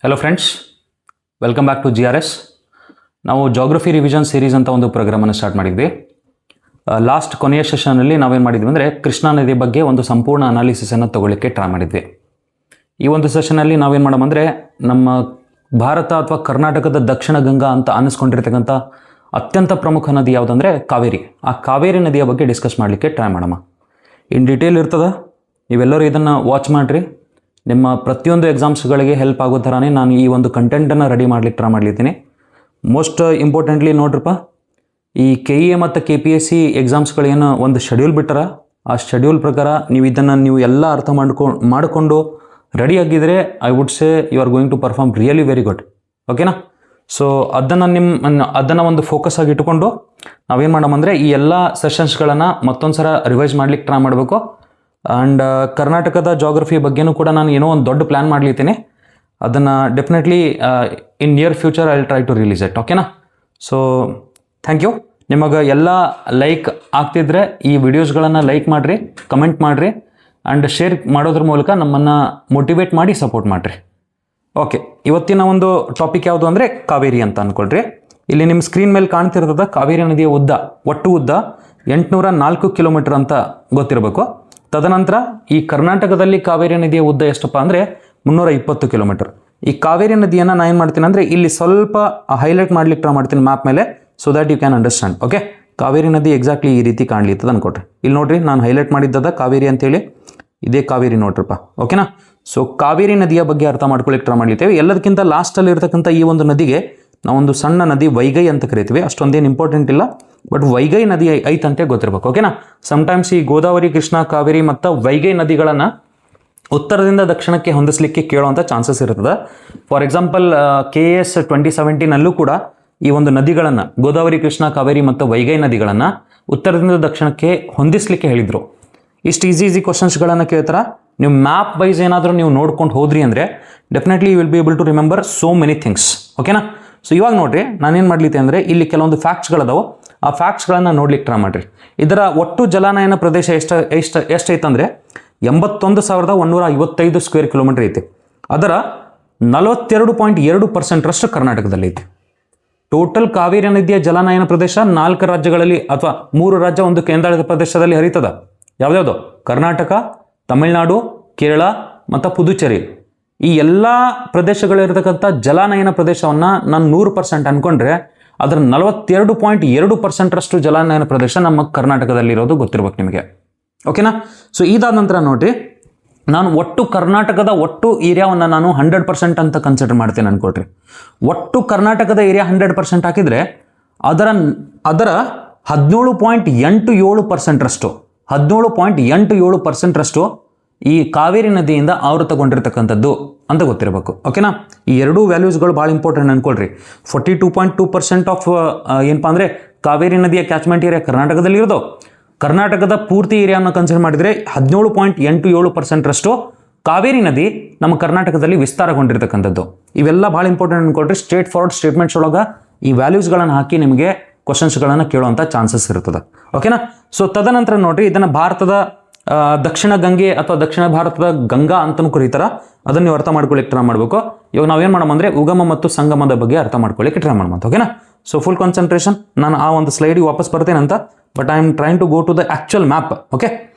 Hello friends, welcome back to GRS. ನಾವು geography revision series ಅಂತ ಒಂದು ಪ್ರೋಗ್ರಾಮನ್ನು ಸ್ಟಾರ್ಟ್ ಮಾಡಿದ್ವಿ. ಲಾಸ್ಟ್ ಕೊನೆಯ ಸೆಷನಲ್ಲಿ ನಾವೇನು ಮಾಡಿದ್ವಿ ಅಂದರೆ ಕೃಷ್ಣಾ ನದಿ ಬಗ್ಗೆ ಒಂದು ಸಂಪೂರ್ಣ ಅನಾಲಿಸಿಸನ್ನು ತಗೊಳ್ಳಿಕ್ಕೆ ಟ್ರೈ ಮಾಡಿದ್ವಿ. ಈ ಒಂದು ಸೆಷನಲ್ಲಿ ನಾವೇನು ಮಾಡೋಣ ನಮ್ಮ ಭಾರತ ಅಥವಾ ಕರ್ನಾಟಕದ ದಕ್ಷಿಣ ಗಂಗಾ ಅಂತ ಅನ್ನಿಸ್ಕೊಂಡಿರ್ತಕ್ಕಂಥ ಅತ್ಯಂತ ಪ್ರಮುಖ ನದಿ ಯಾವುದಂದರೆ ಕಾವೇರಿ. ಆ ಕಾವೇರಿ ನದಿಯ ಬಗ್ಗೆ ಡಿಸ್ಕಸ್ ಮಾಡಲಿಕ್ಕೆ ಟ್ರೈ ಮಾಡೋಣ. ಇನ್ ಡೀಟೇಲ್ ಇರ್ತದೆ, ನೀವೆಲ್ಲರೂ ಇದನ್ನು ವಾಚ್ ಮಾಡಿರಿ. ನಿಮ್ಮ ಪ್ರತಿಯೊಂದು ಎಕ್ಸಾಮ್ಸ್ಗಳಿಗೆ ಹೆಲ್ಪ್ ಆಗೋ ಥರನೇ ನಾನು ಈ ಒಂದು ಕಂಟೆಂಟನ್ನು ರೆಡಿ ಮಾಡ್ಲಿಕ್ಕೆ ಟ್ರೈ ಮಾಡ್ಲಿದ್ದೀನಿ. ಮೋಸ್ಟ್ ಇಂಪಾರ್ಟೆಂಟ್ಲಿ ನೋಡ್ರಿಪ್ಪ, ಈ KEA ಮತ್ತು KPSC ಎಕ್ಸಾಮ್ಸ್ಗಳೇನು ಒಂದು ಶೆಡ್ಯೂಲ್ ಬಿಟ್ಟಾರ, ಆ ಶೆಡ್ಯೂಲ್ ಪ್ರಕಾರ ನೀವು ಎಲ್ಲ ಅರ್ಥ ಮಾಡಿಕೊಂಡು ರೆಡಿ ಆಗಿದ್ದರೆ I would say you are going to perform really very good. ಓಕೆನಾ? ಸೊ ಅದನ್ನು ಒಂದು ಫೋಕಸ್ ಆಗಿ ಇಟ್ಟುಕೊಂಡು ನಾವೇನು ಮಾಡೋಣ ಈ ಎಲ್ಲ ಸೆಷನ್ಸ್ಗಳನ್ನು ಮತ್ತೊಂದು ಸಲ ರಿವೈಸ್ ಮಾಡ್ಲಿಕ್ಕೆ ಟ್ರೈ ಮಾಡಬೇಕು. ಆ್ಯಂಡ್ ಕರ್ನಾಟಕದ ಜಾಗ್ರಫಿ ಬಗ್ಗೆನೂ ಕೂಡ ನಾನು ಏನೋ ಒಂದು ದೊಡ್ಡ ಪ್ಲ್ಯಾನ್ ಮಾಡ್ಲಿದ್ದೀನಿ. ಅದನ್ನು definitely in near future I will try to release it. ಓಕೆನಾ? So thank you. ನಿಮಗೆ ಎಲ್ಲ ಲೈಕ್ ಆಗ್ತಿದ್ರೆ ಈ ವಿಡಿಯೋಸ್ಗಳನ್ನು ಲೈಕ್ ಮಾಡಿರಿ, ಕಮೆಂಟ್ ಮಾಡಿರಿ ಆ್ಯಂಡ್ ಶೇರ್ ಮಾಡೋದ್ರ ಮೂಲಕ ನಮ್ಮನ್ನು ಮೋಟಿವೇಟ್ ಮಾಡಿ ಸಪೋರ್ಟ್ ಮಾಡಿರಿ. ಓಕೆ, ಇವತ್ತಿನ ಒಂದು ಟಾಪಿಕ್ ಯಾವುದು ಅಂದರೆ ಕಾವೇರಿ ಅಂತ ಅಂದ್ಕೊಳ್ರಿ. ಇಲ್ಲಿ ನಿಮ್ಮ ಸ್ಕ್ರೀನ್ ಮೇಲೆ ಕಾಣ್ತಿರ್ತದ ಕಾವೇರಿ ನದಿಯ ಒಟ್ಟು ಉದ್ದ 804 ಕಿಲೋಮೀಟರ್ ಅಂತ ಗೊತ್ತಿರಬೇಕು. ತದನಂತರ ಈ ಕರ್ನಾಟಕದಲ್ಲಿ ಕಾವೇರಿ ನದಿಯ ಉದ್ದ ಎಷ್ಟಪ್ಪ ಅಂದರೆ 320 ಕಿಲೋಮೀಟರ್. ಈ ಕಾವೇರಿ ನದಿಯನ್ನು ನಾನು ಏನು ಮಾಡ್ತೀನಿ ಅಂದರೆ ಇಲ್ಲಿ ಸ್ವಲ್ಪ ಹೈಲೈಟ್ ಮಾಡ್ಲಿಕ್ಕೆ ಟ್ರೈ ಮಾಡ್ತೀನಿ ಮ್ಯಾಪ್ ಮೇಲೆ, so that you can understand. Okay, Kaveri ನದಿ ಎಕ್ಸಾಕ್ಟ್ಲಿ ಈ ರೀತಿ ಕಾಣ್ಲಿತ್ತದ ಅನ್ಕೊಟ್ರಿ. ಇಲ್ಲಿ ನೋಡ್ರಿ, ನಾನು ಹೈಲೈಟ್ ಮಾಡಿದ್ದದ ಕಾವೇರಿ ಅಂತೇಳಿ, ಇದೇ ಕಾವೇರಿ ನೋಡ್ರಪ್ಪ. ಓಕೆನಾ? ಸೊ ಕಾವೇರಿ ನದಿಯ ಬಗ್ಗೆ ಅರ್ಥ ಮಾಡ್ಕೊಳ್ಳಿಕ್ಕೆ ಟ್ರೈ ಮಾಡ್ಲಿತ್ತೇವೆ. ಎಲ್ಲದಕ್ಕಿಂತ ಲಾಸ್ಟಲ್ಲಿ ಇರ್ತಕ್ಕಂಥ ಈ ಒಂದು ನದಿಗೆ ನಾವೊಂದು ಸಣ್ಣ ನದಿ ವೈಗೈ ಅಂತ ಕರಿತೀವಿ. ಅಷ್ಟೊಂದೇನು ಇಂಪಾರ್ಟೆಂಟ್ ಇಲ್ಲ, ಬಟ್ ವೈಗೈ ನದಿ ಐತಂತೆ ಗೊತ್ತಿರಬೇಕು. ಓಕೆನಾ? ಸಮ್ಟೈಮ್ಸ್ ಈ ಗೋದಾವರಿ, ಕೃಷ್ಣ, ಕಾವೇರಿ ಮತ್ತು ವೈಗೈ ನದಿಗಳನ್ನು ಉತ್ತರದಿಂದ ದಕ್ಷಿಣಕ್ಕೆ ಹೊಂದಿಸಲಿಕ್ಕೆ ಕೇಳುವಂಥ ಚಾನ್ಸಸ್ ಇರ್ತದೆ. ಫಾರ್ ಎಕ್ಸಾಂಪಲ್ KAS 2017 ಕೂಡ ಈ ಒಂದು ನದಿಗಳನ್ನು ಗೋದಾವರಿ, ಕೃಷ್ಣ, ಕಾವೇರಿ ಮತ್ತು ವೈಗೈ ನದಿಗಳನ್ನು ಉತ್ತರದಿಂದ ದಕ್ಷಿಣಕ್ಕೆ ಹೊಂದಿಸಲಿಕ್ಕೆ ಹೇಳಿದರು. ಇಷ್ಟು ಈಸಿ ಕ್ವಶನ್ಸ್ಗಳನ್ನು ಕೇಳ್ತಾರೆ. ನೀವು ಮ್ಯಾಪ್ ವೈಸ್ ಏನಾದರೂ ನೀವು ನೋಡ್ಕೊಂಡು ಹೋದ್ರಿ ಅಂದರೆ definitely you will be able to remember so many things. ಓಕೆನಾ? ಸೊ ಇವಾಗ ನೋಡ್ರಿ, ನಾನೇನು ಮಾಡ್ಲಿತ್ತೆ ಅಂದರೆ ಇಲ್ಲಿ ಕೆಲವೊಂದು ಫ್ಯಾಕ್ಟ್ಸ್ಗಳದಾವೆ, ಆ ಫ್ಯಾಕ್ಟ್ಸ್ಗಳನ್ನು ನೋಡ್ಲಿಕ್ಕೆ ಟ್ರೈ ಮಾಡಿರಿ. ಇದರ ಒಟ್ಟು ಜಲಾನಯನ ಪ್ರದೇಶ ಎಷ್ಟೈತಂದರೆ 81,155 ಸ್ಕ್ವೇರ್ ಕಿಲೋಮೀಟರ್ ಐತಿ. ಅದರ 42.2% ಕರ್ನಾಟಕದಲ್ಲಿ ಐತಿ. ಟೋಟಲ್ ಕಾವೇರಿ ನದಿಯ ಜಲಾನಯನ ಪ್ರದೇಶ 4 ರಾಜ್ಯಗಳಲ್ಲಿ ಅಥವಾ 3 ರಾಜ್ಯ, ಒಂದು ಕೇಂದ್ರಾಡಳಿತ ಪ್ರದೇಶದಲ್ಲಿ ಹರಿತದ. ಯಾವ್ದ್ಯಾವುದು? ಕರ್ನಾಟಕ, ತಮಿಳುನಾಡು, ಕೇರಳ ಮತ್ತು ಪುದುಚೇರಿ. ಈ ಎಲ್ಲ ಪ್ರದೇಶಗಳಿರ್ತಕ್ಕಂಥ ಜಲಾನಯನ ಪ್ರದೇಶವನ್ನು ನಾನು 100% ಅಂದ್ಕೊಂಡ್ರೆ ಅದರ 42.2% ಜಲಾನಯನ ಪ್ರದೇಶ ನಮ್ಮ ಕರ್ನಾಟಕದಲ್ಲಿರೋದು ಗೊತ್ತಿರ್ಬೇಕು ನಿಮಗೆ. ಓಕೆನಾ? ಸೊ ಇದಾದ ನಂತರ ನೋಡ್ರಿ, ನಾನು ಒಟ್ಟು ಕರ್ನಾಟಕದ ಒಟ್ಟು ಏರಿಯಾವನ್ನು ನಾನು 100% ಅಂತ ಕನ್ಸಿಡರ್ ಮಾಡ್ತೇನೆ ಅನ್ಕೊಳ್ರಿ. ಒಟ್ಟು ಕರ್ನಾಟಕದ ಏರಿಯಾ 100% ಹಾಕಿದರೆ ಅದರ 17.87% ಈ ಕಾವೇರಿ ನದಿಯಿಂದ ಆವೃತಗೊಂಡಿರ್ತಕ್ಕಂಥದ್ದು ಅಂತ ಗೊತ್ತಿರಬೇಕು. ಓಕೆನಾ? ಈ ಎರಡೂ ವ್ಯಾಲ್ಯೂಸ್ಗಳು ಭಾಳ ಇಂಪಾರ್ಟೆಂಟ್ ಅನ್ಕೊಳ್ರಿ. 42.2% ಆಫ್ ಏನಪ್ಪ ಅಂದರೆ ಕಾವೇರಿ ನದಿಯ ಕ್ಯಾಚ್ಮೆಂಟ್ ಏರಿಯಾ ಕರ್ನಾಟಕದಲ್ಲಿ ಇರೋದು. ಕರ್ನಾಟಕದ ಪೂರ್ತಿ ಏರಿಯಾವನ್ನು ಕನ್ಸಿಡರ್ ಮಾಡಿದರೆ 17.87% ಕಾವೇರಿ ನದಿ ನಮ್ಮ ಕರ್ನಾಟಕದಲ್ಲಿ ವಿಸ್ತಾರಗೊಂಡಿರ್ತಕ್ಕಂಥದ್ದು. ಇವೆಲ್ಲ ಭಾಳ ಇಂಪಾರ್ಟೆಂಟ್ ಅನ್ಕೊಳ್ರಿ. ಸ್ಟ್ರೇಟ್ ಫಾರ್ವರ್ಡ್ ಸ್ಟೇಟ್ಮೆಂಟ್ಸ್ ಒಳಗೆ ಈ ವ್ಯಾಲ್ಯೂಸ್ಗಳನ್ನು ಹಾಕಿ ನಿಮಗೆ ಕ್ವಶನ್ಸ್ಗಳನ್ನು ಕೇಳುವಂಥ ಚಾನ್ಸಸ್ ಇರ್ತದೆ. ಓಕೆನಾ? ಸೊ ತದನಂತರ ನೋಡ್ರಿ, ಇದನ್ನು ಭಾರತದ ದಕ್ಷಿಣ ಗಂಗೆ ಅಥವಾ ದಕ್ಷಿಣ ಭಾರತದ ಗಂಗಾ ಅಂತಲೂ ಕರೀತಾರೆ. ಅದನ್ನು ನೀವು ಅರ್ಥ ಮಾಡ್ಕೊಳ್ಳಿಕ್ಕೆ ಟ್ರೈ ಮಾಡಬೇಕು. ಇವಾಗ ನಾವೇನು ಮಾಡೋಣ ಅಂದರೆ ಉಗಮ ಮತ್ತು ಸಂಗಮದ ಬಗ್ಗೆ ಅರ್ಥ ಮಾಡ್ಕೊಳ್ಳಿಕ್ಕೆ ಟ್ರೈ ಮಾಡೋಣ. ಓಕೆನಾ? So full concentration. ನಾನು ಆ ಒಂದು ಸ್ಲೈಡಿಗೆ ವಾಪಸ್ ಬರ್ತೇನೆ ಅಂತ, but I am trying to go to the actual map. Okay?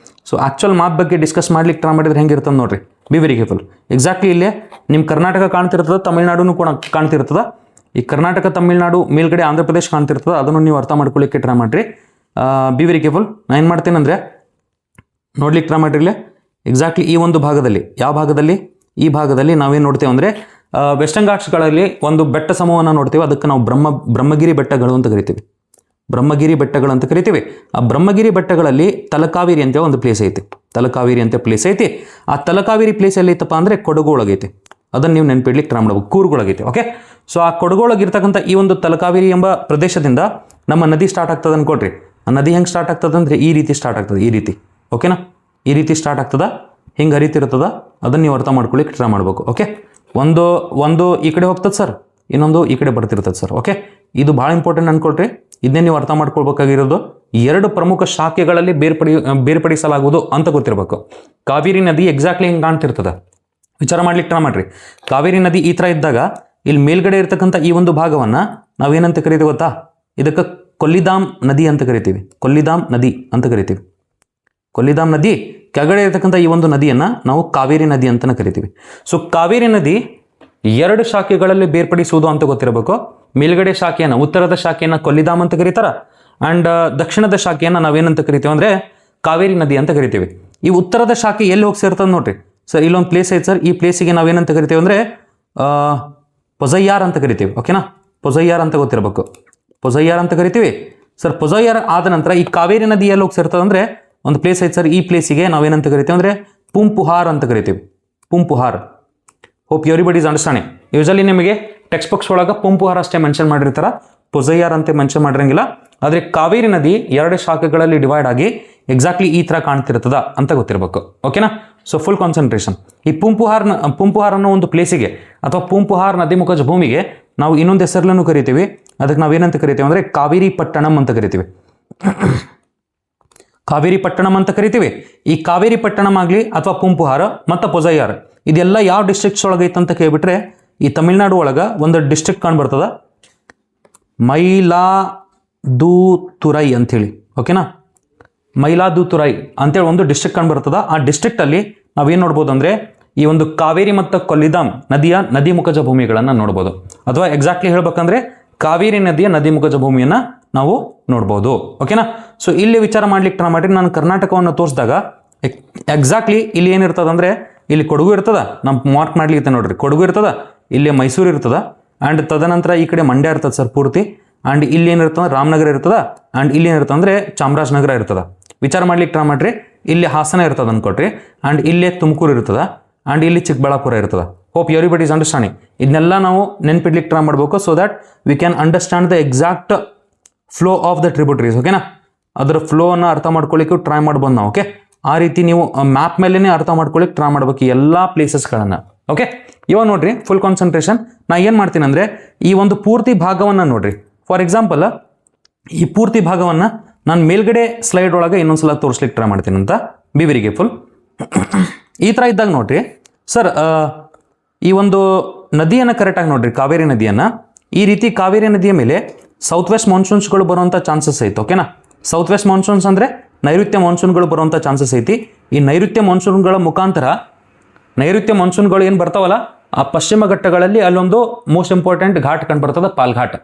So actual map ಬಗ್ಗೆ ಡಿಸ್ಕಸ್ ಮಾಡ್ಲಿಕ್ಕೆ ಟ್ರೈ ಮಾಡಿದ್ರೆ ಹೆಂಗಿರ್ತದೆ ನೋಡ್ರಿ. B very careful. ಎಕ್ಸಾಕ್ಟ್ಲಿ ಇಲ್ಲೇ ನಿಮ್ಮ ಕರ್ನಾಟಕ ಕಾಣ್ತಿರ್ತದೆ, ತಮಿಳ್ನಾಡು ಕೂಡ ಕಾಣ್ತಿರ್ತದೆ. ಈ ಕರ್ನಾಟಕ, ತಮಿಳ್ನಾಡು, ಮೇಲ್ಗಡೆ ಆಂಧ್ರ ಪ್ರದೇಶ ಕಾಣ್ತಿರ್ತದೆ. ಅದನ್ನು ನೀವು ಅರ್ಥ ಮಾಡ್ಕೊಳ್ಳಿಕ್ಕೆ ಟ್ರೈ ಮಾಡಿರಿ. B very careful. ನಾನು ಏನು ಮಾಡ್ತೇನೆ ಅಂದರೆ ನೋಡ್ಲಿಕ್ಕೆ ಟ್ರೈ ಮಾಡಿರಲಿ. ಎಕ್ಸಾಕ್ಟ್ಲಿ ಈ ಒಂದು ಭಾಗದಲ್ಲಿ, ಯಾವ ಭಾಗದಲ್ಲಿ? ಈ ಭಾಗದಲ್ಲಿ ನಾವೇನು ನೋಡ್ತೇವೆ ಅಂದರೆ ವೆಸ್ಟರ್ನ್ ಘಾಟ್ಸ್ಗಳಲ್ಲಿ ಒಂದು ಬೆಟ್ಟ ಸಮೂಹವನ್ನು ನೋಡ್ತೀವಿ. ಅದಕ್ಕೆ ನಾವು ಬ್ರಹ್ಮಗಿರಿ ಬೆಟ್ಟಗಳು ಅಂತ ಕರಿತೀವಿ. ಬ್ರಹ್ಮಗಿರಿ ಬೆಟ್ಟಗಳು ಅಂತ ಕರಿತೀವಿ. ಆ ಬ್ರಹ್ಮಗಿರಿ ಬೆಟ್ಟಗಳಲ್ಲಿ ತಲಕಾವೇರಿ ಅಂತ ಒಂದು ಪ್ಲೇಸ್ ಐತಿ. ತಲಕಾವೇರಿ ಅಂತ ಪ್ಲೇಸ್ ಐತಿ. ಆ ತಲಕಾವೇರಿ ಪ್ಲೇಸ್ ಎಲ್ಲಿ ಐತಪ್ಪ ಅಂದರೆ ಕೊಡಗು ಒಳಗೈತಿ. ಅದನ್ನು ನೀವು ನೆನ್ಪಿಡ್ಲಿಕ್ಕೆ ಟ್ರೈ ಮಾಡಬೇಕು. ಕೂರ್ಗೊಳಗೈತಿ. ಓಕೆ? ಸೊ ಆ ಕೊಡಗೊಳಗಿರ್ತಕ್ಕಂಥ ಈ ಒಂದು ತಲಕಾವೇರಿ ಎಂಬ ಪ್ರದೇಶದಿಂದ ನಮ್ಮ ನದಿ ಸ್ಟಾರ್ಟ್ ಆಗ್ತದೆ ಅನ್ಕೊಳ್ರಿ. ಆ ನದಿ ಹೆಂಗೆ ಸ್ಟಾರ್ಟ್ ಆಗ್ತದೆ ಅಂದರೆ ಈ ರೀತಿ ಸ್ಟಾರ್ಟ್ ಆಗ್ತದೆ. ಈ ರೀತಿ. ಓಕೆನಾ? ಈ ರೀತಿ ಸ್ಟಾರ್ಟ್ ಆಗ್ತದ, ಹಿಂಗೆ ಹರಿತಿರ್ತದ. ಅದನ್ನು ನೀವು ಅರ್ಥ ಮಾಡ್ಕೊಳ್ಳಿಕ್ಕೆ ಟ್ರೈ ಮಾಡಬೇಕು. ಓಕೆ? ಒಂದು ಈ ಕಡೆ ಹೋಗ್ತದೆ ಸರ್, ಇನ್ನೊಂದು ಈ ಕಡೆ ಬರ್ತಿರ್ತದೆ ಸರ್. ಓಕೆ? ಇದು ಭಾಳ ಇಂಪಾರ್ಟೆಂಟ್ ಅನ್ಕೊಳ್ರಿ. ಇದನ್ನೇ ನೀವು ಅರ್ಥ ಮಾಡ್ಕೊಳ್ಬೇಕಾಗಿರೋದು. 2 ಪ್ರಮುಖ ಶಾಖೆಗಳಲ್ಲಿ ಬೇರ್ಪಡಿಸಲಾಗುವುದು ಅಂತ ಗೊತ್ತಿರಬೇಕು. ಕಾವೇರಿ ನದಿ ಎಕ್ಸಾಕ್ಟ್ಲಿ ಹಿಂಗೆ ಕಾಣ್ತಿರ್ತದೆ. ವಿಚಾರ ಮಾಡ್ಲಿಕ್ಕೆ ಟ್ರೈ ಮಾಡ್ರಿ. ಕಾವೇರಿ ನದಿ ಈ ಥರ ಇದ್ದಾಗ ಇಲ್ಲಿ ಮೇಲ್ಗಡೆ ಇರ್ತಕ್ಕಂಥ ಈ ಒಂದು ಭಾಗವನ್ನು ನಾವೇನಂತ ಕರಿತೀವಿ ಗೊತ್ತಾ? ಇದಕ್ಕೆ ಕೊಲ್ಲಿಧಾಮ್ ನದಿ ಅಂತ ಕರಿತೀವಿ. ಕೊಲ್ಲಿಧಾಮ್ ನದಿ ಅಂತ ಕರಿತೀವಿ. ಕೊಲ್ಲಿಧಾಮ್ ನದಿ ಕೆಳಗಡೆ ಇರತಕ್ಕಂಥ ಈ ಒಂದು ನದಿಯನ್ನು ನಾವು ಕಾವೇರಿ ನದಿ ಅಂತಲೇ ಕರಿತೀವಿ. ಸೊ ಕಾವೇರಿ ನದಿ 2 ಶಾಖೆಗಳಲ್ಲಿ ಬೇರ್ಪಡಿಸುವುದು ಅಂತ ಗೊತ್ತಿರಬೇಕು. ಮೇಲ್ಗಡೆ ಶಾಖೆಯನ್ನು, ಉತ್ತರದ ಶಾಖೆಯನ್ನು ಕೊಲ್ಲಿಧಾಮ್ ಅಂತ ಕರೀತಾರೆ. ಆ್ಯಂಡ್ ದಕ್ಷಿಣದ ಶಾಖೆಯನ್ನು ನಾವೇನಂತ ಕರಿತೀವಿ ಅಂದರೆ ಕಾವೇರಿ ನದಿ ಅಂತ ಕರಿತೀವಿ. ಈ ಉತ್ತರದ ಶಾಖೆ ಎಲ್ಲಿ ಹೋಗಿ ಸೇರ್ತದೆ ನೋಡ್ರಿ ಸರ್. ಇಲ್ಲೊಂದು ಪ್ಲೇಸ್ ಐತೆ ಸರ್. ಈ ಪ್ಲೇಸಿಗೆ ನಾವೇನಂತ ಕರಿತೀವಿ ಅಂದರೆ ಪೊಝಯ್ಯಾರ್ ಅಂತ ಕರಿತೀವಿ. ಓಕೆನಾ? ಪೊಝಯ್ಯಾರ್ ಅಂತ ಗೊತ್ತಿರಬೇಕು. ಪೊಝಯ್ಯಾರ್ ಅಂತ ಕರಿತೀವಿ ಸರ್. ಪೊಝಯ್ಯಾರ್ ಆದ ನಂತರ ಈ ಕಾವೇರಿ ನದಿ ಎಲ್ಲಿ ಹೋಗಿ ಸೇರ್ತದೆ ಅಂದರೆ ಒಂದು ಪ್ಲೇಸ್ ಐತೆ ಸರ್. ಈ ಪ್ಲೇಸಿಗೆ ನಾವೇನಂತ ಕರಿತೀವಿ ಅಂದರೆ ಪೂಂಪುಹಾರ್ ಅಂತ ಕರಿತೀವಿ. Poompuhar. Hope everybody is understanding. Usually ನಿಮಗೆ ಟೆಕ್ಸ್ಟ್ ಬುಕ್ಸ್ ಒಳಗೆ ಪೂಂಪುಹಾರ್ ಅಷ್ಟೇ ಮೆನ್ಷನ್ ಮಾಡಿರ್ತಾರೆ, ಪೊಝಯ್ಯಾರ್ ಅಂತ ಮೆನ್ಷನ್ ಮಾಡಿರಂಗಿಲ್ಲ. ಆದರೆ ಕಾವೇರಿ ನದಿ 2 ಶಾಖೆಗಳಲ್ಲಿ ಡಿವೈಡ್ ಆಗಿ ಎಕ್ಸಾಕ್ಟ್ಲಿ ಈ ಥರ ಕಾಣ್ತಿರ್ತದ ಅಂತ ಗೊತ್ತಿರಬೇಕು. ಓಕೆನಾ? So full concentration. ಈ ಪೂಂಪುಹಾರ್ ಅನ್ನೋ ಒಂದು ಪ್ಲೇಸಿಗೆ ಅಥವಾ ಪೂಂಪುಹಾರ್ ನದಿಮುಖಜ ಭೂಮಿಗೆ ನಾವು ಇನ್ನೊಂದು ಹೆಸರನ್ನು ಕರಿತೀವಿ. ಅದಕ್ಕೆ ನಾವೇನಂತ ಕರಿತೀವಿ ಅಂದರೆ ಕಾವೇರಿ ಪಟ್ಟಣಂ ಅಂತ ಕರಿತೀವಿ. ಕಾವೇರಿ ಪಟ್ಟಣಂ ಅಂತ ಕರಿತೀವಿ. ಈ ಕಾವೇರಿ ಪಟ್ಟಣಂ ಆಗಲಿ ಅಥವಾ ಪೂಂಪುಹಾರ್ ಮತ್ತು ಪೊಝಯ್ಯಾರ್ ಇದೆಲ್ಲ ಯಾವ ಡಿಸ್ಟ್ರಿಕ್ಟ್ಸ್ ಒಳಗೆ ಐತೆ ಅಂತ ಕೇಳಿಬಿಟ್ರೆ ಈ ತಮಿಳ್ನಾಡು ಒಳಗೆ ಒಂದು ಡಿಸ್ಟ್ರಿಕ್ಟ್ ಕಾಣ್ಬರ್ತದ, ಮೈಲಾದೂತುರೈ ಅಂಥೇಳಿ. ಓಕೆನಾ? ಮೈಲಾದೂತುರೈ ಅಂತೇಳಿ ಒಂದು ಡಿಸ್ಟ್ರಿಕ್ಟ್ ಕಾಣ್ಬರ್ತದ. ಆ ಡಿಸ್ಟ್ರಿಕ್ಟಲ್ಲಿ ನಾವೇನು ನೋಡ್ಬೋದು ಅಂದರೆ ಈ ಒಂದು ಕಾವೇರಿ ಮತ್ತು ಕೊಲ್ಲಿಧಾಮ್ ನದಿಯ ನದಿಮುಖಜ ಭೂಮಿಗಳನ್ನು ನೋಡ್ಬೋದು. ಅಥವಾ ಎಕ್ಸಾಕ್ಟ್ಲಿ ಹೇಳ್ಬೇಕಂದ್ರೆ ಕಾವೇರಿ ನದಿಯ ನದಿಮುಖಜ ಭೂಮಿಯನ್ನು ನಾವು ನೋಡ್ಬೋದು. ಓಕೆನಾ? ಸೊ ಇಲ್ಲಿ ವಿಚಾರ ಮಾಡ್ಲಿಕ್ಕೆ ಟ್ರೈ ಮಾಡಿರಿ. ನಾನು ಕರ್ನಾಟಕವನ್ನು ತೋರಿಸಿದಾಗ ಎಕ್ಸಾಕ್ಟ್ಲಿ ಇಲ್ಲಿ ಏನಿರ್ತದೆ ಅಂದರೆ ಇಲ್ಲಿ ಕೊಡಗು ಇರ್ತದ. ನಮ್ಮ ಮಾರ್ಕ್ ಮಾಡ್ಲಿಕ್ಕೆ ನೋಡ್ರಿ, ಕೊಡಗು ಇರ್ತದ, ಇಲ್ಲಿ ಮೈಸೂರು ಇರ್ತದ, ಆ್ಯಂಡ್ ತದನಂತರ ಈ ಕಡೆ ಮಂಡ್ಯ ಇರ್ತದೆ ಸರ್ ಪೂರ್ತಿ. ಆ್ಯಂಡ್ ಇಲ್ಲಿ ಏನಿರ್ತದೆ ರಾಮನಗರ ಇರ್ತದ, ಆ್ಯಂಡ್ ಇಲ್ಲಿ ಏನಿರ್ತದೆ ಅಂದರೆ ಚಾಮರಾಜನಗರ ಇರ್ತದ. ವಿಚಾರ ಮಾಡ್ಲಿಕ್ಕೆ ಟ್ರೈ ಮಾಡ್ರಿ. ಇಲ್ಲಿ ಹಾಸನ ಇರ್ತದೆ ಅಂದ್ಕೊಟ್ರಿ, ಆ್ಯಂಡ್ ಇಲ್ಲೇ ತುಮಕೂರು ಇರ್ತದ, ಆ್ಯಂಡ್ ಇಲ್ಲಿ ಚಿಕ್ಕಬಳ್ಳಾಪುರ ಇರ್ತದ. Hope everybody is understanding. ಇದನ್ನೆಲ್ಲ ನಾವು ನೆನ್ಪಿಡ್ಲಿಕ್ಕೆ ಟ್ರೈ ಮಾಡಬೇಕು so that we can understand the exact flow of the tributaries. ಓಕೆನಾ? ಅದರ ಫ್ಲೋವನ್ನು ಅರ್ಥ ಮಾಡ್ಕೊಳ್ಳಿಕ್ಕೆ ಟ್ರೈ ಮಾಡ್ಬೋದು ನಾವು. ಓಕೆ? ಆ ರೀತಿ ನೀವು ಮ್ಯಾಪ್ ಮೇಲೇ ಅರ್ಥ ಮಾಡ್ಕೊಳ್ಳಿಕ್ಕೆ ಟ್ರೈ ಮಾಡ್ಬೇಕು ಈ ಎಲ್ಲ ಪ್ಲೇಸಸ್ಗಳನ್ನು. ಓಕೆ? ಇವಾಗ ನೋಡ್ರಿ ಫುಲ್ ಕಾನ್ಸಂಟ್ರೇಷನ್. ನಾ ಏನು ಮಾಡ್ತೀನಿ ಅಂದರೆ ಈ ಒಂದು ಪೂರ್ತಿ ಭಾಗವನ್ನು ನೋಡ್ರಿ. ಫಾರ್ ಎಕ್ಸಾಂಪಲ್ ಈ ಪೂರ್ತಿ ಭಾಗವನ್ನು ನಾನು ಮೇಲ್ಗಡೆ ಸ್ಲೈಡ್ ಒಳಗೆ ಇನ್ನೊಂದ್ಸಲ ತೋರಿಸ್ಲಿಕ್ಕೆ ಟ್ರೈ ಮಾಡ್ತೀನಿ ಅಂತ ಬಿವಿರಿಗೆ ಫುಲ್ ಈ ಥರ ಇದ್ದಾಗ ನೋಡ್ರಿ ಸರ್. ಈ ಒಂದು ನದಿಯನ್ನು ಕರೆಕ್ಟಾಗಿ ನೋಡ್ರಿ, ಕಾವೇರಿ ನದಿಯನ್ನು. ಈ ರೀತಿ ಕಾವೇರಿ ನದಿಯ ಮೇಲೆ ಸೌತ್ ವೆಸ್ಟ್ ಮಾನ್ಸೂನ್ಸ್ಗಳು ಬರುವಂಥ ಚಾನ್ಸಸ್ ಐತೆ. ಓಕೆನಾ? ಸೌತ್ ವೆಸ್ಟ್ ಮಾನ್ಸೂನ್ಸ್ ಅಂದರೆ ನೈಋತ್ಯ ಮಾನ್ಸೂನ್ಗಳು ಬರುವಂಥ ಚಾನ್ಸಸ್ ಐತಿ. ಈ ನೈಋತ್ಯ ಮಾನ್ಸೂನ್ಗಳ ಮುಖಾಂತರ ನೈಋತ್ಯ ಮಾನ್ಸೂನ್ಗಳು ಏನು ಬರ್ತಾವಲ್ಲ ಆ ಪಶ್ಚಿಮ ಘಟ್ಟಗಳಲ್ಲಿ ಅಲ್ಲೊಂದು ಮೋಸ್ಟ್ ಇಂಪಾರ್ಟೆಂಟ್ ಘಾಟ್ ಕಂಡು ಬರ್ತದೆ, ಪಾಲ್ಘಾಟ್.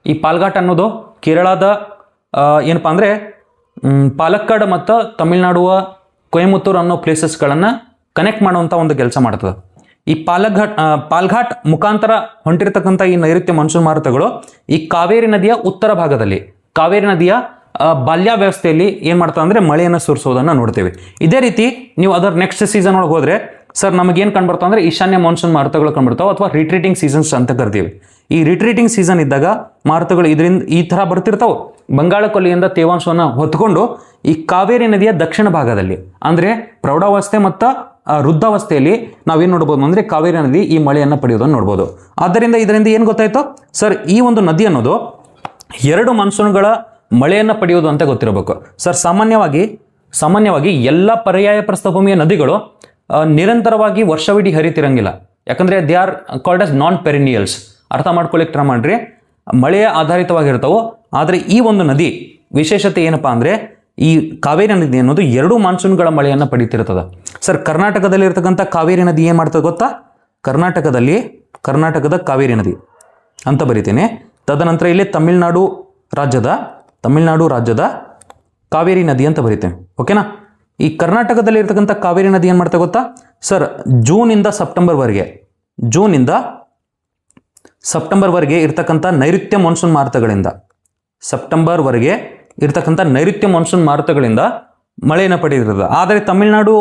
ಈ ಪಾಲ್ಘಾಟ್ ಅನ್ನೋದು ಕೇರಳದ ಏನಪ್ಪ ಅಂದರೆ ಪಾಲಕ್ಕಾಡ್ ಮತ್ತು ತಮಿಳ್ನಾಡುವ ಕೊಯಮತ್ತೂರು ಅನ್ನೋ ಪ್ಲೇಸಸ್ಗಳನ್ನು ಕನೆಕ್ಟ್ ಮಾಡುವಂಥ ಒಂದು ಕೆಲಸ ಮಾಡ್ತದೆ. ಈ ಪಾಲ್ಘಾಟ್ ಮುಖಾಂತರ ಹೊಂಟಿರತಕ್ಕಂಥ ಈ ನೈಋತ್ಯ ಮಾನ್ಸೂನ್ ಮಾರುತಗಳು ಈ ಕಾವೇರಿ ನದಿಯ ಉತ್ತರ ಭಾಗದಲ್ಲಿ ಕಾವೇರಿ ನದಿಯ ಬಾಲ್ಯ ವ್ಯವಸ್ಥೆಯಲ್ಲಿ ಏನು ಮಾಡ್ತದೆ ಅಂದರೆ ಮಳೆಯನ್ನು ಸುರಿಸೋದನ್ನು ನೋಡ್ತೀವಿ. ಇದೇ ರೀತಿ ನೀವು ಅದರ ನೆಕ್ಸ್ಟ್ ಸೀಸನ್ ಒಳಗೆ ಹೋದರೆ ಸರ್ ನಮಗೇನು ಕಂಡುಬರ್ತಾವೆ ಅಂದರೆ ಈಶಾನ್ಯ ಮಾನ್ಸೂನ್ ಮಾರುತಗಳು ಕಂಡುಬರ್ತಾವೆ ಅಥವಾ ರಿಟ್ರೀಟಿಂಗ್ ಸೀಸನ್ಸ್ ಅಂತ ಕರಿತೀವಿ. ಈ ರಿಟ್ರೀಟಿಂಗ್ ಸೀಸನ್ ಇದ್ದಾಗ ಮಾರುತಗಳು ಇದರಿಂದ ಈ ಥರ ಬರ್ತಿರ್ತಾವೆ. ಬಂಗಾಳ ಕೊಲ್ಲಿಯಿಂದ ತೇವಾಂಶವನ್ನು ಹೊತ್ಕೊಂಡು ಈ ಕಾವೇರಿ ನದಿಯ ದಕ್ಷಿಣ ಭಾಗದಲ್ಲಿ ಅಂದರೆ ಪ್ರೌಢಾವಸ್ಥೆ ಮತ್ತು ವೃದ್ಧಾವಸ್ಥೆಯಲ್ಲಿ ನಾವೇನು ನೋಡ್ಬೋದು ಅಂದರೆ ಕಾವೇರಿ ನದಿ ಈ ಮಳೆಯನ್ನು ಪಡೆಯೋದನ್ನು ನೋಡ್ಬೋದು. ಆದ್ದರಿಂದ ಇದರಿಂದ ಏನು ಗೊತ್ತಾಯಿತು ಸರ್, ಈ ಒಂದು ನದಿ ಅನ್ನೋದು 2 ಮಾನ್ಸೂನ್ಗಳ ಮಳೆಯನ್ನು ಪಡೆಯೋದು ಅಂತ ಗೊತ್ತಿರಬೇಕು ಸರ್. ಸಾಮಾನ್ಯವಾಗಿ ಎಲ್ಲ ಪರ್ಯಾಯ ಪ್ರಸ್ಥಭೂಮಿಯ ನದಿಗಳು ನಿರಂತರವಾಗಿ ವರ್ಷವಿಡೀ ಹರಿತಿರಂಗಿಲ್ಲ. ಯಾಕಂದರೆ they are called as non perennials. ಅರ್ಥ ಮಾಡ್ಕೊಳ್ಳಿಕ್ಕೆ ಟ್ರೈ ಮಾಡ್ರಿ. ಮಳೆಯ ಆಧಾರಿತವಾಗಿರ್ತಾವೆ. ಆದರೆ ಈ ಒಂದು ನದಿ ವಿಶೇಷತೆ ಏನಪ್ಪ ಅಂದರೆ ಈ ಕಾವೇರಿ ನದಿ ಅನ್ನೋದು 2 ಮಾನ್ಸೂನ್ಗಳ ಮಳೆಯನ್ನು ಪಡೀತಿರ್ತದೆ ಸರ್. ಕರ್ನಾಟಕದಲ್ಲಿರ್ತಕ್ಕಂಥ ಕಾವೇರಿ ನದಿ ಏನು ಮಾಡ್ತದೆ ಗೊತ್ತಾ? ಕರ್ನಾಟಕದ ಕಾವೇರಿ ನದಿ ಅಂತ ಬರಿತೇನೆ. ತದನಂತರ ಇಲ್ಲಿ ತಮಿಳ್ನಾಡು ರಾಜ್ಯದ ಕಾವೇರಿ ನದಿ ಅಂತ ಬರಿತೇನೆ. ಓಕೆನಾ? ಈ ಕರ್ನಾಟಕದಲ್ಲಿ ಇರ್ತಕ್ಕಂಥ ಕಾವೇರಿ ನದಿ ಏನು ಮಾಡ್ತಾ ಗೊತ್ತಾ ಸರ್? ಜೂನಿಂದ ಸೆಪ್ಟೆಂಬರ್ವರೆಗೆ ಇರ್ತಕ್ಕಂಥ ನೈಋತ್ಯ ಮಾನ್ಸೂನ್ ಮಾರುತಗಳಿಂದ ಮಳೆಯನ್ನು ಪಡೆದಿರ್ತದೆ. ಆದರೆ ತಮಿಳುನಾಡು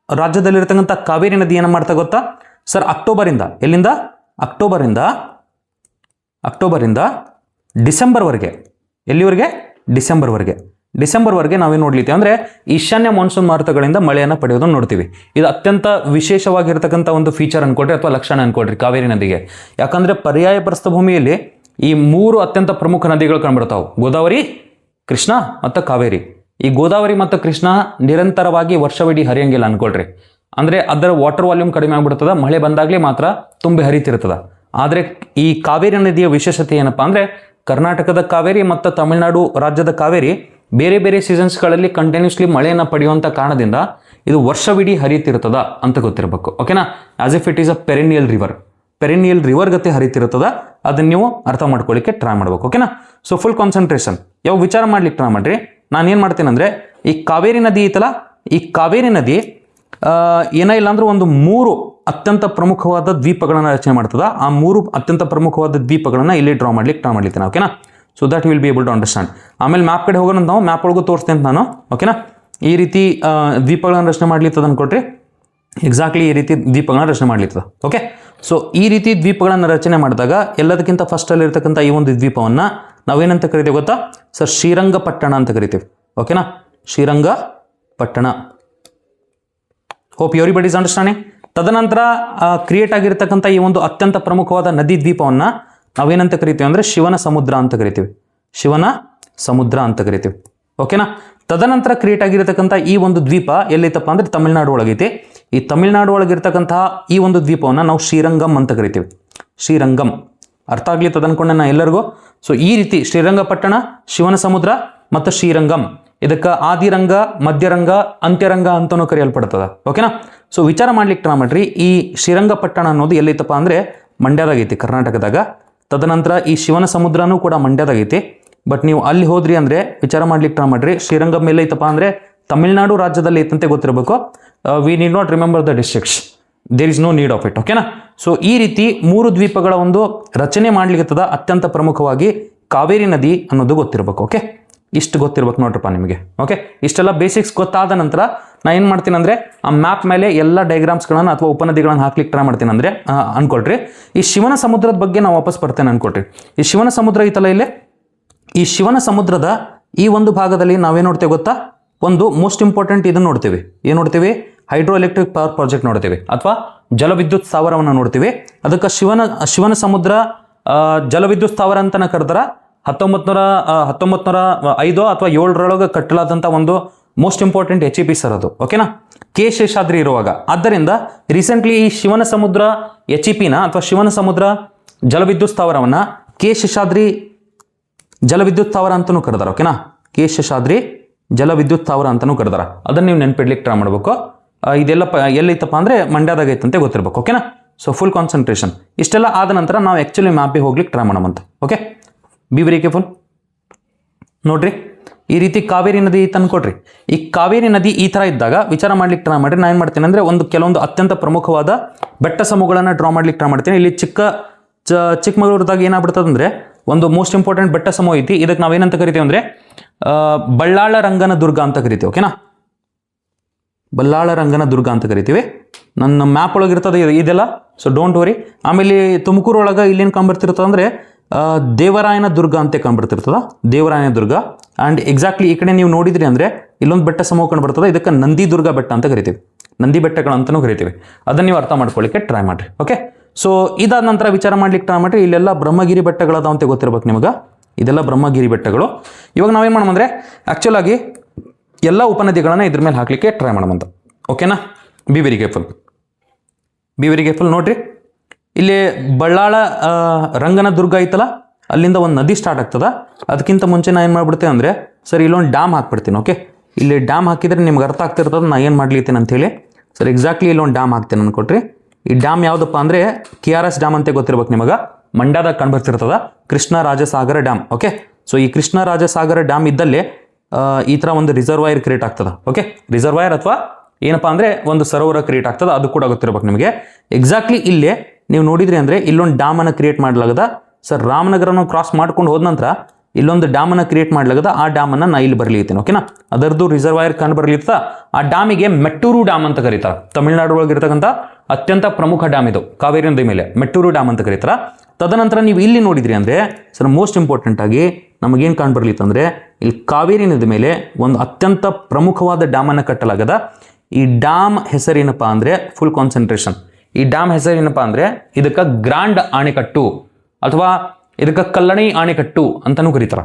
ರಾಜ್ಯದಲ್ಲಿರ್ತಕ್ಕಂಥ ಕಾವೇರಿ ನದಿ ಏನು ಮಾಡ್ತಾ ಗೊತ್ತಾ ಸರ್? ಅಕ್ಟೋಬರಿಂದ ಡಿಸೆಂಬರ್ವರೆಗೆ. ಎಲ್ಲಿವರೆಗೆ? ಡಿಸೆಂಬರ್ವರೆಗೆ ನಾವೇನು ನೋಡ್ಲಿಕ್ಕೆ ಅಂದರೆ ಈಶಾನ್ಯ ಮಾನ್ಸೂನ್ ಮಾರುತಗಳಿಂದ ಮಳೆಯನ್ನು ಪಡೆಯೋದನ್ನು ನೋಡ್ತೀವಿ. ಇದು ಅತ್ಯಂತ ವಿಶೇಷವಾಗಿರ್ತಕ್ಕಂಥ ಒಂದು ಫೀಚರ್ ಅನ್ಕೊಡ್ರಿ ಅಥವಾ ಲಕ್ಷಣ ಅನ್ಕೊಡ್ರಿ ಕಾವೇರಿ ನದಿಗೆ. ಯಾಕಂದರೆ ಪರ್ಯಾಯ ಪ್ರಸ್ಥಭೂಮಿಯಲ್ಲಿ ಈ 3 ಅತ್ಯಂತ ಪ್ರಮುಖ ನದಿಗಳು ಕಂಡುಬರ್ತಾವೆ: ಗೋದಾವರಿ, ಕೃಷ್ಣ ಮತ್ತು ಕಾವೇರಿ. ಈ ಗೋದಾವರಿ ಮತ್ತು ಕೃಷ್ಣ ನಿರಂತರವಾಗಿ ವರ್ಷವಿಡೀ ಹರಿಯಂಗಿಲ್ಲ ಅನ್ಕೊಳ್ರಿ. ಅಂದರೆ ಅದರ ವಾಟರ್ ವಾಲ್ಯೂಮ್ ಕಡಿಮೆ ಆಗ್ಬಿಡ್ತದ, ಮಳೆ ಬಂದಾಗಲೇ ಮಾತ್ರ ತುಂಬಿ ಹರಿತಿರ್ತದ. ಆದರೆ ಈ ಕಾವೇರಿ ನದಿಯ ವಿಶೇಷತೆ ಏನಪ್ಪಾ ಅಂದರೆ ಕರ್ನಾಟಕದ ಕಾವೇರಿ ಮತ್ತು ತಮಿಳುನಾಡು ರಾಜ್ಯದ ಕಾವೇರಿ ಬೇರೆ ಬೇರೆ ಸೀಸನ್ಸ್ಗಳಲ್ಲಿ ಕಂಟಿನ್ಯೂಸ್ಲಿ ಮಳೆಯನ್ನು ಪಡೆಯುವಂಥ ಕಾರಣದಿಂದ ಇದು ವರ್ಷವಿಡೀ ಹರಿತಿರ್ತದ ಅಂತ ಗೊತ್ತಿರಬೇಕು. ಓಕೆನಾ, as if it is a perennial river ಗತಿ ಹರಿತಿರ್ತದ. ಅದನ್ನ ನೀವು ಅರ್ಥ ಮಾಡ್ಕೊಳ್ಳಿಕ್ಕೆ ಟ್ರೈ ಮಾಡ್ಬೇಕು. ಓಕೆನಾ, ಸೊ ಫುಲ್ ಕಾನ್ಸಂಟ್ರೇಷನ್ ಯಾವ ವಿಚಾರ ಮಾಡ್ಲಿಕ್ಕೆ ಟ್ರೈ ಮಾಡ್ರಿ. ನಾನು ಏನು ಮಾಡ್ತೀನಿ ಅಂದರೆ ಈ ಕಾವೇರಿ ನದಿ ಐತಲ್ಲ, ಈ ಕಾವೇರಿ ನದಿ ಏನ ಇಲ್ಲ ಅಂದ್ರೆ ಒಂದು 3 ಅತ್ಯಂತ ಪ್ರಮುಖವಾದ ದ್ವೀಪಗಳನ್ನು ರಚನೆ ಮಾಡ್ತದ. ಆ 3 ಅತ್ಯಂತ ಪ್ರಮುಖವಾದ ದ್ವೀಪಗಳನ್ನು ಇಲ್ಲಿ ಡ್ರಾ ಮಾಡ್ಲಿಕ್ಕೆ ಟ್ರೈ ಮಾಡ್ಲಿಕ್ಕೆ ಓಕೆನಾ. So that will be able to understand. ಆಮೇಲೆ ಮ್ಯಾಪ್ ಕಡೆ ಹೋಗೋಣ, ನಾವು ಮ್ಯಾಪ್ ಒಳಗೂ ತೋರಿಸ್ತೇನೆ ಅಂತ ನಾನು. ಓಕೆನಾ, ಈ ರೀತಿ ದ್ವೀಪಗಳನ್ನು ರಚನೆ ಮಾಡ್ಲಿತ್ತದ ಅನ್ಕೊಟ್ರಿ. ಎಕ್ಸಾಕ್ಟ್ಲಿ ಈ ರೀತಿ ದ್ವೀಪಗಳನ್ನ ರಚನೆ ಮಾಡ್ಲಿತ್ತದ. ಓಕೆ, ಸೊ ಈ ರೀತಿ ದ್ವೀಪಗಳನ್ನು ರಚನೆ ಮಾಡಿದಾಗ ಎಲ್ಲದಕ್ಕಿಂತ ಫಸ್ಟಲ್ಲಿ ಇರ್ತಕ್ಕಂಥ ಈ ಒಂದು ದ್ವೀಪವನ್ನು ನಾವೇನಂತ ಕರಿತೀವಿ ಗೊತ್ತಾ ಸರ್? ಶ್ರೀರಂಗಪಟ್ಟಣ ಅಂತ ಕರಿತೀವಿ. ಓಕೆನಾ, Srirangapatna. Hope everybody is understanding. ತದನಂತರ ಕ್ರಿಯೇಟ್ ಆಗಿರ್ತಕ್ಕಂಥ ಈ ಒಂದು ಅತ್ಯಂತ ಪ್ರಮುಖವಾದ ನದಿ ದ್ವೀಪವನ್ನು ನಾವೇನಂತ ಕರಿತೀವಿ ಅಂದರೆ ಶಿವನ ಸಮುದ್ರ ಅಂತ ಕರಿತೀವಿ. ಶಿವನ ಸಮುದ್ರ ಅಂತ ಕರಿತೀವಿ. ಓಕೆನಾ, ತದನಂತರ ಕ್ರಿಯೇಟ್ ಆಗಿರತಕ್ಕಂಥ ಈ ಒಂದು ದ್ವೀಪ ಎಲ್ಲೈತಪ್ಪ ಅಂದ್ರೆ ತಮಿಳುನಾಡು ಒಳಗೈತಿ. ಈ ತಮಿಳುನಾಡು ಒಳಗಿರ್ತಕ್ಕಂತಹ ಈ ಒಂದು ದ್ವೀಪವನ್ನು ನಾವು ಶ್ರೀರಂಗಂ ಅಂತ ಕರಿತೀವಿ. ಶ್ರೀರಂಗಂ ಅರ್ಥ ಆಗ್ಲಿ ತದನ್ಕೊಂಡೆ ನಾ ಎಲ್ಲರಿಗೂ. ಸೊ ಈ ರೀತಿ ಶ್ರೀರಂಗಪಟ್ಟಣ, ಶಿವನ ಸಮುದ್ರ ಮತ್ತು ಶ್ರೀರಂಗಂ, ಇದಕ್ಕೆ ಆದಿರಂಗ, ಮಧ್ಯರಂಗ, ಅಂತ್ಯರಂಗ ಅಂತಲೂ ಕರೆಯಲ್ಪಡ್ತದ. ಓಕೆನಾ, ಸೊ ವಿಚಾರ ಮಾಡ್ಲಿಕ್ಕೆ ಟ್ರೈ ಮಾಡ್ರಿ. ಈ ಶ್ರೀರಂಗಪಟ್ಟಣ ಅನ್ನೋದು ಎಲ್ಲೈತಪ್ಪ ಅಂದರೆ ಮಂಡ್ಯದಾಗೈತಿ, ಕರ್ನಾಟಕದಾಗ. ತದನಂತರ ಈ ಶಿವನ ಸಮುದ್ರನೂ ಕೂಡ ಮಂಡ್ಯದಾಗೈತಿ. ಬಟ್ ನೀವು ಅಲ್ಲಿ ಹೋದ್ರಿ ಅಂದರೆ ವಿಚಾರ ಮಾಡ್ಲಿಕ್ಕೆ ಟ್ರೈ ಮಾಡ್ರಿ. ಶ್ರೀರಂಗಂ ಮೇಲೆ ಐತಪ್ಪ ಅಂದರೆ ತಮಿಳುನಾಡು ರಾಜ್ಯದಲ್ಲಿ ಐತಂತೆ ಗೊತ್ತಿರಬೇಕು. We need not remember the districts, there is no need of it. ಓಕೆನಾ, ಸೊ ಈ ರೀತಿ 3 ದ್ವೀಪಗಳ ಒಂದು ರಚನೆ ಮಾಡ್ಲಿಕ್ಕೆ ಅತ್ಯಂತ ಪ್ರಮುಖವಾಗಿ ಕಾವೇರಿ ನದಿ ಅನ್ನೋದು ಗೊತ್ತಿರಬೇಕು. ಓಕೆ, ಇಷ್ಟು ಗೊತ್ತಿರ್ಬೇಕು ನೋಡ್ರಪ್ಪ ನಿಮಗೆ. ಓಕೆ, ಇಷ್ಟೆಲ್ಲ ಬೇಸಿಕ್ಸ್ ಗೊತ್ತಾದ ನಂತರ ನಾನು ಏನು ಮಾಡ್ತೀನಿ ಅಂದರೆ ಆ ಮ್ಯಾಪ್ ಮೇಲೆ ಎಲ್ಲ ಡಯಾಗ್ರಾಮ್ಸ್ಗಳನ್ನು ಅಥವಾ ಉಪನದಿಗಳನ್ನು ಹಾಕ್ಲಿಕ್ಕೆ ಟ್ರೈ ಮಾಡ್ತೀನಿ ಅಂದರೆ ಅನ್ಕೊಳ್ರಿ. ಈ ಶಿವನ ಸಮುದ್ರದ ಬಗ್ಗೆ ನಾವು ವಾಪಸ್ ಬರ್ತೇನೆ ಅನ್ಕೊಳ್ರಿ. ಈ ಶಿವನ ಸಮುದ್ರ ಐತಲ್ಲ ಇಲ್ಲೇ, ಈ ಶಿವನ ಸಮುದ್ರದ ಈ ಒಂದು ಭಾಗದಲ್ಲಿ ನಾವೇನು ನೋಡ್ತೇವೆ ಗೊತ್ತಾ? ಒಂದು ಮೋಸ್ಟ್ ಇಂಪಾರ್ಟೆಂಟ್ ಇದನ್ನು ನೋಡ್ತೀವಿ. ಏನು ನೋಡ್ತೀವಿ? ಹೈಡ್ರೋ ಎಲೆಕ್ಟ್ರಿಕ್ ಪವರ್ ಪ್ರಾಜೆಕ್ಟ್ ನೋಡ್ತೀವಿ ಅಥವಾ ಜಲವಿದ್ಯುತ್ ಸ್ಥಾವರವನ್ನು ನೋಡ್ತೀವಿ. ಅದಕ್ಕೆ ಶಿವನ ಸಮುದ್ರ ಜಲವಿದ್ಯುತ್ ಸ್ಥಾವರ ಅಂತನ ಕರೆದಾರ. 1905 ಅಥವಾ 7 ಕಟ್ಟಲಾದಂಥ ಒಂದು ಮೋಸ್ಟ್ ಇಂಪಾರ್ಟೆಂಟ್ HEP ಸರ್ ಅದು. ಓಕೆನಾ, ಕೆ ಶೇಷಾದ್ರಿ ಇರುವಾಗ. ಆದ್ದರಿಂದ ರೀಸೆಂಟ್ಲಿ ಈ ಶಿವನ ಸಮುದ್ರ HEPನ ಅಥವಾ ಶಿವನ ಸಮುದ್ರ ಜಲವಿದ್ಯುತ್ ಸ್ಥಾವರವನ್ನು ಕೆ ಶೇಷಾದ್ರಿ ಜಲವಿದ್ಯುತ್ ಸ್ಥಾವರ ಅಂತಲೂ ಕರೆದಾರ. ಓಕೆನಾ, ಕೆ ಶೇಷಾದ್ರಿ ಜಲವಿದ್ಯುತ್ ಸ್ಥಾವರ ಅಂತಲೂ ಕರೆದಾರ. ಅದನ್ನು ನೀವು ನೆನ್ಪಿಡ್ಲಿಕ್ಕೆ ಟ್ರೈ ಮಾಡಬೇಕು. ಇದೆಲ್ಲ ಎಲ್ಲೈತಪ್ಪ ಅಂದರೆ ಮಂಡ್ಯದಾಗ ಐತಂತೆ ಗೊತ್ತಿರಬೇಕು. ಓಕೆನಾ, ಸೊ ಫುಲ್ ಕಾನ್ಸಂಟ್ರೇಷನ್. ಇಷ್ಟೆಲ್ಲ ಆದ ನಂತರ ನಾವು ಆ್ಯಕ್ಚುಲಿ ಮ್ಯಾಪಿಗೆ ಹೋಗ್ಲಿಕ್ಕೆ ಟ್ರೈ ಮಾಡೋಣಂತ. Okay, be very careful. ನೋಡ್ರಿ, ಈ ರೀತಿ ಕಾವೇರಿ ನದಿ ತಂದ್ಕೊಡ್ರಿ. ಈ ಕಾವೇರಿ ನದಿ ಈ ಥರ ಇದ್ದಾಗ ವಿಚಾರ ಮಾಡ್ಲಿಕ್ಕೆ ಟ್ರೈ ಮಾಡಿರಿ. ನಾನು ಏನು ಮಾಡ್ತೀನಿ ಅಂದರೆ ಕೆಲವೊಂದು ಅತ್ಯಂತ ಪ್ರಮುಖವಾದ ಬೆಟ್ಟ ಸಮೂಹಗಳನ್ನು ಡ್ರಾ ಮಾಡ್ಲಿಕ್ಕೆ ಟ್ರೈ ಮಾಡ್ತೀನಿ. ಇಲ್ಲಿ ಚಿಕ್ಕಮಗಳೂರದಾಗ ಏನಾಗ್ಬಿಡ್ತದೆ ಅಂದರೆ ಒಂದು ಮೋಸ್ಟ್ ಇಂಪಾರ್ಟೆಂಟ್ ಬೆಟ್ಟ ಸಮೂಹ ಐತಿ. ಇದಕ್ಕೆ ನಾವೇನಂತ ಕರಿತೀವಿ ಅಂದರೆ ಬಳ್ಳಾಳ ರಂಗನ ದುರ್ಗ ಅಂತ ಕರಿತೀವಿ. ಓಕೆನಾ, ಬಳ್ಳಾಳ ರಂಗನ ದುರ್ಗ ಅಂತ ಕರಿತೀವಿ. ನನ್ನ ಮ್ಯಾಪ್ ಒಳಗೆ ಇರ್ತದೆ ಇದೆಲ್ಲ, ಸೊ ಡೋಂಟ್ ವರಿ. ಆಮೇಲೆ ತುಮಕೂರು ಒಳಗೆ ಇಲ್ಲೇನು ಕಂಬಿಡ್ತಿರ್ತದೆ ಅಂದರೆ ದೇವರಾಯನ ದುರ್ಗ ಅಂತ ಕಂಬಿಡ್ತಿರ್ತದ, ದೇವರಾಯನ ದುರ್ಗ. ಆ್ಯಂಡ್ ಎಕ್ಸಾಕ್ಟ್ಲಿ ಈ ಕಡೆ ನೀವು ನೋಡಿದ್ರಿ ಅಂದರೆ ಇಲ್ಲೊಂದು ಬೆಟ್ಟ ಸಮೂಹ ಕಂಡು ಬರ್ತದೆ. ಇದಕ್ಕೆ ನಂದಿ ದುರ್ಗ ಬೆಟ್ಟ ಅಂತ ಕರಿತೀವಿ, ನಂದಿ ಬೆಟ್ಟಗಳು ಅಂತಲೂ ಕರಿತೀವಿ. ಅದನ್ನು ನೀವು ಅರ್ಥ ಮಾಡ್ಕೊಳ್ಳಿಕ್ಕೆ ಟ್ರೈ ಮಾಡಿರಿ. ಓಕೆ, ಸೊ ಇದಾದ ನಂತರ ವಿಚಾರ ಮಾಡ್ಲಿಕ್ಕೆ ಟ್ರೈ ಮಾಡಿರಿ. ಇಲ್ಲೆಲ್ಲ ಬ್ರಹ್ಮಗಿರಿ ಬೆಟ್ಟಗಳದಾವ ಅಂತ ಗೊತ್ತಿರ್ಬೇಕು ನಿಮಗೆ. ಇದೆಲ್ಲ ಬ್ರಹ್ಮಗಿರಿ ಬೆಟ್ಟಗಳು. ಇವಾಗ ನಾವೇನು ಮಾಡೋಣ ಅಂದರೆ ಆ್ಯಕ್ಚುಲಾಗಿ ಎಲ್ಲ ಉಪನದಿಗಳನ್ನು ಇದ್ರ ಮೇಲೆ ಹಾಕಲಿಕ್ಕೆ ಟ್ರೈ ಮಾಡೋಣಂತ. ಓಕೆನಾ, ಬಿ ವೆರಿ ಕೇರ್ಫುಲ್. ನೋಡ್ರಿ, ಇಲ್ಲಿ ಬಳ್ಳಾಳ ರಂಗನ ದುರ್ಗ ಐತಲ್ಲ, ಅಲ್ಲಿಂದ ಒಂದು ನದಿ ಸ್ಟಾರ್ಟ್ ಆಗ್ತದ. ಅದಕ್ಕಿಂತ ಮುಂಚೆ ನಾನು ಏನು ಮಾಡ್ಬಿಡ್ತೇನೆ ಅಂದರೆ ಸರ್ ಇಲ್ಲೊಂದು ಡ್ಯಾಮ್ ಹಾಕ್ಬಿಡ್ತೀನಿ. ಓಕೆ, ಇಲ್ಲಿ ಡ್ಯಾಮ್ ಹಾಕಿದರೆ ನಿಮ್ಗೆ ಅರ್ಥ ಆಗ್ತಿರ್ತದೆ ನಾನು ಏನು ಮಾಡ್ಲಿತ್ತೀನಿ ಅಂತೇಳಿ. ಸರ್ ಎಕ್ಸಾಕ್ಟ್ಲಿ ಇಲ್ಲೊಂದು ಡ್ಯಾಮ್ ಹಾಕ್ತೇನೆ ಅನ್ಕೊಟ್ರಿ. ಈ ಡ್ಯಾಮ್ ಯಾವುದಪ್ಪ ಅಂದರೆ KRS ಡ್ಯಾಮ್ ಅಂತ ಗೊತ್ತಿರ್ಬೇಕು ನಿಮಗೆ. ಮಂಡ್ಯದಾಗ ಕಂಡುಬರ್ತಿರ್ತದ ಕೃಷ್ಣರಾಜಸಾಗರ ಡ್ಯಾಮ್. ಓಕೆ, ಸೊ ಈ ಕೃಷ್ಣರಾಜಸಾಗರ ಡ್ಯಾಮ್ ಇದ್ದಲ್ಲಿ ಈ ಥರ ಒಂದು ರಿಸರ್ವಾಯರ್ ಕ್ರಿಯೇಟ್ ಆಗ್ತದೆ. ಓಕೆ, ರಿಸರ್ವಾಯರ್ ಅಥವಾ ಏನಪ್ಪ ಅಂದರೆ ಒಂದು ಸರೋವರ ಕ್ರಿಯೇಟ್ ಆಗ್ತದೆ, ಅದು ಕೂಡ ಗೊತ್ತಿರ್ಬೇಕು ನಿಮಗೆ. ಎಕ್ಸಾಕ್ಟ್ಲಿ ಇಲ್ಲೇ ನೀವು ನೋಡಿದ್ರಿ ಅಂದರೆ ಇಲ್ಲೊಂದು ಡ್ಯಾಮನ್ನು ಕ್ರಿಯೇಟ್ ಮಾಡಲಾಗದ. ಸರ್ ರಾಮನಗರನ ಕ್ರಾಸ್ ಮಾಡ್ಕೊಂಡು ಹೋದ ನಂತರ ಇಲ್ಲೊಂದು ಡ್ಯಾಮನ್ನು ಕ್ರಿಯೇಟ್ ಮಾಡಲಾಗದ. ಆ ಡ್ಯಾಮನ್ನು ನಾ ಇಲ್ಲಿ ಬರಲಿತ್ತೀನಿ. ಓಕೆನಾ, ಅದರದ್ದು ರಿಸರ್ವಾಯರ್ ಕಂಡು ಬರಲಿತ್ತ. ಆ ಡ್ಯಾಮಿಗೆ ಮೆಟ್ಟೂರು ಡ್ಯಾಮ್ ಅಂತ ಕರೀತಾರೆ. ತಮಿಳುನಾಡು ಒಳಗಿರ್ತಕ್ಕಂಥ ಅತ್ಯಂತ ಪ್ರಮುಖ ಡ್ಯಾಮ್ ಇದು, ಕಾವೇರಿ ನದಿ ಮೇಲೆ ಮೆಟ್ಟೂರು ಡ್ಯಾಮ್ ಅಂತ ಕರೀತಾರೆ. ತದನಂತರ ನೀವು ಇಲ್ಲಿ ನೋಡಿದ್ರಿ ಅಂದರೆ ಸರ್ ಮೋಸ್ಟ್ ಇಂಪಾರ್ಟೆಂಟ್ ಆಗಿ ನಮಗೇನು ಕಂಡು ಬರಲಿತ್ತಂದರೆ ಇಲ್ಲಿ ಕಾವೇರಿ ನದಿ ಮೇಲೆ ಒಂದು ಅತ್ಯಂತ ಪ್ರಮುಖವಾದ ಡ್ಯಾಮನ್ನು ಕಟ್ಟಲಾಗದ. ಈ ಡ್ಯಾಮ್ ಹೆಸರೇನಪ್ಪ ಅಂದರೆ ಫುಲ್ ಕಾನ್ಸಂಟ್ರೇಷನ್. ಈ ಡ್ಯಾಮ್ ಹೆಸರೇನಪ್ಪ ಅಂದರೆ ಇದಕ್ಕೆ ಗ್ರ್ಯಾಂಡ್ ಆಣೆಕಟ್ಟು ಅಥವಾ ಇದಕ್ಕೆ ಕಲ್ಲಣೈ ಆಣೆಕಟ್ಟು ಅಂತಲೂ ಕರೀತಾರೆ.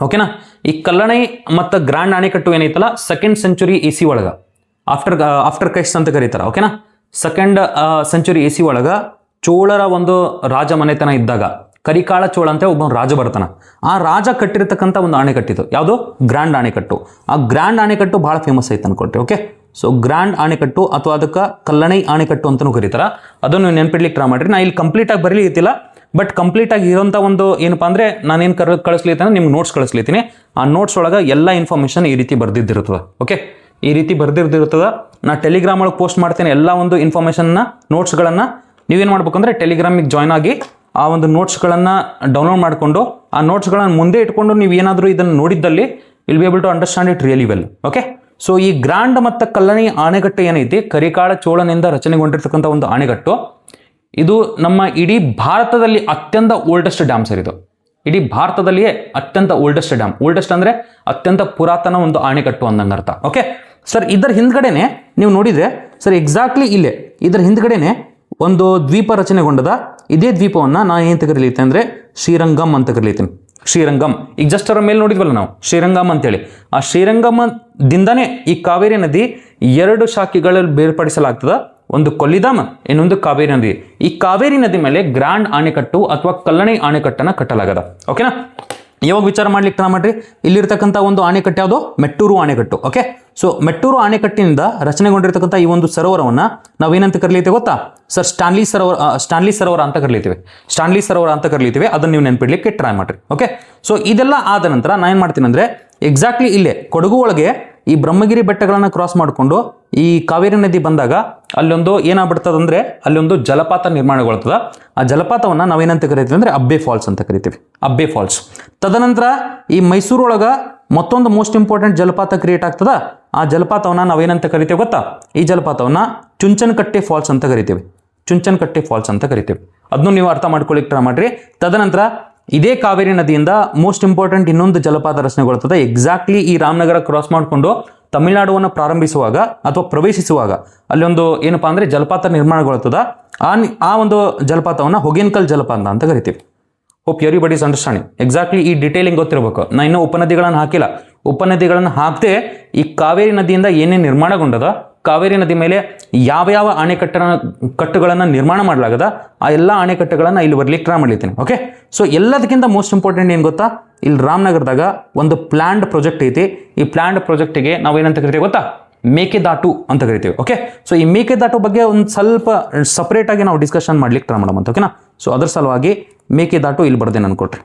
ಓಕೆನಾ, ಈ ಕಲ್ಲಣೈ ಮತ್ತು ಗ್ರ್ಯಾಂಡ್ ಆಣೆಕಟ್ಟು ಏನೈತಲ್ಲ 2nd ಸೆಂಚುರಿ EC ಒಳಗೆ ಆಫ್ಟರ್ ಕ್ರೈಸ್ಟ್ ಅಂತ ಕರೀತಾರೆ. ಓಕೆನಾ, ಸೆಕೆಂಡ್ ಸೆಂಚುರಿ ಎ ಸಿ ಒಳಗೆ ಚೋಳರ ಒಂದು ರಾಜ ಮನೆತನ ಇದ್ದಾಗ ಕರಿಕಾಳ ಚೋಳ ಅಂತ ಒಬ್ಬ ರಾಜ ಬರ್ತಾನ. ಆ ರಾಜ ಕಟ್ಟಿರ್ತಕ್ಕಂಥ ಒಂದು ಅಣೆಕಟ್ಟಿತ್ತು, ಯಾವುದು ಗ್ರ್ಯಾಂಡ್ ಅಣೆಕಟ್ಟು. ಆ ಗ್ರ್ಯಾಂಡ್ ಅಣೆಕಟ್ಟು ಭಾಳ ಫೇಮಸ್ ಐತೆ ಅನ್ಕೊಟ್ರಿ. ಓಕೆ, ಸೊ ಗ್ರ್ಯಾಂಡ್ ಅಣೆಕಟ್ಟು ಅಥವಾ ಅದಕ್ಕೆ ಕಲ್ಲಣೈ ಅಣೆಕಟ್ಟು ಅಂತಲೂ ಕರೀತಾರೆ. ಅದನ್ನು ನೆನ್ಪಿಡ್ಲಿಕ್ಕೆ ಟ್ರೈ ಮಾಡಿರಿ. ನಾ ಇಲ್ಲಿ ಕಂಪ್ಲೀಟಾಗಿ ಬರಲಿಕ್ಕಿಲ್ಲ, ಬಟ್ ಕಂಪ್ಲೀಟಾಗಿ ಇರೋಂಥ ಒಂದು ಏನಪ್ಪ ಅಂದರೆ ನಾನೇನು ಕಳಿಸ್ಲಿದ್ದೀನಿ ನಿಮ್ಗೆ ನೋಟ್ಸ್ ಕಳಿಸ್ಲಿದ್ದೀನಿ. ಆ ನೋಟ್ಸ್ ಒಳಗೆ ಎಲ್ಲ ಇನ್ಫಾರ್ಮೇಷನ್ ಈ ರೀತಿ ಬರ್ದಿದ್ದಿರ್ತದೆ. ಓಕೆ, ಈ ರೀತಿ ಬರ್ದಿರ್ದಿರ್ತದೆ. ನಾ ಟೆಲಿಗ್ರಾಮ್ ಒಳಗೆ ಪೋಸ್ಟ್ ಮಾಡ್ತೇನೆ ಎಲ್ಲ ಒಂದು ಇನ್ಫಾರ್ಮೇಷನ್ನ, ನೋಟ್ಸ್ಗಳನ್ನು. ನೀವೇನು ಮಾಡ್ಬೇಕಂದ್ರೆ ಟೆಲಿಗ್ರಾಮಿಗೆ ಜಾಯ್ನ್ ಆಗಿ ಆ ಒಂದು ನೋಟ್ಸ್ಗಳನ್ನು ಡೌನ್ಲೋಡ್ ಮಾಡಿಕೊಂಡು ಆ ನೋಟ್ಸ್ಗಳನ್ನು ಮುಂದೆ ಇಟ್ಕೊಂಡು ನೀವು ಏನಾದರೂ ಇದನ್ನು ನೋಡಿದ್ದಲ್ಲಿ will be able to understand it really well. Okay, so ಈ ಗ್ರ್ಯಾಂಡ್ ಮತ್ತು ಕಲ್ಲಣೈ ಅಣೆಕಟ್ಟು ಏನೈತಿ, ಕರಿಕಾಳ ಚೋಳನಿಂದ ರಚನೆಗೊಂಡಿರ್ತಕ್ಕಂಥ ಒಂದು ಅಣೆಕಟ್ಟು. ಇದು ನಮ್ಮ ಇಡೀ ಭಾರತದಲ್ಲಿ ಅತ್ಯಂತ ಓಲ್ಡೆಸ್ಟ್ ಡ್ಯಾಮ್ ಸರ್. ಇದು ಇಡೀ ಭಾರತದಲ್ಲಿಯೇ ಅತ್ಯಂತ ಓಲ್ಡೆಸ್ಟ್ ಡ್ಯಾಮ್. ಓಲ್ಡೆಸ್ಟ್ ಅಂದರೆ ಅತ್ಯಂತ ಪುರಾತನ ಒಂದು ಅಣೆಕಟ್ಟು ಅಂದಂಗೆ ಅರ್ಥ. ಓಕೆ ಸರ್, ಇದರ ಹಿಂದ್ಗಡೆನೆ ನೀವು ನೋಡಿದರೆ ಸರ್ ಎಕ್ಸಾಕ್ಟ್ಲಿ ಇಲ್ಲೇ ಇದರ ಹಿಂದ್ಗಡೆನೆ ಒಂದು ದ್ವೀಪ ರಚನೆಗೊಂಡದ. ಇದೇ ದ್ವೀಪವನ್ನು ನಾನು ಏನು ಕರೀಲಿತ್ತೆ ಅಂದರೆ ಶ್ರೀರಂಗಮ್ ಅಂತ ಕರೀಲಿದ್ದೀನಿ. ಶ್ರೀರಂಗಮ್, ಈಗ ಜಸ್ಟ್ ಅವರ ಮೇಲೆ ನೋಡಿದ್ವಲ್ಲ ನಾವು ಶ್ರೀರಂಗಮ್ ಅಂತೇಳಿ. ಆ ಶ್ರೀರಂಗಮದಿಂದನೇ ಈ ಕಾವೇರಿ ನದಿ 2 ಶಾಖೆಗಳಲ್ಲಿ ಬೇರ್ಪಡಿಸಲಾಗ್ತದೆ. ಒಂದು ಕೊಲ್ಲಿಧಾಮ್, ಇನ್ನೊಂದು ಕಾವೇರಿ ನದಿ. ಈ ಕಾವೇರಿ ನದಿ ಮೇಲೆ ಗ್ರ್ಯಾಂಡ್ ಅಣೆಕಟ್ಟು ಅಥವಾ ಕಲ್ಲಣೈ ಅಣೆಕಟ್ಟನ್ನು ಕಟ್ಟಲಾಗದ. ಓಕೆನಾ, ಇವಾಗ ವಿಚಾರ ಮಾಡ್ಲಿಕ್ಕೆ ಟ್ರೈ ಮಾಡ್ರಿ. ಇಲ್ಲಿರ್ತಕ್ಕಂಥ ಒಂದು ಅಣೆಕಟ್ಟು ಯಾವುದು, ಮೆಟ್ಟೂರು ಅಣೆಕಟ್ಟು. ಓಕೆ, ಸೊ ಮೆಟ್ಟೂರು ಅಣೆಕಟ್ಟಿನಿಂದ ರಚನೆಗೊಂಡಿರ್ತಕ್ಕಂಥ ಈ ಒಂದು ಸರೋವರವನ್ನು ನಾವೇನಂತ ಕರೀತೀವಿ ಗೊತ್ತಾ ಸರ್? ಸ್ಟಾನ್ಲಿ ಸರೋವರ ಅಂತ ಕರೀತೀವಿ. ಸ್ಟಾನ್ಲಿ ಸರೋವರ ಅಂತ ಕರೀತೀವಿ. ಅದನ್ನು ನೀವು ನೆನ್ಪಿಡ್ಲಿಕ್ಕೆ ಟ್ರೈ ಮಾಡ್ರಿ. ಓಕೆ, ಸೊ ಇದೆಲ್ಲ ಆದ ನಂತರ ನಾನು ಏನು ಮಾಡ್ತೀನಿ ಅಂದರೆ ಎಕ್ಸಾಕ್ಟ್ಲಿ ಇಲ್ಲೇ ಕೊಡಗು ಒಳಗೆ ಈ ಬ್ರಹ್ಮಗಿರಿ ಬೆಟ್ಟಗಳನ್ನು ಕ್ರಾಸ್ ಮಾಡಿಕೊಂಡು ಈ ಕಾವೇರಿ ನದಿ ಬಂದಾಗ ಅಲ್ಲೊಂದು ಏನಾಗ್ಬಿಡ್ತದಂದ್ರೆ ಅಲ್ಲೊಂದು ಜಲಪಾತ ನಿರ್ಮಾಣಗೊಳ್ತದ. ಆ ಜಲಪಾತವನ್ನು ನಾವೇನಂತ ಕರಿತೀವಿ ಅಂದರೆ ಅಬ್ಬೆ ಫಾಲ್ಸ್ ಅಂತ ಕರಿತೀವಿ. ಅಬ್ಬೆ ಫಾಲ್ಸ್. ತದನಂತರ ಈ ಮೈಸೂರು ಒಳಗೆ ಮತ್ತೊಂದು ಮೋಸ್ಟ್ ಇಂಪಾರ್ಟೆಂಟ್ ಜಲಪಾತ ಕ್ರಿಯೇಟ್ ಆಗ್ತದ. ಆ ಜಲಪಾತವನ್ನು ನಾವೇನಂತ ಕರಿತೀವಿ ಗೊತ್ತಾ? ಈ ಜಲಪಾತವನ್ನು ಚುಂಚನಕಟ್ಟೆ ಫಾಲ್ಸ್ ಅಂತ ಕರಿತೀವಿ. ಚುಂಚನಕಟ್ಟೆ ಫಾಲ್ಸ್ ಅಂತ ಕರಿತೀವಿ. ಅದನ್ನು ನೀವು ಅರ್ಥ ಮಾಡ್ಕೊಳ್ಳಿಕ್ಕೆ ಟ್ರೈ ಮಾಡ್ರಿ. ತದನಂತರ ಇದೇ ಕಾವೇರಿ ನದಿಯಿಂದ ಮೋಸ್ಟ್ ಇಂಪಾರ್ಟೆಂಟ್ ಇನ್ನೊಂದು ಜಲಪಾತ ರಚನೆಗೊಳ್ತದೆ. ಎಕ್ಸಾಕ್ಟ್ಲಿ ಈ ರಾಮನಗರ ಕ್ರಾಸ್ ಮಾಡಿಕೊಂಡು ತಮಿಳುನಾಡುವನ್ನು ಪ್ರಾರಂಭಿಸುವಾಗ ಅಥವಾ ಪ್ರವೇಶಿಸುವಾಗ ಅಲ್ಲೊಂದು ಏನಪ್ಪ ಅಂದರೆ ಜಲಪಾತ ನಿರ್ಮಾಣಗೊಳ್ತದ. ಆ ಒಂದು ಜಲಪಾತವನ್ನು ಹೊಗೇನಕಲ್ ಜಲಪಾತ ಅಂತ ಕರಿತೀವಿ. Hope everybody is understanding. Exactly ಈ ಡಿಟೇಲಿಂಗ್ ಗೊತ್ತಿರಬೇಕು. ನಾನು ಇನ್ನೂ ಉಪನದಿಗಳನ್ನು ಹಾಕಿಲ್ಲ. ಉಪನದಿಗಳನ್ನು ಹಾಕದೆ ಈ ಕಾವೇರಿ ನದಿಯಿಂದ ಏನೇನು ನಿರ್ಮಾಣಗೊಂಡದ, ಕಾವೇರಿ ನದಿ ಮೇಲೆ ಯಾವ ಕಟ್ಟುಗಳನ್ನು ನಿರ್ಮಾಣ ಮಾಡಲಾಗದ, ಆ ಎಲ್ಲ ಅಣೆಕಟ್ಟುಗಳನ್ನು ಇಲ್ಲಿ ಬರ್ಲಿಕ್ಕೆ ಟ್ರೈ ಮಾಡ್ಲಿದ್ದೀನಿ. ಓಕೆ, ಸೊ ಎಲ್ಲದಕ್ಕಿಂತ ಮೋಸ್ಟ್ ಇಂಪಾರ್ಟೆಂಟ್ ಏನು ಗೊತ್ತಾ, ಇಲ್ಲಿ ರಾಮನಗರದಾಗ ಒಂದು ಪ್ಲ್ಯಾಂಡ್ ಪ್ರಾಜೆಕ್ಟ್ ಐತಿ. ಈ ಪ್ಲ್ಯಾಂಡ್ ಪ್ರಾಜೆಕ್ಟಿಗೆ ನಾವೇನಂತ ಕರಿತೀವಿ ಗೊತ್ತಾ? ಮೇಕೆದಾಟು ಅಂತ ಕರಿತೀವಿ. ಓಕೆ, ಸೊ ಈ ಮೇಕೆದಾಟು ಬಗ್ಗೆ ಒಂದು ಸ್ವಲ್ಪ ಸಪ್ರೇಟಾಗಿ ನಾವು ಡಿಸ್ಕಷನ್ ಮಾಡ್ಲಿಕ್ಕೆ ಟ್ರೈ ಮಾಡೋಣ. ಓಕೆನಾ, ಸೊ ಅದ್ರ ಸಲುವಾಗಿ ಮೇಕೆದಾಟು ಇಲ್ಲಿ ಬರ್ದೇನೆ ಅನ್ಕೊಟ್ರಿ.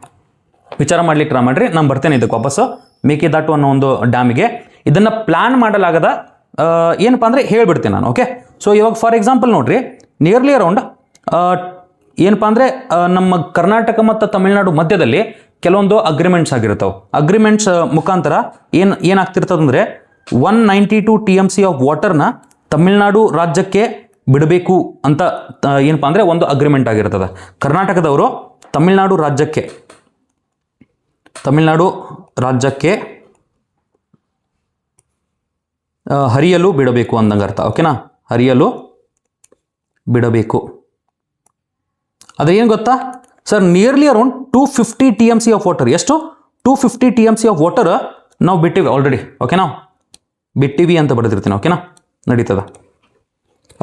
ವಿಚಾರ ಮಾಡ್ಲಿಕ್ಕೆ ಟ್ರೈ ಮಾಡ್ರಿ. ನಾನು ಬರ್ತೇನೆ ಇದಕ್ಕೆ ವಾಪಸ್ಸು. ಮೇಕೆದಾಟು ಅನ್ನೋ ಒಂದು ಡ್ಯಾಮಿಗೆ ಇದನ್ನು ಪ್ಲ್ಯಾನ್ ಮಾಡಲಾಗದ ಏನಪ್ಪ ಅಂದರೆ ಹೇಳ್ಬಿಡ್ತೀನಿ ನಾನು. ಓಕೆ, ಸೊ ಇವಾಗ ಫಾರ್ ಎಕ್ಸಾಂಪಲ್ ನೋಡ್ರಿ, ನಿಯರ್ಲಿ ಅರೌಂಡ್ ಏನಪ್ಪ ಅಂದರೆ ನಮ್ಮ ಕರ್ನಾಟಕ ಮತ್ತು ತಮಿಳುನಾಡು ಮಧ್ಯದಲ್ಲಿ ಕೆಲವೊಂದು ಅಗ್ರಿಮೆಂಟ್ಸ್ ಆಗಿರ್ತಾವೆ. ಅಗ್ರಿಮೆಂಟ್ಸ್ ಮುಖಾಂತರ ಏನಾಗ್ತಿರ್ತದಂದರೆ 192 TMC ಆಫ್ ವಾಟರ್ನ ತಮಿಳುನಾಡು ರಾಜ್ಯಕ್ಕೆ ಬಿಡಬೇಕು ಅಂತ ಏನಪ್ಪ ಅಂದರೆ ಒಂದು ಅಗ್ರಿಮೆಂಟ್ ಆಗಿರ್ತದೆ. ಕರ್ನಾಟಕದವರು ತಮಿಳುನಾಡು ರಾಜ್ಯಕ್ಕೆ ಹರಿಯಲು ಬಿಡಬೇಕು ಅಂದಂಗೆ ಅರ್ಥ. ಓಕೆನಾ, ಹರಿಯಲು ಬಿಡಬೇಕು. ಅದೇ ಏನು ಗೊತ್ತಾ sir, nearly around 250 TMC of water. ಎಷ್ಟು? 250 TMC ಆಫ್ ವಾಟರ್ ನಾವು ಬಿಟ್ಟಿವಿ ಆಲ್ರೆಡಿ. ಓಕೆನಾ, ಬಿಟ್ಟಿವಿ ಅಂತ ಬರೆದಿರ್ತೀನಿ. ಓಕೆನಾ, ನಡೀತದ.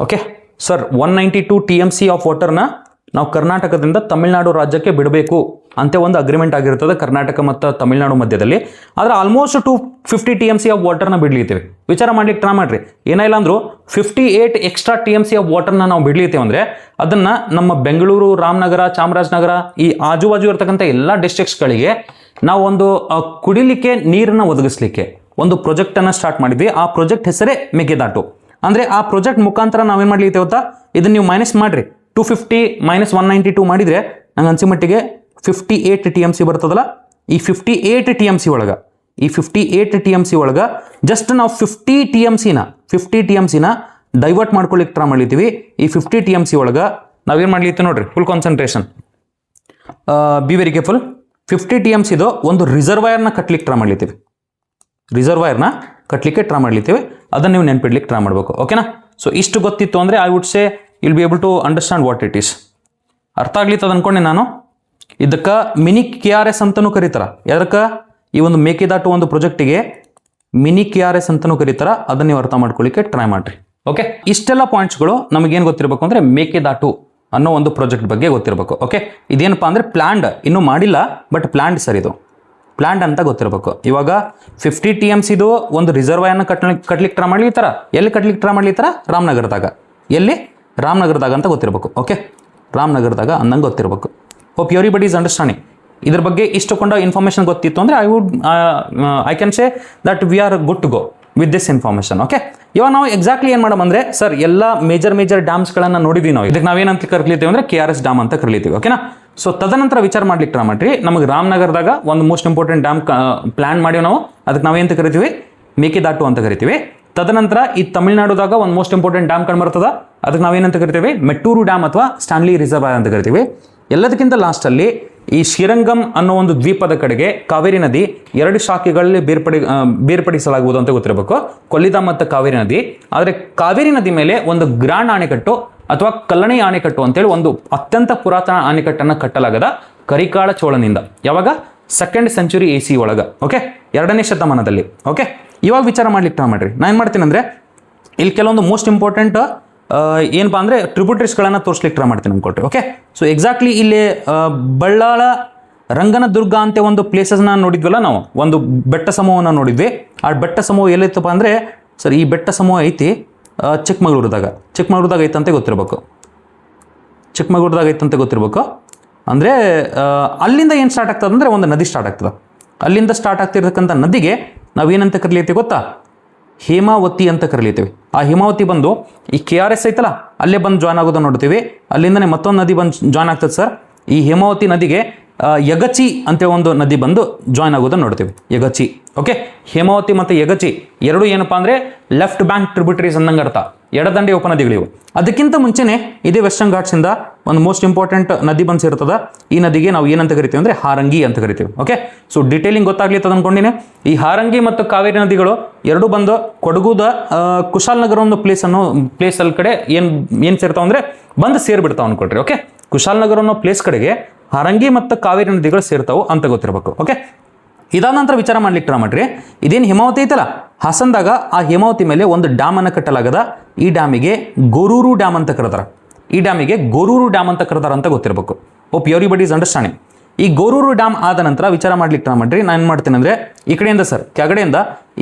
ಓಕೆ ಸರ್, 192 TMC ಆಫ್ ವಾಟರ್ನ ನಾವು ಕರ್ನಾಟಕದಿಂದ ತಮಿಳುನಾಡು ರಾಜ್ಯಕ್ಕೆ ಬಿಡಬೇಕು ಅಂತ ಒಂದು ಅಗ್ರಿಮೆಂಟ್ ಆಗಿರ್ತದೆ ಕರ್ನಾಟಕ ಮತ್ತು ತಮಿಳುನಾಡು ಮಧ್ಯದಲ್ಲಿ. ಆದರೆ ಆಲ್ಮೋಸ್ಟ್ 250 TMC ಆಫ್ ವಾಟರ್ನ ಬಿಡ್ಲಿತ್ತೀವಿ. ವಿಚಾರ ಮಾಡ್ಲಿಕ್ಕೆ ಟ್ರೈ ಮಾಡ್ರಿ. ಏನಿಲ್ಲ ಅಂದರೂ 58 ಎಕ್ಸ್ಟ್ರಾ TMC ಆಫ್ ವಾಟರ್ನ ನಾವು ಬಿಡ್ಲಿತ್ತೇವೆ ಅಂದರೆ ಅದನ್ನು ನಮ್ಮ ಬೆಂಗಳೂರು, ರಾಮನಗರ, ಚಾಮರಾಜನಗರ ಈ ಆಜುಬಾಜು ಇರ್ತಕ್ಕಂಥ ಎಲ್ಲ ಡಿಸ್ಟ್ರಿಕ್ಟ್ಸ್ಗಳಿಗೆ ನಾವು ಒಂದು ಕುಡಿಲಿಕ್ಕೆ ನೀರನ್ನು ಒದಗಿಸ್ಲಿಕ್ಕೆ ಒಂದು ಪ್ರಾಜೆಕ್ಟನ್ನು ಸ್ಟಾರ್ಟ್ ಮಾಡಿದ್ವಿ. ಆ ಪ್ರಾಜೆಕ್ಟ್ ಹೆಸರೇ ಮೇಕೆದಾಟು. ಅಂದರೆ ಆ ಪ್ರಾಜೆಕ್ಟ್ ಮುಖಾಂತರ ನಾವೇನು ಮಾಡ್ಲಿತ್ತೇವೆ ಗೊತ್ತಾ? ಇದನ್ನು ನೀವು ಮೈನಸ್ ಮಾಡಿರಿ. 250 - 192 ಮಾಡಿದರೆ ನಂಗೆ ಅನ್ಸಿಮಟ್ಟಿಗೆ 58 TMC ಬರ್ತದಲ್ಲ. ಈ 58 TMC ಒಳಗೆ ಜಸ್ಟ್ ನಾವು 50 TMCನ ಡೈವರ್ಟ್ ಮಾಡ್ಕೊಳ್ಳಿಕ್ಕೆ ಟ್ರೈ ಮಾಡ್ಲಿತ್ತೀವಿ. ಈ 50 TMC ಒಳಗೆ ನಾವೇನು ಮಾಡ್ಲಿತ್ತೀವಿ ನೋಡ್ರಿ, full concentration, B very careful. 50 TMCದು ಒಂದು ರಿಸರ್ವಾಯರ್ನ ಕಟ್ಲಿಕ್ಕೆ ಟ್ರೈ ಮಾಡ್ಲಿತ್ತೀವಿ. ಅದನ್ನು ನೀವು ನೆನ್ಪಿಡ್ಲಿಕ್ಕೆ ಟ್ರೈ ಮಾಡಬೇಕು. ಓಕೆನಾ, ಸೊ ಇಷ್ಟು ಗೊತ್ತಿತ್ತು ಅಂದರೆ I would say will be able to understand what it is. ಅರ್ಥ ಆಗ್ಲಿತ್ತದ ಅನ್ಕೊಂಡೆ ನಾನು. ಇದಕ್ಕೆ ಮಿನಿ KRS ಅಂತಲೂ ಕರೀತಾರೆ. ಯಾರಕ್ಕೆ? ಈ ಒಂದು ಮೇಕೆದಾಟು ಒಂದು ಪ್ರಾಜೆಕ್ಟಿಗೆ ಮಿನಿ KRS ಅಂತಲೂ ಕರೀತಾರೆ, ಅದನ್ನ ನೀವು ಅರ್ಥ ಮಾಡ್ಕೊಳ್ಳಿಕ್ಕೆ ಟ್ರೈ ಮಾಡ್ರಿ. ಓಕೆ, ಇಷ್ಟೆಲ್ಲ ಪಾಯಿಂಟ್ಸ್ಗಳು ನಮಗೇನು ಗೊತ್ತಿರಬೇಕು ಅಂದರೆ ಮೇಕೆದಾಟು ಅನ್ನೋ ಒಂದು ಪ್ರಾಜೆಕ್ಟ್ ಬಗ್ಗೆ ಗೊತ್ತಿರಬೇಕು. ಓಕೆ, ಇದೇನಪ್ಪ ಅಂದರೆ ಪ್ಲ್ಯಾಂಡ್, ಇನ್ನೂ ಮಾಡಿಲ್ಲ ಬಟ್ ಪ್ಲ್ಯಾಂಡ್ ಸರ್, ಇದು ಪ್ಲ್ಯಾಂಡ್ ಅಂತ ಗೊತ್ತಿರಬೇಕು. ಇವಾಗ 50 TMC ಇದು ಒಂದು ರಿಸರ್ವಾಯರ್ನ ಕಟ್ಲಿಕ್ಕೆ ಟ್ರೈ ಮಾಡ್ಲಿತ್ತಾರ. ಎಲ್ಲಿ ಕಟ್ಲಿಕ್ಕೆ ಟ್ರೈ ಮಾಡ್ಲಿತ್ತಾರ? ರಾಮನಗರದಾಗ. ಎಲ್ಲಿ? ರಾಮನಗರದಾಗ ಅಂತ ಗೊತ್ತಿರಬೇಕು. ಓಕೆ, ರಾಮನಗರದಾಗ ಅಂದಂಗೆ ಗೊತ್ತಿರಬೇಕು. Hope everybody is understanding. ಇದ್ರ ಬಗ್ಗೆ ಇಷ್ಟುಕೊಂಡ ಇನ್ಫಾರ್ಮೇಷನ್ ಗೊತ್ತಿತ್ತು ಅಂದರೆ I can say that we are good to go with this information. Okay, ಇವಾಗ ನಾವು ಎಕ್ಸಾಕ್ಟ್ಲಿ ಏನು ಮಾಡಬಂದ್ರೆ ಸರ್ ಎಲ್ಲ ಮೇಜರ್ ಡ್ಯಾಮ್ಸ್ಗಳನ್ನು ನೋಡಿದ್ವಿ ನಾವು. ಇದಕ್ಕೆ ನಾವೇನಂತ ಕರೀತೀವಿ ಅಂದರೆ KRS ಡ್ಯಾಮ್ ಅಂತ ಕರೀತೀವಿ. ಓಕೆನಾ? ಸೊ ತದನಂತರ ವಿಚಾರ ಮಾಡ್ಲಿಕ್ಕೆ ಟ್ರೈ ಮಾಡ್ರಿ. ನಮಗೆ ರಾಮನಗರದಾಗ ಒಂದು ಮೋಸ್ಟ್ ಇಂಪಾರ್ಟೆಂಟ್ ಡ್ಯಾಮ್ ಪ್ಲಾನ್ ಮಾಡಿವಿ ನಾವು. ಅದಕ್ಕೆ ನಾವೇಂತ ಕರಿತೀವಿ? ಮೇಕೆದಾಟು ಅಂತ ಕರಿತೀವಿ. ತದನಂತರ ಈ ತಮಿಳ್ನಾಡುದಾಗ ಒಂದು ಮೋಸ್ಟ್ ಇಂಪಾರ್ಟೆಂಟ್ ಡ್ಯಾಮ್ ಕಂಡುಬರ್ತದ, ಅದಕ್ಕೆ ನಾವೇನಂತ ಕರಿತೀವಿ? ಮೆಟ್ಟೂರು ಡ್ಯಾಮ್ ಅಥವಾ ಸ್ಟಾನ್ಲಿ ರಿಸರ್ವಾಯರ್ ಅಂತ ಕರಿತೀವಿ. ಎಲ್ಲದಕ್ಕಿಂತ ಲಾಸ್ಟಲ್ಲಿ ಈ ಶ್ರೀರಂಗಂ ಅನ್ನೋ ಒಂದು ದ್ವೀಪದ ಕಡೆಗೆ ಕಾವೇರಿ ನದಿ 2 ಶಾಖೆಗಳಲ್ಲಿ ಬೇರ್ಪಡಿಸಲಾಗುವುದು ಅಂತ ಗೊತ್ತಿರಬೇಕು, ಕೊಲ್ಲಿದಾಮ್ ಮತ್ತು ಕಾವೇರಿ ನದಿ. ಆದರೆ ಕಾವೇರಿ ನದಿ ಮೇಲೆ ಒಂದು ಗ್ರ್ಯಾಂಡ್ ಅಣೆಕಟ್ಟು ಅಥವಾ ಕಲ್ಲಣಿ ಅಣೆಕಟ್ಟು ಅಂತೇಳಿ ಒಂದು ಅತ್ಯಂತ ಪುರಾತನ ಅಣೆಕಟ್ಟನ್ನು ಕಟ್ಟಲಾಗದ ಕರಿಕಾಳ ಚೋಳನಿಂದ. ಯಾವಾಗ? 2nd century AC ಒಳಗೆ. ಓಕೆ, 2ನೇ ಶತಮಾನದಲ್ಲಿ. ಓಕೆ, ಇವಾಗ ವಿಚಾರ ಮಾಡ್ಲಿಕ್ಕೆ ಟ್ರೈ ಮಾಡ್ರಿ. ನಾನು ಏನು ಮಾಡ್ತೀನಿ ಅಂದರೆ ಇಲ್ಲಿ ಕೆಲವೊಂದು ಮೋಸ್ಟ್ ಇಂಪಾರ್ಟೆಂಟ್ ಏನಪ್ಪ ಅಂದರೆ ಟ್ರಿಬ್ಯೂಟರೀಸ್ಗಳನ್ನು ತೋರಿಸ್ಲಿಕ್ಕೆ ಟ್ರೈ ಮಾಡ್ತೀನಿ ಅಂದ್ಕೊಟ್ರಿ. ಓಕೆ, ಸೊ ಎಕ್ಸಾಕ್ಟ್ಲಿ ಇಲ್ಲಿ ಬಳ್ಳಾಳ ರಂಗನದುರ್ಗ ಅಂತ ಒಂದು ಪ್ಲೇಸಸ್ನ ನೋಡಿದ್ವಲ್ಲ ನಾವು, ಒಂದು ಬೆಟ್ಟ ಸಮೂಹನ ನೋಡಿದ್ವಿ. ಆ ಬೆಟ್ಟ ಸಮೂಹ ಎಲ್ಲಿತ್ತಪ್ಪ ಅಂದರೆ ಸರ್ ಈ ಬೆಟ್ಟ ಸಮೂಹ ಐತಿ ಚಿಕ್ಕಮಗಳೂರದಾಗ ಐತಂತೆ ಗೊತ್ತಿರಬೇಕು. ಚಿಕ್ಕಮಗಳೂರದಾಗ ಐತಂತೆ ಗೊತ್ತಿರಬೇಕು. ಅಂದರೆ ಅಲ್ಲಿಂದ ಏನು ಸ್ಟಾರ್ಟ್ ಆಗ್ತದೆ ಅಂದರೆ ಒಂದು ನದಿ ಸ್ಟಾರ್ಟ್ ಆಗ್ತದೆ. ಅಲ್ಲಿಂದ ಸ್ಟಾರ್ಟ್ ಆಗ್ತಿರ್ತಕ್ಕಂಥ ನದಿಗೆ ನಾವೇನಂತ ಕರೀತೀವಿ ಗೊತ್ತಾ? ಹೇಮಾವತಿ ಅಂತ ಕರೀತೀವಿ. ಆ ಹೇಮಾವತಿ ಬಂದು ಈ KRS ಐತಲ್ಲ ಅಲ್ಲೇ ಬಂದು ಜಾಯ್ನ್ ಆಗೋದನ್ನು ನೋಡ್ತೀವಿ. ಅಲ್ಲಿಂದನೇ ಮತ್ತೊಂದು ನದಿ ಬಂದು ಜಾಯ್ನ್ ಆಗ್ತದೆ ಸರ್. ಈ ಹೇಮಾವತಿ ನದಿಗೆ ಯಗಚಿ ಅಂತ ಒಂದು ನದಿ ಬಂದು ಜಾಯ್ನ್ ಆಗೋದನ್ನು ನೋಡ್ತೀವಿ, ಯಗಚಿ. ಓಕೆ, ಹೇಮಾವತಿ ಮತ್ತು ಯಗಚಿ ಎರಡು ಏನಪ್ಪ ಅಂದರೆ ಲೆಫ್ಟ್ ಬ್ಯಾಂಕ್ ಟ್ರಿಬ್ಯೂಟರೀಸ್ ಅಂದಂಗೆ ಅರ್ಥ, ಎಡದಂಡೆ ಉಪನದಿಗಳಿವು. ಅದಕ್ಕಿಂತ ಮುಂಚೆನೇ ಇದೇ ವೆಸ್ಟರ್ನ್ ಘಾಟ್ಸಿಂದ ಒಂದು ಮೋಸ್ಟ್ ಇಂಪಾರ್ಟೆಂಟ್ ನದಿ ಬಂದು ಸೇರ್ತದ. ಈ ನದಿಗೆ ನಾವು ಏನಂತ ಕರಿತೀವಿ ಅಂದರೆ ಹಾರಂಗಿ ಅಂತ ಕರಿತೀವಿ. ಓಕೆ, ಸೊ ಡೀಟೇಲಿಂಗ್ ಗೊತ್ತಾಗ್ಲಿತ್ತದ ಅನ್ಕೊಂಡಿನಿ. ಈ ಹಾರಂಗಿ ಮತ್ತು ಕಾವೇರಿ ನದಿಗಳು ಎರಡು ಬಂದು ಕೊಡಗುದ ಕುಶಾಲನಗರ ಒಂದು ಪ್ಲೇಸಲ್ಲಿ ಕಡೆ ಏನು ಸೇರ್ತಾವ ಅಂದರೆ ಬಂದು ಸೇರಿಬಿಡ್ತಾವೆ ಅನ್ಕೊಳ್ರಿ. ಓಕೆ, ಕುಶಾಲನಗರ ಅನ್ನೋ ಪ್ಲೇಸ್ ಕಡೆಗೆ ಹಾರಂಗಿ ಮತ್ತು ಕಾವೇರಿ ನದಿಗಳು ಸೇರ್ತಾವೆ ಅಂತ ಗೊತ್ತಿರಬೇಕು. ಓಕೆ, ಇದಾದ ನಂತರ ವಿಚಾರ ಮಾಡ್ಲಿಕ್ಕೆ ಟ್ರೈ ಮಾಡ್ರಿ. ಇದೇನು ಹೇಮಾವತಿ ಐತಲ್ಲ ಹಾಸನದಾಗ, ಆ ಹೇಮಾವತಿ ಮೇಲೆ ಒಂದು ಡ್ಯಾಮನ್ನು ಕಟ್ಟಲಾಗದ. ಈ ಡ್ಯಾಮಿಗೆ ಗೋರೂರು ಡ್ಯಾಮ್ ಅಂತ ಕರೀತಾರೆ. ಈ ಡ್ಯಾಮಿಗೆ ಗೋರೂರು ಡ್ಯಾಮ್ ಅಂತ ಕರೀತಾರೆ ಅಂತ ಗೊತ್ತಿರಬೇಕು. Hope everybody is understanding. ಈ ಗೋರೂರು ಡ್ಯಾಮ್ ಆದ ನಂತರ ವಿಚಾರ ಮಾಡ್ಲಿಕ್ಕೆ ಟ್ರೈ ಮಾಡ್ರಿ. ನಾನು ಏನು ಮಾಡ್ತೀನಿ ಅಂದರೆ ಈ ಕಡೆಯಿಂದ ಸರ್ ಕೆಳಗಡೆಯಿಂದ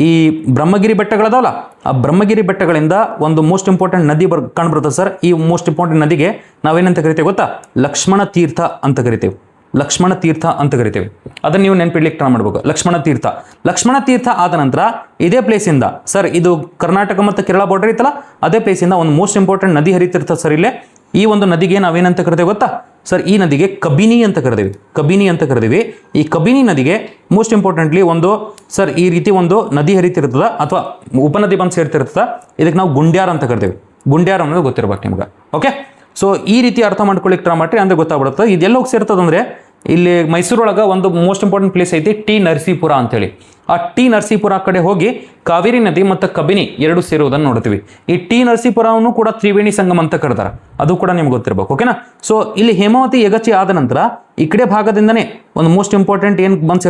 ಈ ಬ್ರಹ್ಮಗಿರಿ ಬೆಟ್ಟಗಳದಾವಲ್ಲ, ಆ ಬ್ರಹ್ಮಗಿರಿ ಬೆಟ್ಟಗಳಿಂದ ಒಂದು ಮೋಸ್ಟ್ ಇಂಪಾರ್ಟೆಂಟ್ ನದಿ ಕಂಡುಬರ್ತದೆ ಸರ್. ಈ ಮೋಸ್ಟ್ ಇಂಪಾರ್ಟೆಂಟ್ ನದಿಗೆ ನಾವೇನಂತ ಕರಿತೇವೆ ಗೊತ್ತಾ? ಲಕ್ಷ್ಮಣ ತೀರ್ಥ ಅಂತ ಕರಿತೇವೆ. ಲಕ್ಷ್ಮಣ ತೀರ್ಥ ಅಂತ ಕರಿತೇವೆ. ಅದನ್ನು ನೀವು ನೆನಪಿಡ್ಲಿಕ್ಕೆ ಟ್ರೈ ಮಾಡ್ಬೇಕು. ಲಕ್ಷ್ಮಣ ತೀರ್ಥ ಆದ ನಂತರ ಇದೇ ಪ್ಲೇಸಿಂದ ಸರ್, ಇದು ಕರ್ನಾಟಕ ಮತ್ತು ಕೇರಳ ಬಾರ್ಡರ್ ಇತ್ತಲ್ಲ, ಅದೇ ಪ್ಲೇಸಿಂದ ಒಂದು ಮೋಸ್ಟ್ ಇಂಪಾರ್ಟೆಂಟ್ ನದಿ ಹರಿತಿರ್ತದೆ ಸರ್. ಇಲ್ಲೇ ಈ ಒಂದು ನದಿಗೆ ನಾವೇನಂತ ಕರಿತೇವೆ ಗೊತ್ತಾ ಸರ್? ಈ ನದಿಗೆ ಕಬಿನಿ ಅಂತ ಕರೆದೇವಿ. ಈ ಕಬಿನಿ ನದಿಗೆ ಮೋಸ್ಟ್ ಇಂಪಾರ್ಟೆಂಟ್ಲಿ ಒಂದು ಸರ್ ಈ ರೀತಿ ಒಂದು ನದಿ ಹರಿತಿರ್ತದ ಅಥವಾ ಉಪನದಿ ಬಂದು ಸೇರ್ತಿರ್ತದ. ಇದಕ್ಕೆ ನಾವು ಗುಂಡ್ಯಾರ ಅಂತ ಕರಿತೇವೆ. ಗುಂಡ್ಯಾರ ಅನ್ನೋದು ಗೊತ್ತಿರ್ಬೇಕು ನಿಮ್ಗೆ. ಓಕೆ, ಸೊ ಈ ರೀತಿ ಅರ್ಥ ಮಾಡ್ಕೊಳ್ಳಿಕ್ಕೆ ಟ್ರೈ ಮಾಡ್ರಿ, ಅಂದರೆ ಗೊತ್ತಾಗ್ಬಿಡುತ್ತೆ. ಇದೆಲ್ಲ ಹೋಗಿ ಸೇರ್ತದೆ ಅಂದರೆ ಇಲ್ಲಿ ಮೈಸೂರೊಳಗೆ ಒಂದು ಮೋಸ್ಟ್ ಇಂಪಾರ್ಟೆಂಟ್ ಪ್ಲೇಸ್ ಐತಿ ಟಿ ನರಸೀಪುರ ಅಂತೇಳಿ. ಆ ಟಿ ನರಸೀಪುರ ಕಡೆ ಹೋಗಿ ಕಾವೇರಿ ನದಿ ಮತ್ತು ಕಬಿನಿ ಎರಡು ಸೇರುವುದನ್ನು ನೋಡ್ತೀವಿ. ಈ ಟಿ ನರಸೀಪುರವನ್ನು ಕೂಡ ತ್ರಿವೇಣಿ ಸಂಗಮ ಅಂತ ಕರೀತಾರೆ, ಅದು ಕೂಡ ನಿಮ್ಗೆ ಗೊತ್ತಿರಬೇಕು. ಓಕೆನಾ? ಸೊ ಇಲ್ಲಿ ಹೇಮಾವತಿ ಯಗಚಿ ಆದ ನಂತರ ಈ ಕಡೆ ಭಾಗದಿಂದನೇ ಒಂದು ಮೋಸ್ಟ್ ಇಂಪಾರ್ಟೆಂಟ್ ಏನು ಬಂದು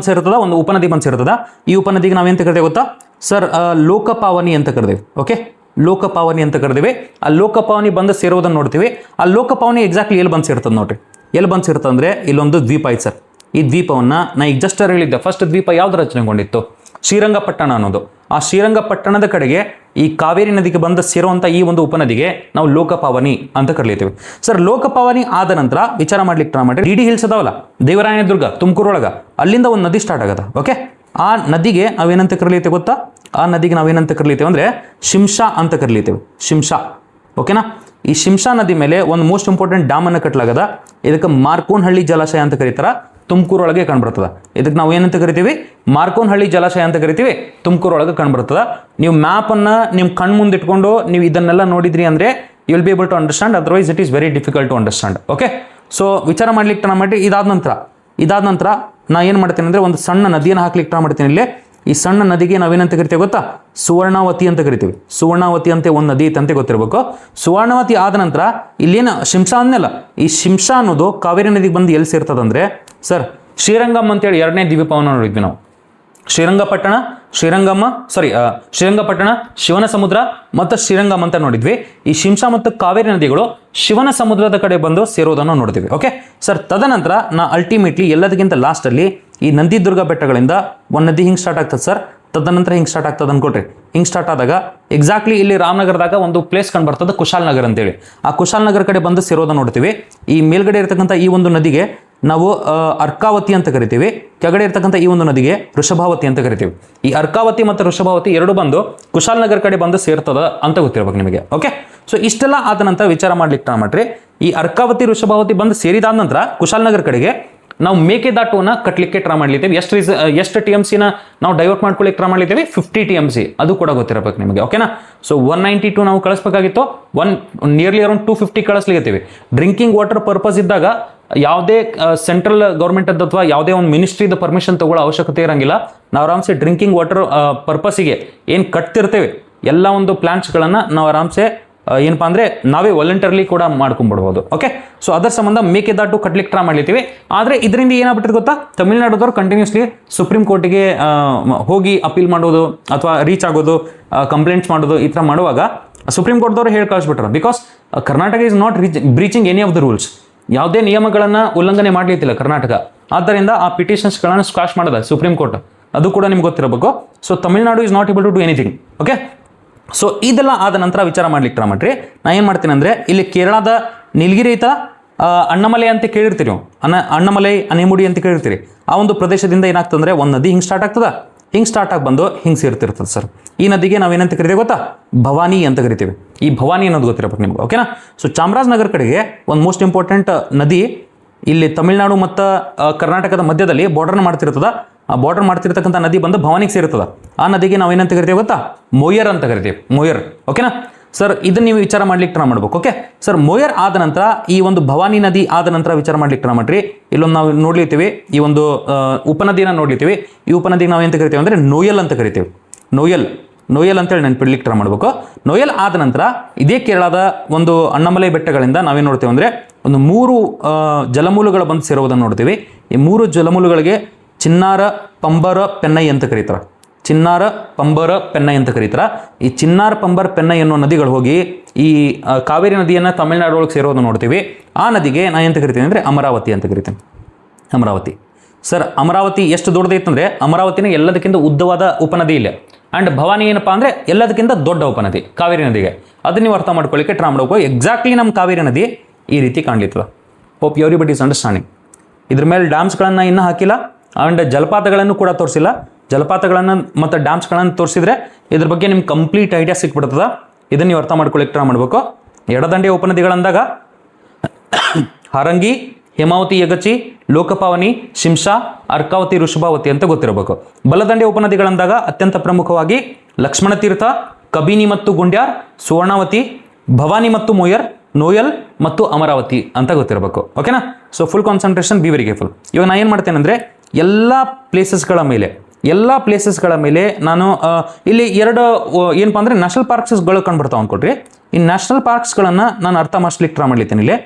ಸೇರ್ತದ ಒಂದು ಉಪನದಿ ಬಂದು ಸೇರ್ತದ. ಈ ಉಪನದಿಗೆ ನಾವೇಂತ ಕರಿತೇವೆ ಗೊತ್ತಾ ಸರ್? ಲೋಕಪಾವನಿ ಅಂತ ಕರೆದೇವೆ. ಓಕೆ, ಲೋಕಪಾವನಿ ಅಂತ ಕರೆದೇವೆ. ಆ ಲೋಕಪಾವನಿ ಬಂದು ಸೇರೋದನ್ನು ನೋಡ್ತೀವಿ. ಆ ಲೋಕಪಾವನಿ ಎಕ್ಸಾಕ್ಟ್ಲಿ ಎಲ್ಲಿ ಬಂದು ಸೇರ್ತದೆ ನೋಡ್ರಿ. ಎಲ್ಲಿ ಬಂದು ಸೇರ್ತದೆ ಅಂದರೆ ಇಲ್ಲೊಂದು ದ್ವೀಪ ಐತೆ ಸರ್. ಈ ದ್ವೀಪವನ್ನು ನಾ ಈಗ ಜಸ್ಟ್ ಹೇಳಿದ್ದೆ. ಫಸ್ಟ್ ದ್ವೀಪ ಯಾವ್ದು ರಚನೆಗೊಂಡಿತ್ತು? ಶ್ರೀರಂಗಪಟ್ಟಣ ಅನ್ನೋದು. ಆ ಶ್ರೀರಂಗಪಟ್ಟಣದ ಕಡೆಗೆ ಈ ಕಾವೇರಿ ನದಿಗೆ ಬಂದು ಸೇರುವಂಥ ಈ ಒಂದು ಉಪನದಿಗೆ ನಾವು ಲೋಕಪಾವನಿ ಅಂತ ಕರೀತೀವಿ ಸರ್. ಲೋಕಪಾವನಿ ಆದ ನಂತರ ವಿಚಾರ ಮಾಡ್ಲಿಕ್ಕೆ ಟ್ರೈ ಮಾಡಿ. ಡಿ ಹಿಲ್ಸ್ ಅದಾವಲ್ಲ ದೇವರಾಯನದುರ್ಗ ತುಮಕೂರೊಳಗೆ, ಅಲ್ಲಿಂದ ಒಂದು ನದಿ ಸ್ಟಾರ್ಟ್ ಆಗದ. ಓಕೆ, ಆ ನದಿಗೆ ನಾವೇನಂತ ಕರೀತೀವಿ ಗೊತ್ತಾ? ಆ ನದಿಗೆ ನಾವೇನಂತ ಕರೀತೀವಿ ಅಂದರೆ ಶಿಂಷಾ ಅಂತ ಕರೀತೀವಿ. ಶಿಂಷಾ. ಓಕೆನಾ? ಈ ಶಿಂಷಾ ನದಿ ಮೇಲೆ ಒಂದು ಮೋಸ್ಟ್ ಇಂಪಾರ್ಟೆಂಟ್ ಡ್ಯಾಮನ್ನು ಕಟ್ಟಲಾಗದ. ಇದಕ್ಕೆ ಮಾರ್ಕೋನಹಳ್ಳಿ ಜಲಾಶಯ ಅಂತ ಕರೀತಾರೆ. ತುಮಕೂರೊಳಗೆ ಕಂಡುಬರ್ತದೆ. ಇದಕ್ಕೆ ನಾವು ಏನಂತ ಕರಿತೀವಿ? ಮಾರ್ಕೋನಹಳ್ಳಿ ಜಲಾಶಯ ಅಂತ ಕರಿತೀವಿ. ತುಮಕೂರೊಳಗೆ ಕಂಡುಬರ್ತದೆ. ನೀವು ಮ್ಯಾಪನ್ನು ನಿಮ್ಮ ಕಣ್ಣು ಮುಂದೆ ಇಟ್ಕೊಂಡು ನೀವು ಇದನ್ನೆಲ್ಲ ನೋಡಿದ್ರಿ ಅಂದರೆ you will be able to understand, otherwise it is very difficult to understand. Okay, so ವಿಚಾರ ಮಾಡ್ಲಿಕ್ಕೆ ಟ್ರೈ ಮಾಡಿ. ಇದಾದ ನಂತರ ನಾ ಏನು ಮಾಡ್ತೀನಿ ಅಂದರೆ ಒಂದು ಸಣ್ಣ ನದಿಯನ್ನು ಹಾಕ್ಲಿಕ್ಕೆ ಟ್ರೈ ಮಾಡ್ತೀನಿ. ಇಲ್ಲಿ ಈ ಸಣ್ಣ ನದಿಗೆ ನಾವೇನಂತ ಕರಿತೇವೆ ಗೊತ್ತಾ? ಸುವರ್ಣವತಿ ಅಂತ ಕರಿತೀವಿ. ಸುವರ್ಣವತಿ ಅಂತ ಒಂದು ನದಿ ಐತಂತೆ ಗೊತ್ತಿರಬೇಕು. ಸುವರ್ಣವತಿ ಆದ ನಂತರ ಇಲ್ಲೇನು ಶಿಂಷಾ ಅನ್ನಲ್ಲ, ಈ ಶಿಂಷಾ ಅನ್ನೋದು ಕಾವೇರಿ ನದಿಗೆ ಬಂದು ಎಲ್ಲಿ ಸೇರ್ತದಂದ್ರೆ ಸರ್ ಶ್ರೀರಂಗಂ ಅಂತೇಳಿ 2ನೇ ದ್ವೀಪವನ್ನು ನೋಡಿದ್ವಿ ನಾವು. ಶ್ರೀರಂಗಪಟ್ಟಣ, ಶಿವನ ಸಮುದ್ರ ಮತ್ತು ಶ್ರೀರಂಗಂ ಅಂತ ನೋಡಿದ್ವಿ. ಈ ಶಿಂಷಾ ಮತ್ತು ಕಾವೇರಿ ನದಿಗಳು ಶಿವನ ಸಮುದ್ರದ ಕಡೆ ಬಂದು ಸೇರೋದನ್ನು ನೋಡ್ತೀವಿ. ಓಕೆ ಸರ್, ತದನಂತರ ಅಲ್ಟಿಮೇಟ್ಲಿ ಎಲ್ಲದಕ್ಕಿಂತ ಲಾಸ್ಟಲ್ಲಿ ಈ ನಂದಿದುರ್ಗ ಬೆಟ್ಟಗಳಿಂದ ಒಂದು ನದಿ ಹಿಂಗೆ ಸ್ಟಾರ್ಟ್ ಆಗ್ತದೆ ಸರ್. ತದನಂತರ ಹಿಂಗೆ ಸ್ಟಾರ್ಟ್ ಆಗ್ತದೆ ಅನ್ಕೊಳ್ರಿ. ಹಿಂಗೆ ಸ್ಟಾರ್ಟ್ ಆದಾಗ ಎಕ್ಸಾಕ್ಟ್ಲಿ ಇಲ್ಲಿ ರಾಮನಗರದಾಗ ಒಂದು ಪ್ಲೇಸ್ ಕಂಡು ಬರ್ತದೆ ಕುಶಾಲನಗರ ಅಂತೇಳಿ. ಆ ಕುಶಾಲನಗರ ಕಡೆ ಬಂದು ಸೇರೋದನ್ನು ನೋಡ್ತೀವಿ. ಈ ಮೇಲ್ಗಡೆ ಇರತಕ್ಕಂಥ ಈ ಒಂದು ನದಿಗೆ ನಾವು ಅರ್ಕಾವತಿ ಅಂತ ಕರಿತೀವಿ. ಕೆಳಗಡೆ ಇರ್ತಕ್ಕಂಥ ಈ ಒಂದು ನದಿಗೆ ವೃಷಭಾವತಿ ಅಂತ ಕರಿತೀವಿ. ಈ ಅರ್ಕಾವತಿ ಮತ್ತು ವೃಷಭಾವತಿ ಎರಡು ಬಂದು ಕುಶಾಲನಗರ ಕಡೆ ಬಂದು ಸೇರ್ತದ ಅಂತ ಗೊತ್ತಿರ್ಬೇಕು ನಿಮಗೆ. ಓಕೆ, ಸೊ ಇಷ್ಟೆಲ್ಲ ಆದ ನಂತರ ವಿಚಾರ ಮಾಡ್ಲಿಕ್ಕೆ ಟ್ರೈ ಮಾಡ್ರಿ. ಈ ಅರ್ಕಾವತಿ ವೃಷಭಾವತಿ ಬಂದು ಸೇರಿದಾದ ನಂತರ ಕುಶಾಲನಗರ ಕಡೆಗೆ ನಾವು ಮೇಕೆದಾಟುವನ್ನ ಕಟ್ಟಲಿಕ್ಕೆ ಟ್ರೈ ಮಾಡ್ಲಿದ್ದೇವೆ. ಎಷ್ಟು TMC ನಾವು ಡೈವರ್ಟ್ ಮಾಡ್ಕೊಳ್ಳಿಕ್ಕೆ ಟ್ರೈ ಮಾಡ್ಲಿದ್ದೇವೆ? 50 TMC. ಅದು ಕೂಡ ಗೊತ್ತಿರಬೇಕು ನಿಮಗೆ. ಓಕೆನಾ? ಸೊ 192 ನಾವು ಕಳಿಸ್ಬೇಕಾಗಿತ್ತು, ನಿಯರ್ಲಿ ಅರೌಂಡ್ 250 ಕಳಿಸ್ಲಿಕ್ಕೆ. ಡ್ರಿಂಕಿಂಗ್ ವಾಟರ್ ಪರ್ಪಸ್ ಇದ್ದಾಗ ಯಾವುದೇ ಸೆಂಟ್ರಲ್ ಗೌರ್ಮೆಂಟ್ ಅಥವಾ ಯಾವುದೇ ಒಂದು ಮಿನಿಸ್ಟ್ರಿದ ಪರ್ಮಿಷನ್ ತಗೊಳ್ಳೋ ಅವಶ್ಯಕತೆ ಇರಂಗಿಲ್ಲ. ನಾವು ಆರಾಮ್ಸೆ ಡ್ರಿಂಕಿಂಗ್ ವಾಟರ್ ಪರ್ಪಸ್ಸಿಗೆ ಏನು ಕಟ್ತಿರ್ತೇವೆ ಎಲ್ಲ ಒಂದು ಪ್ಲಾಂಟ್ಸ್ಗಳನ್ನು ನಾವು ಆರಾಮ್ಸೆ ಏನಪ್ಪಾ ಅಂದರೆ ನಾವೇ ವಾಲಂಟರ್ಲಿ ಕೂಡ ಮಾಡ್ಕೊಂಡ್ಬಿಡ್ಬೋದು. ಓಕೆ, ಸೊ ಅದರ ಸಂಬಂಧ ಮೇಕೆದಾಟು ಕಟ್ಲಿಕ್ಕೆ ಟ್ರೈ ಮಾಡ್ಲಿದ್ದೀವಿ. ಆದರೆ ಇದರಿಂದ ಏನಾಗ್ಬಿಟ್ಟಿದೆ ಗೊತ್ತಾ, ತಮಿಳ್ನಾಡದವ್ರು ಕಂಟಿನ್ಯೂಸ್ಲಿ ಸುಪ್ರೀಂ ಕೋರ್ಟಿಗೆ ಹೋಗಿ ಅಪೀಲ್ ಮಾಡೋದು ಅಥವಾ ರೀಚ್ ಆಗೋದು, ಕಂಪ್ಲೇಂಟ್ಸ್ ಮಾಡೋದು, ಈ ಥರ ಮಾಡುವಾಗ ಸುಪ್ರೀಂ ಕೋರ್ಟ್ದವ್ರು ಹೇಳಿ ಕಳಿಸ್ಬಿಟ್ರು. Because Karnataka is not breaching any of the rules. ಯಾವುದೇ ನಿಯಮಗಳನ್ನು ಉಲ್ಲಂಘನೆ ಮಾಡಲಿತ್ತಿಲ್ಲ ಕರ್ನಾಟಕ. ಆದ್ದರಿಂದ ಆ ಪಿಟಿಷನ್ಸ್ಗಳನ್ನು ಸ್ಕ್ವಾಶ್ ಮಾಡೋದ ಸುಪ್ರೀಂ ಕೋರ್ಟ್. ಅದು ಕೂಡ ನಿಮ್ಗೆ ಗೊತ್ತಿರಬೇಕು. So Tamil Nadu is not able to do anything. Okay, so ಇದೆಲ್ಲ ಆದ ನಂತರ ವಿಚಾರ ಮಾಡ್ಲಿಕ್ಕೆ ಟ್ರೈ ಮಾಡ್ರಿ. ನಾ ಏನು ಮಾಡ್ತೀನಿ ಅಂದರೆ, ಇಲ್ಲಿ ಕೇರಳದ ನೀಲಗಿರಿ ಐತ, ಅಣ್ಣಮಲೈ ಅಂತ ಕೇಳಿರ್ತೀರಿ ನೀವು. ಅಣ್ಣಮಲೈ, ಅನೆಮುಡಿ ಅಂತ ಕೇಳಿರ್ತೀರಿ. ಆ ಒಂದು ಪ್ರದೇಶದಿಂದ ಏನಾಗ್ತಂದ್ರೆ ಒಂದು ನದಿ ಹಿಂಗೆ ಸ್ಟಾರ್ಟ್ ಆಗ್ತದ, ಹಿಂಗೆ ಸ್ಟಾರ್ಟ್ ಆಗಿ ಬಂದು ಹಿಂಗೆ ಸೇರ್ತಿರ್ತದೆ ಸರ್. ಈ ನದಿಗೆ ನಾವೇನಂತ ಕರಿತೀವಿ ಗೊತ್ತಾ? ಭವಾನಿ ಅಂತ ಕರಿತೀವಿ. ಈ ಭವಾನಿ ಅನ್ನೋದು ಗೊತ್ತಿರಬೇಕು ನಿಮ್ಗೆ. ಓಕೆನಾ? ಸೊ ಚಾಮರಾಜನಗರ ಕಡೆಗೆ ಒಂದು ಮೋಸ್ಟ್ ಇಂಪಾರ್ಟೆಂಟ್ ನದಿ ಇಲ್ಲಿ ತಮಿಳ್ನಾಡು ಮತ್ತು ಕರ್ನಾಟಕದ ಮಧ್ಯದಲ್ಲಿ ಬಾರ್ಡರ್ನ ಮಾಡ್ತಿರ್ತದ. ಆ ಬಾರ್ಡರ್ ಮಾಡ್ತಿರ್ತಕ್ಕಂಥ ನದಿ ಬಂದು ಭವಾನಿಗೆ ಸೇರ್ತದ. ಆ ನದಿಗೆ ನಾವೇನಂತ ಕರಿತೀವಿ ಗೊತ್ತಾ? ಮೋಯರ್ ಅಂತ ಕರಿತೀವಿ. ಮೋಯರ್. ಓಕೆನಾ ಸರ್? ಇದನ್ನ ನೀವು ವಿಚಾರ ಮಾಡ್ಲಿಕ್ಕೆ ಟ್ರೈ ಮಾಡ್ಬೇಕು. ಓಕೆ ಸರ್, ಮೋಯರ್ ಆದ ನಂತರ ಈ ಒಂದು ಭವಾನಿ ನದಿ ಆದ ನಂತರ ವಿಚಾರ ಮಾಡ್ಲಿಕ್ಕೆ ಟ್ರೈ ಮಾಡ್ರಿ. ಇಲ್ಲೊಂದು ನಾವು ನೋಡ್ಲಿತ್ತೀವಿ, ಈ ಒಂದು ಉಪನದಿನ ನೋಡ್ಲಿತ್ತೀವಿ. ಈ ಉಪನದಿಗೆ ನಾವು ಎಂತ ಕರಿತೀವಿ ಅಂದರೆ ನೋಯಲ್ ಅಂತ ಕರಿತೀವಿ. ನೋಯಲ್ ಅಂತೇಳಿ ನೆನ್ಪಿಡ್ಲಿಕ್ಕೆ ಟ್ರೈ ಮಾಡ್ಬೇಕು. ನೋಯಲ್ ಆದ ನಂತರ ಇದೇ ಕೇರಳದ ಒಂದು ಅಣ್ಣಮಲೈ ಬೆಟ್ಟಗಳಿಂದ ನಾವೇನು ನೋಡ್ತೀವಿ ಅಂದರೆ ಒಂದು 3 ಜಲಮೂಲಗಳು ಬಂದು ಸೇರೋದನ್ನು ನೋಡ್ತೀವಿ. ಈ 3 ಜಲಮೂಲಗಳಿಗೆ ಚಿನ್ನಾರ, ಪಂಬರ, ಪೆನ್ನೈ ಅಂತ ಕರೀತಾರೆ. ಚಿನ್ನಾರ, ಪಂಬರ, ಪೆನ್ನೈ ಅಂತ ಕರೀತಾರೆ. ಈ ಚಿನ್ನಾರ, ಪಂಬರ್, ಪೆನ್ನೈ ಅನ್ನೋ ನದಿಗಳು ಹೋಗಿ ಈ ಕಾವೇರಿ ನದಿಯನ್ನು ತಮಿಳುನಾಡು ಒಳಗೆ ಸೇರೋದನ್ನು ನೋಡ್ತೀವಿ. ಆ ನದಿಗೆ ನಾನು ಎಂತ ಕರಿತೀನಿ ಅಂದರೆ ಅಮರಾವತಿ ಅಂತ ಕರಿತೀನಿ. ಅಮರಾವತಿ ಸರ್, ಅಮರಾವತಿ ಎಷ್ಟು ದೊಡ್ಡದೈತೆ ಅಂದರೆ ಅಮರಾವತಿನ ಎಲ್ಲದಕ್ಕಿಂತ ಉದ್ದವಾದ ಉಪನದಿ ಇಲ್ಲ. ಆ್ಯಂಡ್ ಭವಾನಿ ಏನಪ್ಪ ಅಂದರೆ ಎಲ್ಲದಕ್ಕಿಂತ ದೊಡ್ಡ ಉಪನದಿ ಕಾವೇರಿ ನದಿಗೆ. ಅದನ್ನ ನೀವು ಅರ್ಥ ಮಾಡ್ಕೊಳ್ಳಿಕ್ಕೆ ಟ್ರೈ ಮಾಡಬೇಕು. ಎಕ್ಸಾಕ್ಟ್ಲಿ ನಮ್ಮ ಕಾವೇರಿ ನದಿ ಈ ರೀತಿ ಕಾಣ್ಲಿತ್ತದ. Hope everybody is understanding. ಇದ್ರ ಮೇಲೆ ಡ್ಯಾಮ್ಸ್ಗಳನ್ನು ಇನ್ನೂ ಹಾಕಿಲ್ಲ, ಆ್ಯಂಡ್ ಜಲಪಾತಗಳನ್ನು ಕೂಡ ತೋರಿಸಿಲ್ಲ. ಜಲಪಾತಗಳನ್ನು ಮತ್ತು ಡ್ಯಾಮ್ಸ್ಗಳನ್ನು ತೋರಿಸಿದ್ರೆ ಇದ್ರ ಬಗ್ಗೆ ನಿಮ್ಗೆ ಕಂಪ್ಲೀಟ್ ಐಡಿಯಾ ಸಿಕ್ಬಿಡ್ತದ. ಇದನ್ನು ನೀವು ಅರ್ಥ ಮಾಡ್ಕೊಳ್ಳಿಕ್ಕೆ ಟ್ರೈ ಮಾಡಬೇಕು. ಎಡದಂಡೆಯ ಉಪನದಿಗಳಂದಾಗ ಹಾರಂಗಿ, ಹೇಮಾವತಿ, ಯಗಚಿ, ಲೋಕಪಾವನಿ, ಶಿಂಷಾ, ಅರ್ಕಾವತಿ, ವೃಷಭಾವತಿ ಅಂತ ಗೊತ್ತಿರಬೇಕು. ಬಲದಂಡೆ ಉಪನದಿಗಳಂದಾಗ ಅತ್ಯಂತ ಪ್ರಮುಖವಾಗಿ ಲಕ್ಷ್ಮಣ ತೀರ್ಥ, ಕಬಿನಿ ಮತ್ತು ಗುಂಡ್ಯಾರ್, ಸುವರ್ಣಾವತಿ, ಭವಾನಿ ಮತ್ತು ಮೋಯರ್, ನೋಯಲ್ ಮತ್ತು ಅಮರಾವತಿ ಅಂತ ಗೊತ್ತಿರಬೇಕು. ಓಕೆನಾ? So full concentration, B very careful. ಇವಾಗ ನಾನು ಏನು ಮಾಡ್ತೇನೆ ಅಂದರೆ ಎಲ್ಲ ಪ್ಲೇಸಸ್ಗಳ ಮೇಲೆ ನಾನು ಇಲ್ಲಿ 2 ಏನಪ್ಪ ಅಂದರೆ ನ್ಯಾಷನಲ್ ಪಾರ್ಕ್ಸ್ಗಳು ಕಂಡುಬರ್ತಾವೆ ಅಂದ್ಕೊಳ್ರಿ. ಈ ನ್ಯಾಷನಲ್ ಪಾರ್ಕ್ಸ್ಗಳನ್ನು ನಾನು ಅರ್ಥ ಮಾಡಿಸ್ಲಿಕ್ಕೆ ಟ್ರೈ ಮಾಡ್ಲಿದ್ದೇನೆ.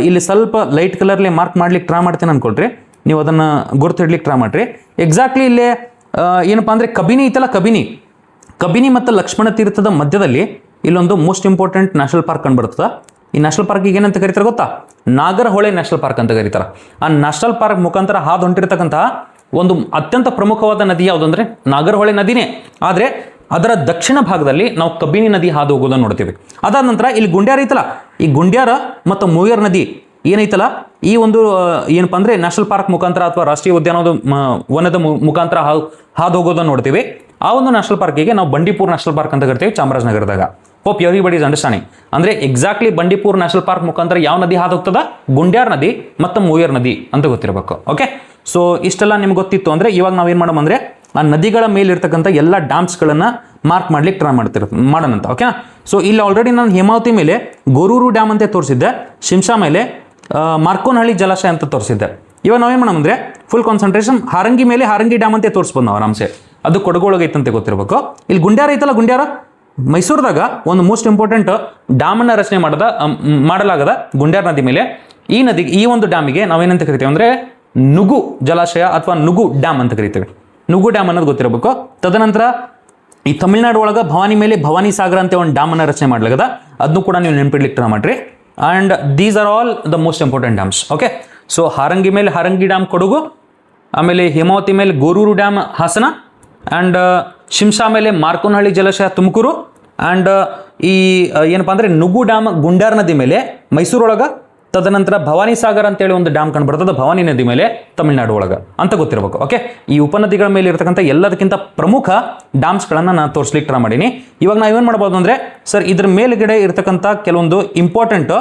ಇಲ್ಲಿ ಸ್ವಲ್ಪ ಲೈಟ್ ಕಲರ್ಲಿ ಮಾರ್ಕ್ ಮಾಡ್ಲಿಕ್ಕೆ ಟ್ರೈ ಮಾಡ್ತೇನೆ ಅಂದ್ಕೊಳ್ರಿ. ನೀವು ಅದನ್ನು ಗುರುತಿಡ್ಲಿಕ್ಕೆ ಟ್ರೈ ಮಾಡಿರಿ. ಎಕ್ಸಾಕ್ಟ್ಲಿ ಇಲ್ಲೇ ಏನಪ್ಪ ಅಂದರೆ ಕಬಿನಿ ಐತಲ್ಲ, ಕಬಿನಿ ಮತ್ತು ಲಕ್ಷ್ಮಣ ತೀರ್ಥದ ಮಧ್ಯದಲ್ಲಿ ಇಲ್ಲೊಂದು ಮೋಸ್ಟ್ ಇಂಪಾರ್ಟೆಂಟ್ ನ್ಯಾಷನಲ್ ಪಾರ್ಕ್ ಕಂಡುಬರ್ತದೆ. ಈ ನ್ಯಾಷನಲ್ ಪಾರ್ಕಿಗೆ ಏನಂತ ಕರೀತಾರೆ ಗೊತ್ತಾ? ನಾಗರಹೊಳೆ ನ್ಯಾಷನಲ್ ಪಾರ್ಕ್ ಅಂತ ಕರೀತಾರೆ. ಆ ನ್ಯಾಷನಲ್ ಪಾರ್ಕ್ ಮುಖಾಂತರ ಹಾದು ಹೊಂಟಿರ್ತಕ್ಕಂತಹ ಒಂದು ಅತ್ಯಂತ ಪ್ರಮುಖವಾದ ನದಿ ಯಾವುದು ಅಂದರೆ ನಾಗರಹೊಳೆ ನದಿನೇ. ಆದರೆ ಅದರ ದಕ್ಷಿಣ ಭಾಗದಲ್ಲಿ ನಾವು ಕಬಿನಿ ನದಿ ಹಾದು ಹೋಗೋದನ್ನು ನೋಡ್ತೀವಿ. ಅದಾದ ನಂತರ ಇಲ್ಲಿ ಗುಂಡ್ಯಾರ ಐತಲ್ಲ, ಈ ಗುಂಡ್ಯಾರ ಮತ್ತು ಮೋಯರ್ ನದಿ ಏನೈತಲ್ಲ, ಈ ಒಂದು ಏನಪ್ಪ ಅಂದರೆ ನ್ಯಾಷನಲ್ ಪಾರ್ಕ್ ಮುಖಾಂತರ ಅಥವಾ ರಾಷ್ಟ್ರೀಯ ಉದ್ಯಾನದ ವನದ ಮುಖಾಂತರ ಹಾದು ಹೋಗೋದನ್ನು ನೋಡ್ತೀವಿ. ಆ ಒಂದು ನ್ಯಾಷನಲ್ ಪಾರ್ಕಿಗೆ ನಾವು ಬಂಡೀಪುರ್ ನ್ಯಾಷನಲ್ ಪಾರ್ಕ್ ಅಂತ ಕರಿತೀವಿ ಚಾಮರಾಜನಗರದಾಗ. Hope everybody is understanding. ಅಂದರೆ ಎಕ್ಸಾಕ್ಟ್ಲಿ ಬಂಡೀಪುರ್ ನ್ಯಾಷನಲ್ ಪಾರ್ಕ್ ಮುಖಾಂತರ ಯಾವ ನದಿ ಹಾದು ಹೋಗ್ತದ? ಗುಂಡ್ಯಾರ್ ನದಿ ಮತ್ತು ಮೋಯರ್ ನದಿ ಅಂತ ಗೊತ್ತಿರಬೇಕು. ಓಕೆ, ಸೊ ಇಷ್ಟೆಲ್ಲ ನಿಮ್ಗೆ ಗೊತ್ತಿತ್ತು ಅಂದರೆ ಇವಾಗ ನಾವೇನು ಮಾಡೋಣ ಆ ನದಿಗಳ ಮೇಲಿರ್ತಕ್ಕಂಥ ಎಲ್ಲ ಡ್ಯಾಮ್ಸ್ಗಳನ್ನು ಮಾರ್ಕ್ ಮಾಡ್ಲಿಕ್ಕೆ ಟ್ರೈ ಮಾಡೋಣಂತ. ಓಕೆನಾ? ಸೊ ಇಲ್ಲಿ ಆಲ್ರೆಡಿ ನಾನು ಹೇಮಾವತಿ ಮೇಲೆ ಗೋರೂರು ಡ್ಯಾಮ್ ಅಂತ ತೋರಿಸಿದ್ದೆ, ಶಿಂಷಾ ಮೇಲೆ ಮಾರ್ಕೋನಹಳ್ಳಿ ಜಲಾಶಯ ಅಂತ ತೋರಿಸಿದ್ದೆ. ಇವಾಗ ನಾವೇನು ಮಾಡೋಣ ಫುಲ್ ಕಾನ್ಸಂಟ್ರೇಷನ್ ಹಾರಂಗಿ ಮೇಲೆ ಹಾರಂಗಿ ಡ್ಯಾಮ್ ಅಂತ ತೋರಿಸ್ಬೋದು ನಾವು ಆರಾಮ್ಸೆ. ಅದು ಕೊಡಗೊಳಗೈತಂತೆ ಗೊತ್ತಿರಬೇಕು. ಇಲ್ಲಿ ಗುಂಡ್ಯಾರ ಐತಲ್ಲ, ಗುಂಡ್ಯಾರ ಮೈಸೂರದಾಗ ಒಂದು ಮೋಸ್ಟ್ ಇಂಪಾರ್ಟೆಂಟ್ ಡ್ಯಾಮನ್ನು ರಚನೆ ಮಾಡಲಾಗದ ಗುಂಡ್ಯಾರ ನದಿ ಮೇಲೆ. ಈ ಒಂದು ಡ್ಯಾಮಿಗೆ ನಾವೇನಂತ ಕರಿತೀವಿ ಅಂದರೆ ನುಗು ಜಲಾಶಯ ಅಥವಾ ನುಗು ಡ್ಯಾಮ್ ಅಂತ ಕರಿತೀವಿ. ನುಗ್ಗು ಡ್ಯಾಮ್ ಅನ್ನೋದು ಗೊತ್ತಿರಬೇಕು. ತದನಂತರ ಈ ತಮಿಳ್ನಾಡು ಒಳಗೆ ಭವಾನಿ ಮೇಲೆ ಭವಾನಿ ಸಾಗರ ಅಂತ ಒಂದು ಡ್ಯಾಮನ್ನು ರಚನೆ ಮಾಡ್ಲಾಗದ, ಅದನ್ನು ಕೂಡ ನೀವು ನೆನಪಿಡ್ಲಿಕ್ಕೆ ಟ್ರೈ ಮಾಡ್ರಿ. And these are all the most important dams. Okay, so Harangi ಮೇಲೆ ಹಾರಂಗಿ ಡ್ಯಾಮ್ ಕೊಡಗು, ಆಮೇಲೆ ಹೇಮಾವತಿ ಮೇಲೆ ಗೋರೂರು ಡ್ಯಾಮ್ ಹಾಸನ, ಆ್ಯಂಡ್ ಶಿಮ್ಸಾ ಮೇಲೆ ಮಾರ್ಕೋನಹಳ್ಳಿ ಜಲಾಶಯ ತುಮಕೂರು, ಆ್ಯಂಡ್ ಈ ಏನಪ್ಪ ಅಂದರೆ ನುಗ್ಗು ಡ್ಯಾಮ್ ಗುಂಡಾರ್ ನದಿ ಮೇಲೆ ಮೈಸೂರೊಳಗೆ, ತದನಂತರ ಭವಾನಿ ಸಾಗರ್ ಅಂತೇಳಿ ಒಂದು ಡ್ಯಾಮ್ ಕಂಡು ಬರ್ತದೆ ಭವಾನಿ ನದಿ ಮೇಲೆ ತಮಿಳ್ನಾಡು ಒಳಗೆ ಅಂತ ಗೊತ್ತಿರಬೇಕು. ಓಕೆ, ಈ ಉಪನದಿಗಳ ಮೇಲೆ ಇರತಕ್ಕಂಥ ಎಲ್ಲದಕ್ಕಿಂತ ಪ್ರಮುಖ ಡ್ಯಾಮ್ಸ್ಗಳನ್ನು ನಾನು ತೋರಿಸ್ಲಿಕ್ಕೆ ಟ್ರೈ ಮಾಡೀನಿ. ಇವಾಗ ನಾವು ಏನು ಮಾಡ್ಬೋದು ಅಂದರೆ ಸರ್ ಇದ್ರ ಮೇಲ್ಗಡೆ ಇರತಕ್ಕಂಥ ಕೆಲವೊಂದು ಇಂಪಾರ್ಟೆಂಟ್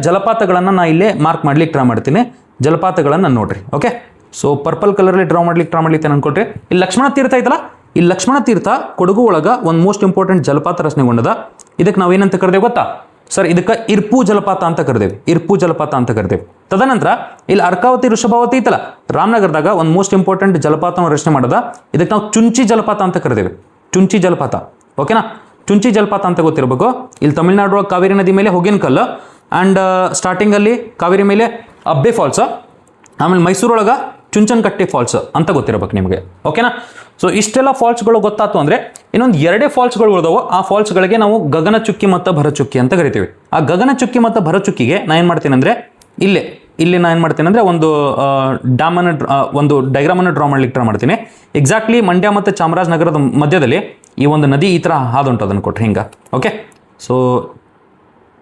ಜಲಪಾತಗಳನ್ನು ನಾನು ಇಲ್ಲೇ ಮಾರ್ಕ್ ಮಾಡ್ಲಿಕ್ಕೆ ಟ್ರೈ ಮಾಡ್ತೀನಿ. ಜಲಪಾತಗಳನ್ನು ನೋಡ್ರಿ. ಓಕೆ, ಸೊ ಪರ್ಪಲ್ ಕಲರಲ್ಲಿ ಡ್ರಾ ಮಾಡ್ಲಿಕ್ಕೆ ಟ್ರೈ ಮಾಡ್ಲಿಕ್ಕೆ ಅನ್ಕೊಟ್ರಿ. ಇಲ್ಲಿ ಲಕ್ಷ್ಮಣ ತೀರ್ಥ ಐತಲ್ಲ, ಈ ಲಕ್ಷ್ಮಣ ತೀರ್ಥ ಕೊಡಗು ಒಳಗೆ ಒಂದು ಮೋಸ್ಟ್ ಇಂಪಾರ್ಟೆಂಟ್ ಜಲಪಾತ ರಚನೆಗೊಂಡದ. ಇದಕ್ಕೆ ನಾವು ಏನಂತ ಕರೆದೇವೆ ಗೊತ್ತಾ ಸರ್? ಇದಕ್ಕೆ ಇರ್ಪು ಜಲಪಾತ ಅಂತ ಕರೆದೇವೆ. ಇರ್ಪು ಜಲಪಾತ ಅಂತ ಕರೆದೇವೆ. ತದನಂತರ ಇಲ್ಲಿ ಅರ್ಕಾವತಿ ವೃಷಭಾವತಿ ಐತಲ್ಲ ರಾಮನಗರದಾಗ ಒಂದು ಮೋಸ್ಟ್ ಇಂಪಾರ್ಟೆಂಟ್ ಜಲಪಾತವನ್ನು ರಚನೆ ಮಾಡೋದ. ಇದಕ್ಕೆ ನಾವು ಚುಂಚಿ ಜಲಪಾತ ಅಂತ ಕರೆದೇವೆ. ಚುಂಚಿ ಜಲಪಾತ. ಓಕೆನಾ, ಚುಂಚಿ ಜಲಪಾತ ಅಂತ ಗೊತ್ತಿರಬೇಕು. ಇಲ್ಲಿ ತಮಿಳ್ನಾಡು ಒಳಗೆ ಕಾವೇರಿ ನದಿ ಮೇಲೆ ಹೊಗೇನಕಲ್ಲು, ಆ್ಯಂಡ್ ಸ್ಟಾರ್ಟಿಂಗಲ್ಲಿ ಕಾವೇರಿ ಮೇಲೆ ಅಬ್ಬೆ ಫಾಲ್ಸ್, ಆಮೇಲೆ ಮೈಸೂರೊಳಗೆ ಚುಂಚನಕಟ್ಟೆ ಫಾಲ್ಸ್ ಅಂತ ಗೊತ್ತಿರಬೇಕು ನಿಮಗೆ. ಓಕೆನಾ, ಸೊ ಇಷ್ಟೆಲ್ಲ ಫಾಲ್ಸ್ಗಳು ಗೊತ್ತಾಯ್ತು ಅಂದರೆ ಇನ್ನೊಂದು 2 ಫಾಲ್ಸ್ಗಳು ಉಳಿದವು. ಆ ಫಾಲ್ಸ್ಗಳಿಗೆ ನಾವು ಗಗನಚುಕ್ಕಿ ಮತ್ತು ಭರಚುಕ್ಕಿ ಅಂತ ಕರಿತೀವಿ. ಆ ಗಗನಚುಕ್ಕಿ ಮತ್ತು ಭರಚುಕ್ಕಿಗೆ ನಾನು ಏನು ಮಾಡ್ತೀನಿ ಅಂದರೆ ಇಲ್ಲಿ ನಾನು ಏನು ಮಾಡ್ತೀನಿ ಅಂದರೆ ಒಂದು ಡ್ಯಾಮನ್ನು ಒಂದು ಡೈಗ್ರಾಮನ್ನು ಡ್ರಾ ಮಾಡ್ಲಿಕ್ಕೆ ಟ್ರೈ ಮಾಡ್ತೀನಿ. ಎಕ್ಸಾಕ್ಟ್ಲಿ ಮಂಡ್ಯ ಮತ್ತು ಚಾಮರಾಜನಗರದ ಮಧ್ಯದಲ್ಲಿ ಈ ಒಂದು ನದಿ ಈ ಥರ ಹಾದುಂಟು ಅದನ್ನು ಕೊಟ್ಟರೆ ಹಿಂಗೆ. ಓಕೆ, ಸೊ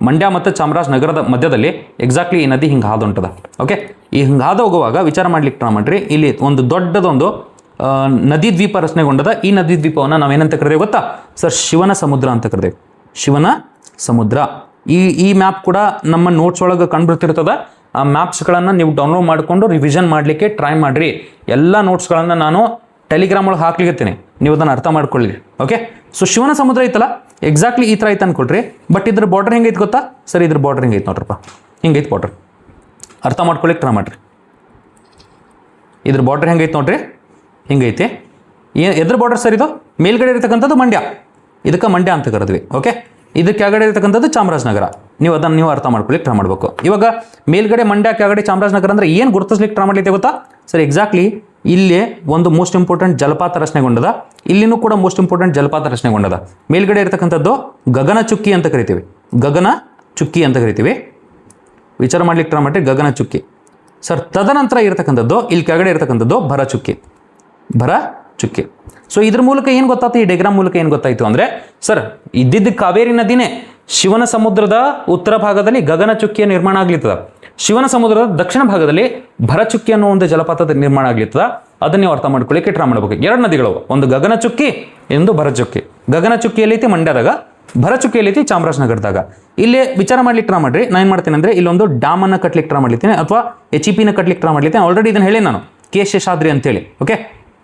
ಮಂಡ್ಯ ಮತ್ತು ಚಾಮರಾಜನಗರದ ಮಧ್ಯದಲ್ಲಿ ಎಕ್ಸಾಕ್ಟ್ಲಿ ಈ ನದಿ ಹಿಂಗೆ ಹಾದುಂಟದ. ಓಕೆ, ಈ ಹಿಂಗೆ ಹಾದು ಹೋಗುವಾಗ ವಿಚಾರ ಮಾಡ್ಲಿಕ್ಕೆ ಟ್ರೈ ಮಾಡ್ರಿ. ಇಲ್ಲಿ ಒಂದು ದೊಡ್ಡದೊಂದು ನದಿ ದ್ವೀಪ ರಚನೆಗೊಂಡದ. ಈ ನದಿ ದ್ವೀಪವನ್ನು ನಾವೇನಂತ ಕರೆದೇವೆ ಗೊತ್ತಾ ಸರ್? ಶಿವನ ಸಮುದ್ರ ಅಂತ ಕರೆದೇವೆ. ಶಿವನ ಸಮುದ್ರ. ಈ ಮ್ಯಾಪ್ ಕೂಡ ನಮ್ಮ ನೋಟ್ಸ್ ಒಳಗೆ ಕಂಡುಬರ್ತಿರ್ತದೆ. ಆ ಮ್ಯಾಪ್ಸ್ಗಳನ್ನು ನೀವು ಡೌನ್ಲೋಡ್ ಮಾಡಿಕೊಂಡು ರಿವಿಷನ್ ಮಾಡಲಿಕ್ಕೆ ಟ್ರೈ ಮಾಡಿರಿ. ಎಲ್ಲ ನೋಟ್ಸ್ಗಳನ್ನು ನಾನು ಟೆಲಿಗ್ರಾಮ್ ಒಳಗೆ ಹಾಕ್ಲಿರ್ತೀನಿ, ನೀವು ಅದನ್ನು ಅರ್ಥ ಮಾಡ್ಕೊಳ್ಳಿ. ಓಕೆ, ಸೊ ಶಿವನ ಸಮುದ್ರ ಐತಲ್ಲ ಎಕ್ಸಾಕ್ಟ್ಲಿ ಈ ಥರ ಐತೆ ಅನ್ಕೊಳ್ರಿ. ಬಟ್ ಇದ್ರ ಬಾರ್ಡರ್ ಹೆಂಗೈತೆ ಗೊತ್ತಾ ಸರ್? ಇದ್ರ ಬಾರ್ಡರ್ ಹೆಂಗೈತೆ ನೋಡ್ರಪ್ಪ, ಹಿಂಗೈತೆ ಬಾರ್ಡರ್. ಅರ್ಥ ಮಾಡ್ಕೊಳ್ಳಿಕ್ಕೆ ಟ್ರೈ ಮಾಡ್ರಿ. ಇದ್ರ ಬಾರ್ಡರ್ ಹೆಂಗೈತೆ ನೋಡ್ರಿ, ಹಿಂಗೈತೆ. ಎದ್ರ ಬಾರ್ಡರ್ ಸರ್ ಇದು? ಮೇಲ್ಗಡೆ ಇರತಕ್ಕಂಥದ್ದು ಮಂಡ್ಯ, ಇದಕ್ಕೆ ಮಂಡ್ಯ ಅಂತ ಕರೆದ್ವಿ. ಓಕೆ, ಇದಕ್ಕೆ ಕೆಳಗಡೆ ಇರತಕ್ಕಂಥದ್ದು ಚಾಮರಾಜನಗರ. ನೀವು ಅದನ್ನು ಅರ್ಥ ಮಾಡ್ಕೊಳ್ಳಿಕ್ಕೆ ಟ್ರೈ ಮಾಡಬೇಕು. ಇವಾಗ ಮೇಲ್ಗಡೆ ಮಂಡ್ಯ, ಕೆಳಗಡೆ ಚಾಮರಾಜನಗರ ಅಂದರೆ ಏನು ಗುರುತಿಸ್ಲಿಕ್ಕೆ ಟ್ರೈ ಮಾಡ್ಲಿಕ್ಕೆ ಗೊತ್ತಾ ಸರ್? ಎಕ್ಸಾಕ್ಟ್ಲಿ ಇಲ್ಲೇ ಒಂದು ಮೋಸ್ಟ್ ಇಂಪಾರ್ಟೆಂಟ್ ಜಲಪಾತ ರಚನೆಗೊಂಡದ. ಇಲ್ಲಿನೂ ಕೂಡ ಮೋಸ್ಟ್ ಇಂಪಾರ್ಟೆಂಟ್ ಜಲಪಾತ ರಚನೆಗೊಂಡದ. ಮೇಲ್ಗಡೆ ಇರತಕ್ಕಂಥದ್ದು ಗಗನಚುಕ್ಕಿ ಅಂತ ಕರಿತೀವಿ. ಗಗನಚುಕ್ಕಿ ಅಂತ ಕರಿತೀವಿ. ವಿಚಾರ ಮಾಡ್ಲಿಕ್ಕೆ ಟ್ರೈ ಮಾಡಿ. ಗಗನಚುಕ್ಕಿ ಸರ್. ತದನಂತರ ಇರತಕ್ಕಂಥದ್ದು ಇಲ್ಲಿ ಕೆಳಗಡೆ ಇರತಕ್ಕಂಥದ್ದು ಭರಚುಕ್ಕಿ. ಸೊ ಇದ್ರ ಮೂಲಕ ಏನು ಗೊತ್ತಾಯ್ತು? ಈ ಡೈಗ್ರಾಮ್ ಮೂಲಕ ಏನು ಗೊತ್ತಾಯಿತು ಅಂದರೆ ಸರ್ ಇದ್ದಿದ್ದು ಕಾವೇರಿ ನದಿನೇ. ಶಿವನ ಸಮುದ್ರದ ಉತ್ತರ ಭಾಗದಲ್ಲಿ ಗಗನಚುಕ್ಕಿಯ ನಿರ್ಮಾಣ ಆಗ್ಲಿತ್ತದ. ಶಿವನ ಸಮುದ್ರದ ದಕ್ಷಿಣ ಭಾಗದಲ್ಲಿ ಭರಚುಕ್ಕಿ ಅನ್ನೋ ಒಂದು ಜಲಪಾತದ ನಿರ್ಮಾಣ ಆಗ್ಲಿತ್ತದ. ಅದನ್ನ ನೀವು ಅರ್ಥ ಮಾಡ್ಕೊಳ್ಳಿಕ್ಕೆ ಟ್ರೈ ಮಾಡಬೇಕು. 2 ನದಿಗಳು, ಒಂದು ಗಗನಚುಕ್ಕಿ, ಇನ್ನೊಂದು ಭರಚುಕ್ಕಿ. ಗಗನಚುಕ್ಕಿ ಎಲ್ಲೈತಿ ಮಂಡ್ಯದಾಗ, ಭರಚುಕ್ಕಿ ಎಲ್ಲೈತಿ ಚಾಮರಾಜನಗರದಾಗ. ಇಲ್ಲೇ ವಿಚಾರ ಮಾಡ್ಲಿಕ್ಕೆ ಟ್ರೈ ಮಾಡ್ರಿ. ನಾನು ಏನು ಮಾಡ್ತೀನಿ ಅಂದರೆ ಇಲ್ಲೊಂದು ಡ್ಯಾಮನ್ನು ಕಟ್ಲಿಕ್ಕೆ ಟ್ರೈ ಮಾಡ್ಲಿದ್ದೀನಿ, ಅಥವಾ HEPನ ಕಟ್ಲಿಕ್ಕೆ ಟ್ರೈ ಮಾಡ್ಲಿದ್ದೀನಿ. ಆಲ್ರೆಡಿ ಇದನ್ನು ಹೇಳಿ ನಾನು, ಕೆ ಶೇಷಾದ್ರಿ ಅಂತೇಳಿ. ಓಕೆ,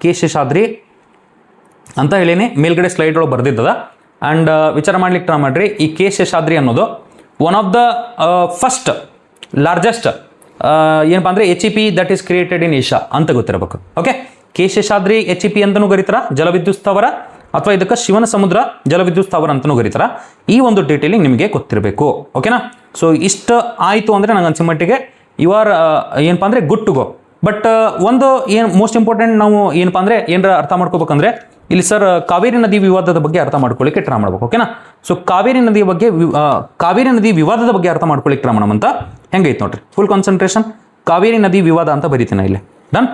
ಕೆ ಶೇಷಾದ್ರಿ ಅಂತ ಹೇಳೀನಿ, ಮೇಲ್ಗಡೆ ಸ್ಲೈಡ್ ಒಳಗೆ ಬರ್ದಿದ್ದದ. ಆ್ಯಂಡ್ ವಿಚಾರ ಮಾಡ್ಲಿಕ್ಕೆ ಟ್ರೈ ಮಾಡ್ರಿ. ಈ ಕೆ ಶೇಷಾದ್ರಿ ಅನ್ನೋದು one of the first largest ಏನಪ್ಪ ಅಂದರೆ HEP that is created in Asia ಅಂತ ಗೊತ್ತಿರಬೇಕು. ಓಕೆ, ಕೆ ಶೇಷಾದ್ರಿ HEP ಅಂತಲೂ ಕರೀತಾರ, ಜಲವಿದ್ಯುತ್ ಸ್ಥಾವರ, ಅಥವಾ ಇದಕ್ಕೆ ಶಿವನ ಸಮುದ್ರ ಜಲವಿದ್ಯುತ್ ಸ್ಥಾವರ ಅಂತಲೂ ಕರೀತಾರ. ಈ ಒಂದು ಡೀಟೇಲಿಂಗ್ ನಿಮಗೆ ಗೊತ್ತಿರಬೇಕು. ಓಕೆನಾ, ಸೊ ಇಷ್ಟು ಆಯಿತು ಅಂದರೆ ನಂಗೆ ಅನ್ಸೋ ಮಟ್ಟಿಗೆ ಯು ಆರ್ ಏನಪ್ಪ ಅಂದರೆ ಗುಡ್ ಟು ಗೋ. ಬಟ್ ಒಂದು ಏನು ಮೋಸ್ಟ್ ಇಂಪಾರ್ಟೆಂಟ್ ನಾವು ಏನಪ್ಪ ಅಂದರೆ ಏನಾರ ಅರ್ಥ ಮಾಡ್ಕೋಬೇಕಂದ್ರೆ ಇಲ್ಲಿ ಸರ್ ಕಾವೇರಿ ನದಿ ವಿವಾದದ ಬಗ್ಗೆ ಅರ್ಥ ಮಾಡ್ಕೊಳ್ಳಿಕ್ಕೆ ಟ್ರೈ ಮಾಡ್ಬೇಕು. ಓಕೆನಾ, ಸೊ ಕಾವೇರಿ ನದಿ ವಿವಾದದ ಬಗ್ಗೆ ಅರ್ಥ ಮಾಡ್ಕೊಳ್ಳಿಕ್ಕೆ ಟ್ರೈ ಮಾಡೋಣ. ಹೆಂಗೈತೆ ನೋಡ್ರಿ, ಫುಲ್ ಕಾನ್ಸಂಟ್ರೇಷನ್. ಕಾವೇರಿ ನದಿ ವಿವಾದ ಅಂತ ಬರೀತೀನಿ ಇಲ್ಲಿ. ಡನ್.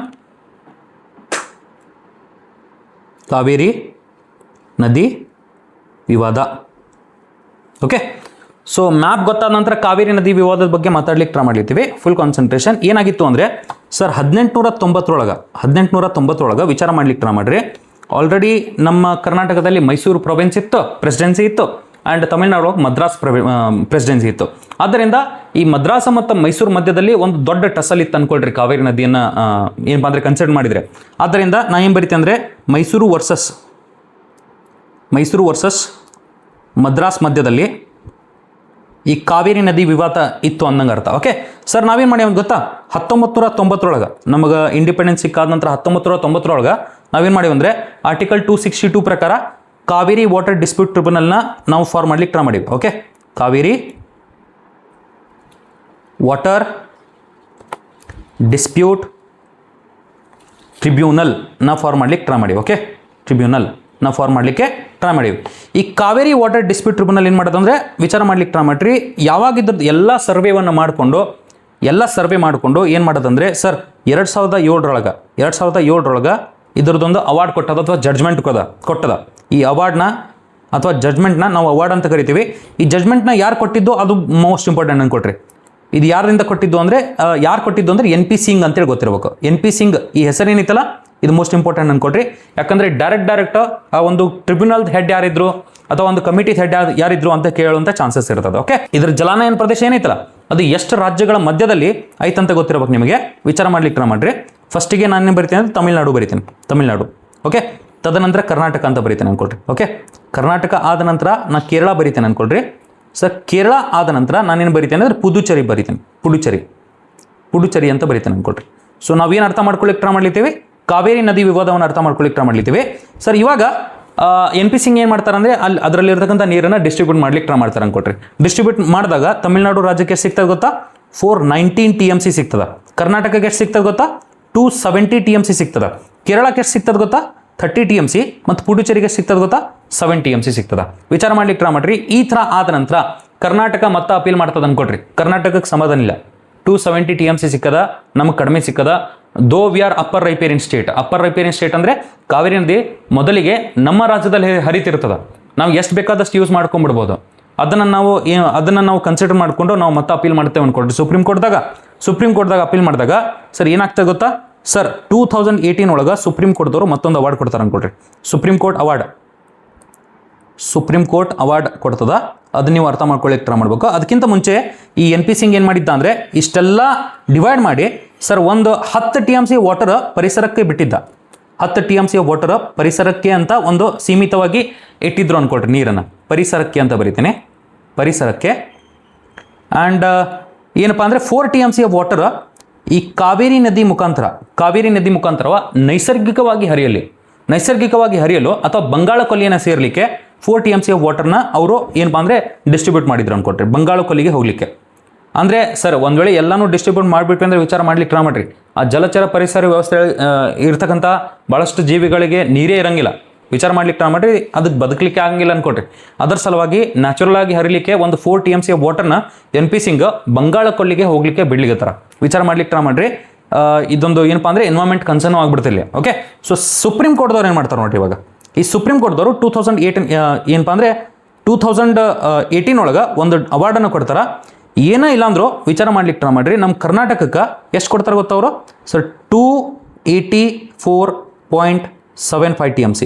ಕಾವೇರಿ ನದಿ ವಿವಾದ. ಓಕೆ, ಸೊ ಮ್ಯಾಪ್ ಗೊತ್ತಾದ ನಂತರ ಕಾವೇರಿ ನದಿ ವಿವಾದದ ಬಗ್ಗೆ ಮಾತಾಡ್ಲಿಕ್ಕೆ ಟ್ರೈ ಮಾಡ್ಲಿರ್ತೀವಿ. Full concentration. ಏನಾಗಿತ್ತು ಅಂದರೆ ಸರ್ 1890 ವಿಚಾರ ಮಾಡ್ಲಿಕ್ಕೆ ಟ್ರೈ ಮಾಡ್ರಿ. ಆಲ್ರೆಡಿ ನಮ್ಮ ಕರ್ನಾಟಕದಲ್ಲಿ ಮೈಸೂರು ಪ್ರೊವಿನ್ಸ್ ಇತ್ತು, ಪ್ರೆಸಿಡೆನ್ಸಿ ಇತ್ತು, ಆ್ಯಂಡ್ ತಮಿಳ್ನಾಡು ಮದ್ರಾಸ್ ಪ್ರೆಸಿಡೆನ್ಸಿ ಇತ್ತು. ಆದ್ದರಿಂದ ಈ ಮದ್ರಾಸ್ ಮತ್ತು ಮೈಸೂರು ಮಧ್ಯದಲ್ಲಿ ಒಂದು ದೊಡ್ಡ ಟಸಲ್ ಇತ್ತು ಅನ್ಕೊಳ್ರಿ, ಕಾವೇರಿ ನದಿಯನ್ನು ಏನಪ್ಪ ಅಂದರೆ ಕನ್ಸಿಡರ್ ಮಾಡಿದರೆ. ಆದ್ದರಿಂದ ನಾ ಏನು ಬರೀತೀನಿ ಅಂದರೆ ಮೈಸೂರು ವರ್ಸಸ್ ಮದ್ರಾಸ್ ಮಧ್ಯದಲ್ಲಿ ಈ ಕಾವೇರಿ ನದಿ ವಿವಾದ ಇತ್ತು ಅನ್ನಂಗೆ ಅರ್ಥ. ಓಕೆ ಸರ್, ನಾವೇನು ಮಾಡಿ ಗೊತ್ತಾ, 1990 ನಮಗೆ ಇಂಡಿಪೆಂಡೆನ್ಸ್ ಸಿಕ್ಕಾದ ನಂತರ 1990 ನಾವೇನು ಮಾಡೀವಿ ಅಂದರೆ ಆರ್ಟಿಕಲ್ 262 ಪ್ರಕಾರ ಕಾವೇರಿ ವಾಟರ್ ಡಿಸ್ಪ್ಯೂಟ್ ಟ್ರಿಬ್ಯುನಲ್ನ ನಾವು ಫಾರ್ಮ್ ಮಾಡ್ಲಿಕ್ಕೆ ಟ್ರೈ ಮಾಡೀವಿ. ಓಕೆ, ಕಾವೇರಿ ವಾಟರ್ ಡಿಸ್ಪ್ಯೂಟ್ ಟ್ರಿಬ್ಯುನಲ್ನ ಫಾರ್ಮ್ ಮಾಡ್ಲಿಕ್ಕೆ ಟ್ರೈ ಮಾಡಿ. ಓಕೆ, ಟ್ರಿಬ್ಯುನಲ್ನ ಫಾರ್ಮ್ ಮಾಡಲಿಕ್ಕೆ ಟ್ರೈ ಮಾಡಿವಿ. ಈ ಕಾವೇರಿ ವಾಟರ್ ಡಿಸ್ಪ್ಯೂಟ್ ಟ್ರಿಬ್ಯುನಲ್ ಏನು ಮಾಡೋದಂದ್ರೆ ವಿಚಾರ ಮಾಡ್ಲಿಕ್ಕೆ ಟ್ರೈ ಮಾಡಿರಿ. ಯಾವಾಗ ಇದ್ರದ್ದು ಎಲ್ಲ ಸರ್ವೆವನ್ನು ಮಾಡಿಕೊಂಡು ಏನು ಮಾಡೋದಂದ್ರೆ ಸರ್ 2007 ಇದರದೊಂದು ಅವಾರ್ಡ್ ಕೊಟ್ಟದ ಅಥವಾ ಜಡ್ಜ್ಮೆಂಟ್ ಕೊಟ್ಟದ. ಈ ಅವಾರ್ಡ್ನ ಅಥವಾ ಜಡ್ಜ್ಮೆಂಟ್ನ ನಾವು ಅವಾರ್ಡ್ ಅಂತ ಕರಿತೀವಿ. ಈ ಜಡ್ಜ್ಮೆಂಟ್ನ ಯಾರು ಕೊಟ್ಟಿದ್ದು ಅದು ಮೋಸ್ಟ್ ಇಂಪಾರ್ಟೆಂಟ್ ಅನ್ಕೊಟ್ರಿ. ಇದು ಯಾರಿಂದ ಕೊಟ್ಟಿದ್ದು ಅಂದರೆ NP ಸಿಂಗ್ ಅಂತೇಳಿ ಗೊತ್ತಿರಬೇಕು. NP ಸಿಂಗ್ ಈ ಹೆಸರೇನಿತ್ತಲ್ಲ ಇದು ಮೋಸ್ಟ್ ಇಂಪಾರ್ಟೆಂಟ್ ಅನ್ಕೊಟ್ರಿ. ಯಾಕಂದರೆ ಡೈರೆಕ್ಟ್ ಆ ಒಂದು ಟ್ರಿಬ್ಯುನಲ್ ಹೆಡ್ ಯಾರಿದ್ರು ಅಥವಾ ಒಂದು ಕಮಿಟಿ ಹೆಡ್ ಯಾರಿದ್ರು ಅಂತ ಕೇಳುವಂಥ ಚಾನ್ಸಸ್ ಇರ್ತದೆ. ಓಕೆ, ಇದ್ರ ಜಲಾನಯನ ಪ್ರದೇಶ ಏನೈತಲ್ಲ ಅದು ಎಷ್ಟು ರಾಜ್ಯಗಳ ಮಧ್ಯದಲ್ಲಿ ಐತಂತ ಗೊತ್ತಿರಬೇಕು ನಿಮಗೆ. ವಿಚಾರ ಮಾಡ್ಲಿಕ್ಕೆ ಟ್ರೈ ಮಾಡ್ರಿ. ಫಸ್ಟಿಗೆ ನಾನೇನು ಬರಿತೀನಿ ಅಂದರೆ ತಮಿಳ್ನಾಡು. ಓಕೆ, ತದನಂತರ ಕರ್ನಾಟಕ ಅಂತ ಬರಿತೇನೆ ಅನ್ಕೊಳ್ರಿ. ಓಕೆ, ಕರ್ನಾಟಕ ಆದ ನಂತರ ನಾನು ಕೇರಳ ಬರಿತೇನೆ ಅನ್ಕೊಳ್ರಿ. ಸರ್ ಕೇರಳ ಆದ ನಂತರ ನಾನೇನು ಬರಿತೇನೆ ಅಂದರೆ ಪುದುಚೇರಿ ಬರಿತೇನೆ. ಪುಡುಚೇರಿ ಅಂತ ಬರಿತೇನೆ ಅನ್ಕೊಳ್ರಿ. ಸೊ ನಾವೇನು ಅರ್ಥ ಮಾಡ್ಕೊಳ್ಳಿಕ್ಕೆ ಟ್ರೈ ಮಾಡ್ಲಿದ್ದೀವಿ, ಕಾವೇರಿ ನದಿ ವಿವಾದವನ್ನು ಅರ್ಥ ಮಾಡ್ಕೊಳ್ಳಿಕ್ಕೆ ಟ್ರೈ ಮಾಡ್ಲಿದ್ದೀವಿ. ಸರ್ ಇವಾಗ NP ಸಿಂಗ್ ಏನು ಮಾಡ್ತಾರೆ ಅಂದರೆ ಅದರಲ್ಲಿ ಇರ್ತಕ್ಕಂಥ ನೀರನ್ನು ಡಿಸ್ಟ್ರಿಬ್ಯೂಟ್ ಮಾಡ್ಲಿಕ್ಕೆ ಟ್ರೈ ಮಾಡ್ತಾರೆ ಅನ್ಕೊಳ್ರಿ. ಡಿಸ್ಟ್ರಿಬ್ಯೂಟ್ ಮಾಡಿದಾಗ ತಮಿಳ್ನಾಡು ರಾಜ್ಯಕ್ಕೆ ಎಷ್ಟು ಸಿಗ್ತದೆ ಗೊತ್ತಾ? 419 TMC ಸಿಗ್ತದೆ. ಕರ್ನಾಟಕಕ್ಕೆ ಎಷ್ಟು ಸಿಗ್ತದೆ ಗೊತ್ತಾ? 270 TMC ಸಿಗ್ತದೆ. ಕೇರಳಕ್ಕೆ ಎಷ್ಟು ಸಿಗ್ತದೆ ಗೊತ್ತಾ? 30 TMC. ಮತ್ತು ಪುಡುಚೇರಿಗೆ ಸಿಗ್ತದೆ ಗೊತ್ತಾ? 7 TMC ಸಿಗ್ತದೆ. ವಿಚಾರ ಮಾಡ್ಲಿಕ್ಕೆ ಟ್ರೈ ಮಾಡ್ರಿ. ಈ ಥರ ಆದ ನಂತರ ಕರ್ನಾಟಕ ಮತ್ತೆ ಅಪೀಲ್ ಮಾಡ್ತದೆ ಅನ್ಕೊಳ್ರಿ. ಕರ್ನಾಟಕಕ್ಕೆ ಸಮಾಧಾನ ಇಲ್ಲ. 270 TMC ಸಿಕ್ಕದ, ನಮಗೆ ಕಡಿಮೆ ಸಿಕ್ಕದ. Though we are upper riparian state ಅಂದರೆ ಕಾವೇರಿ ನದಿ ಮೊದಲಿಗೆ ನಮ್ಮ ರಾಜ್ಯದಲ್ಲಿ ಹರಿತಿರ್ತದೆ. ನಾವು ಎಷ್ಟು ಬೇಕಾದಷ್ಟು ಯೂಸ್ ಮಾಡ್ಕೊಂಡ್ಬಿಡ್ಬೋದು. ಅದನ್ನು ನಾವು ಕನ್ಸಿಡರ್ ಮಾಡಿಕೊಂಡು ನಾವು ಮತ್ತೆ ಅಪೀಲ್ ಮಾಡ್ತೇವೆ ಅನ್ಕೊಳ್ರಿ. ಸುಪ್ರೀಂ ಕೋರ್ಟ್ದಾಗ ಅಪೀಲ್ ಮಾಡಿದಾಗ ಸರ್ ಏನಾಗ್ತದೆ ಗೊತ್ತಾ? ಸರ್ 2018 ಒಳಗೆ ಸುಪ್ರೀಂ ಕೋರ್ಟ್ದವರು ಮತ್ತೊಂದು ಅವಾರ್ಡ್ ಕೊಡ್ತಾರೆ ಅನ್ಕೊಳ್ರಿ. ಸುಪ್ರೀಂ ಕೋರ್ಟ್ ಅವಾರ್ಡ್ ಕೊಡ್ತದ. ಅದನ್ನ ನೀವು ಅರ್ಥ ಮಾಡ್ಕೊಳ್ಳಿಕ್ಕೆ ಟ್ರೈ ಮಾಡ್ಬೇಕು. ಅದಕ್ಕಿಂತ ಮುಂಚೆ ಈ NP ಸಿಂಗ್ ಏನು ಮಾಡಿದ್ದ ಅಂದರೆ ಇಷ್ಟೆಲ್ಲ ಡಿವೈಡ್ ಮಾಡಿ ಸರ್ ಒಂದು 10 TMC ವಾಟರ್ ಪರಿಸರಕ್ಕೆ ಬಿಟ್ಟಿದ್ದ. 10 TMC ವಾಟರ್ ಪರಿಸರಕ್ಕೆ ಅಂತ ಒಂದು ಸೀಮಿತವಾಗಿ ಇಟ್ಟಿದ್ರು ಅನ್ಕೊಳ್ರಿ. ನೀರನ್ನು ಪರಿಸರಕ್ಕೆ ಅಂತ ಬರೀತೇನೆ, ಪರಿಸರಕ್ಕೆ. ಆ್ಯಂಡ್ ಏನಪ್ಪ ಅಂದರೆ 4 TMC ವಾಟರ್ ಈ ಕಾವೇರಿ ನದಿ ಮುಖಾಂತರವ ನೈಸರ್ಗಿಕವಾಗಿ ಹರಿಯಲು ಅಥವಾ ಬಂಗಾಳ ಕೊಲ್ಲಿಯನ್ನು ಸೇರಲಿಕ್ಕೆ 4 TMC ವಾಟರ್ನ ಅವರು ಏನಪ್ಪ ಅಂದರೆ ಡಿಸ್ಟ್ರಿಬ್ಯೂಟ್ ಮಾಡಿದ್ರು ಅನ್ಕೊಟ್ರಿ ಬಂಗಾಳ ಕೊಲ್ಲಿಗೆ ಹೋಗಲಿಕ್ಕೆ. ಅಂದರೆ ಸರ್ ಒಂದು ವೇಳೆ ಎಲ್ಲನೂ ಡಿಸ್ಟ್ರಿಬ್ಯೂಟ್ ಮಾಡಿಬಿಟ್ವಿ ಅಂದರೆ ವಿಚಾರ ಮಾಡ್ಲಿಕ್ಕೆ ಟ್ರೈ ಮಾಡಿರಿ. ಆ ಜಲಚರ ಪರಿಸರ ವ್ಯವಸ್ಥೆ ಇರ್ತಕ್ಕಂಥ ಭಾಳಷ್ಟು ಜೀವಿಗಳಿಗೆ ನೀರೇ ಇರಂಗಿಲ್ಲ. ವಿಚಾರ ಮಾಡ್ಲಿಕ್ಕೆ ಟ್ರೈ ಮಾಡಿರಿ, ಅದಕ್ಕೆ ಬದುಕಲಿಕ್ಕೆ ಆಗಂಗಿಲ್ಲ ಅನ್ಕೊಟ್ರಿ. ಅದರ ಸಲುವಾಗಿ ನ್ಯಾಚುರಲ್ ಆಗಿ ಹರಿಲಿಕ್ಕೆ ಒಂದು 4 TMC ವಾಟರ್ನ NP ಸಿಂಗ್ ಬಂಗಾಳ ಕೊಲ್ಲಿಗೆ ಹೋಗ್ಲಿಕ್ಕೆ ಬಿಡ್ಲಿಕ್ಕೆ ವಿಚಾರ ಮಾಡ್ಲಿಕ್ಕೆ ಟ್ರೈ ಮಾಡಿರಿ. ಇದೊಂದು ಏನಪ್ಪ ಅಂದರೆ ಎನ್ವೈರ್ಮೆಂಟ್ ಕನ್ಸರ್ನ್ ಆಗಿಬಿಡ್ತಿಲ್ಲ. ಓಕೆ, ಸೊ ಸುಪ್ರೀಂ ಕೋರ್ಟ್ದವ್ರು ಏನು ಮಾಡ್ತಾರೆ ನೋಡಿ. ಇವಾಗ ಈ ಸುಪ್ರೀಂ ಕೋರ್ಟ್ದವರು 2018 ಏನಪ್ಪ ಅಂದರೆ 2018 ಒಳಗೆ ಒಂದು ಅವಾರ್ಡನ್ನು ಕೊಡ್ತಾರೆ. ಏನೇ ಇಲ್ಲ ಅಂದರೂ ವಿಚಾರ ಮಾಡ್ಲಿಕ್ಕೆ ಟ್ರೈ ಮಾಡಿರಿ. ನಮ್ಮ ಕರ್ನಾಟಕಕ್ಕೆ ಎಷ್ಟು ಕೊಡ್ತಾರೆ ಗೊತ್ತವರು? ಸರ್ 284.75 TMC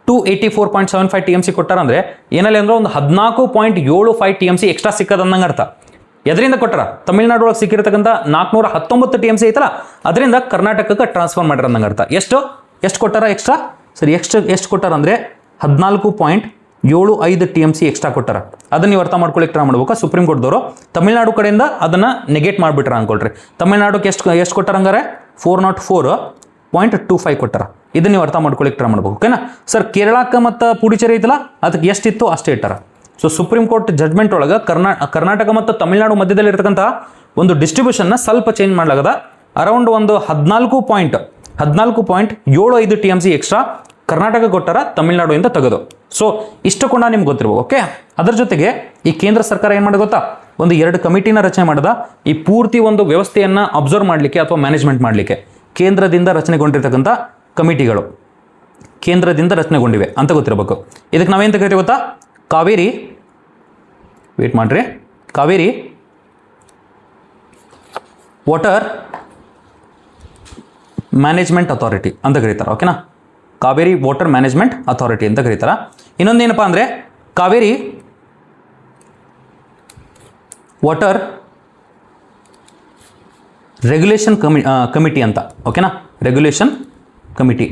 284.75 TMC ಕೊಟ್ಟಾರಂದ್ರೆ ಏನಲ್ಲಿ ಅಂದ್ರೆ ಒಂದು 14.75 TMC ಎಕ್ಸ್ಟ್ರಾ ಸಿಕ್ಕದಂದಂಗೆ ಅರ್ಥ. ಎದರಿಂದ ಕೊಟ್ಟಾರ? ತಮಿಳ್ನಾಡು ಒಳಗೆ ಸಿಕ್ಕಿರ್ತಕ್ಕಂಥ 419 TMC ಐತಲ್ಲ ಅದರಿಂದ ಕರ್ನಾಟಕಕ್ಕೆ ಟ್ರಾನ್ಸ್ಫರ್ ಮಾಡಿರ ಅಂದಂಗೆ ಅರ್ಥ. ಎಷ್ಟು ಕೊಟ್ಟಾರ ಎಕ್ಸ್ಟ್ರಾ? ಸರಿ, ಎಷ್ಟು ಕೊಟ್ಟಾರ ಅಂದರೆ 14.75 TMC ಎಕ್ಸ್ಟ್ರಾ ಕೊಟ್ಟಾರ. ಅದನ್ನ ನೀವು ಅರ್ಥ ಮಾಡ್ಕೊಳ್ಳಿಕ್ಕೆ ಟ್ರೈ ಮಾಡ್ಬೇಕು. ಸುಪ್ರೀಂ ಕೋರ್ಟ್ದವರು ತಮಿಳ್ನಾಡು ಕಡೆಯಿಂದ ಅದನ್ನು ನೆಗೆಟ್ ಮಾಡಿಬಿಟ್ರ ಅನ್ಕೊಳ್ರಿ. ತಮಿಳ್ನಾಡುಗೆ ಎಷ್ಟು ಕೊಟ್ಟಾರ ಹಂಗಾರೆ 404.25 ಕೊಟ್ಟಾರ. ಇದನ್ನ ನೀವು ಅರ್ಥ ಮಾಡ್ಕೊಳ್ಳಿಕ್ಕೆ ಟ್ರೈ ಮಾಡ್ಬೇಕು. ಓಕೆನಾ ಸರ್? ಕೇರಳಕ್ಕೆ ಮತ್ತು ಪುಡುಚೇರಿ ಐತಲ್ಲ ಅದಕ್ಕೆ ಎಷ್ಟಿತ್ತು ಅಷ್ಟೇ ಇಟ್ಟಾರ. ಸೊ ಸುಪ್ರೀಂ ಕೋರ್ಟ್ ಜಡ್ಜ್ಮೆಂಟ್ ಒಳಗೆ ಕರ್ನಾಟಕ ಮತ್ತು ತಮಿಳ್ನಾಡು ಮಧ್ಯದಲ್ಲಿ ಇರ್ತಕ್ಕಂಥ ಒಂದು ಡಿಸ್ಟ್ರಿಬ್ಯೂಷನ್ನ ಸ್ವಲ್ಪ ಚೇಂಜ್ ಮಾಡಲಾಗದ. ಅರೌಂಡ್ ಒಂದು 14.75 TMC ಎಕ್ಸ್ಟ್ರಾ ಕರ್ನಾಟಕ ಕೊಟ್ಟಾರ, ತಮಿಳ್ನಾಡುಯಿಂದ ತೆಗೆದು. ಸೊ ಇಷ್ಟಕೊಂಡ ನಿಮ್ಗೆ ಗೊತ್ತಿರ್ಬೋದು. ಓಕೆ, ಅದರ ಜೊತೆಗೆ ಈ ಕೇಂದ್ರ ಸರ್ಕಾರ ಏನು ಮಾಡೋದು ಗೊತ್ತಾ? ಒಂದು 2 ಕಮಿಟಿನ ರಚನೆ ಮಾಡಿದ. ಈ ಪೂರ್ತಿ ಒಂದು ವ್ಯವಸ್ಥೆಯನ್ನು ಅಬ್ಸರ್ವ್ ಮಾಡಲಿಕ್ಕೆ ಅಥವಾ ಮ್ಯಾನೇಜ್ಮೆಂಟ್ ಮಾಡಲಿಕ್ಕೆ ಕೇಂದ್ರದಿಂದ ರಚನೆಗೊಂಡಿರ್ತಕ್ಕಂಥ ಕಮಿಟಿಗಳು ಕೇಂದ್ರದಿಂದ ರಚನೆಗೊಂಡಿವೆ ಅಂತ ಗೊತ್ತಿರಬೇಕು. ಇದಕ್ಕೆ ನಾವೇಂತ ಕರಿತೀವಿ ಗೊತ್ತಾ? ಕಾವೇರಿ ವಾಟರ್ ಮ್ಯಾನೇಜ್ಮೆಂಟ್ ಅಥಾರಿಟಿ ಅಂತ ಕರೀತಾರೆ. ಓಕೆನಾ? ಕಾವೇರಿ ವಾಟರ್ ಮ್ಯಾನೇಜ್ಮೆಂಟ್ ಅಥಾರಿಟಿ ಅಂತ ಕರೀತಾರೆ. ಇನ್ನೊಂದೇನಪ್ಪ ಅಂದರೆ ಕಾವೇರಿ ವಾಟರ್ ರೆಗ್ಯುಲೇಷನ್ ಕಮಿಟಿ ಅಂತ. ಓಕೆನಾ? Regulation committee.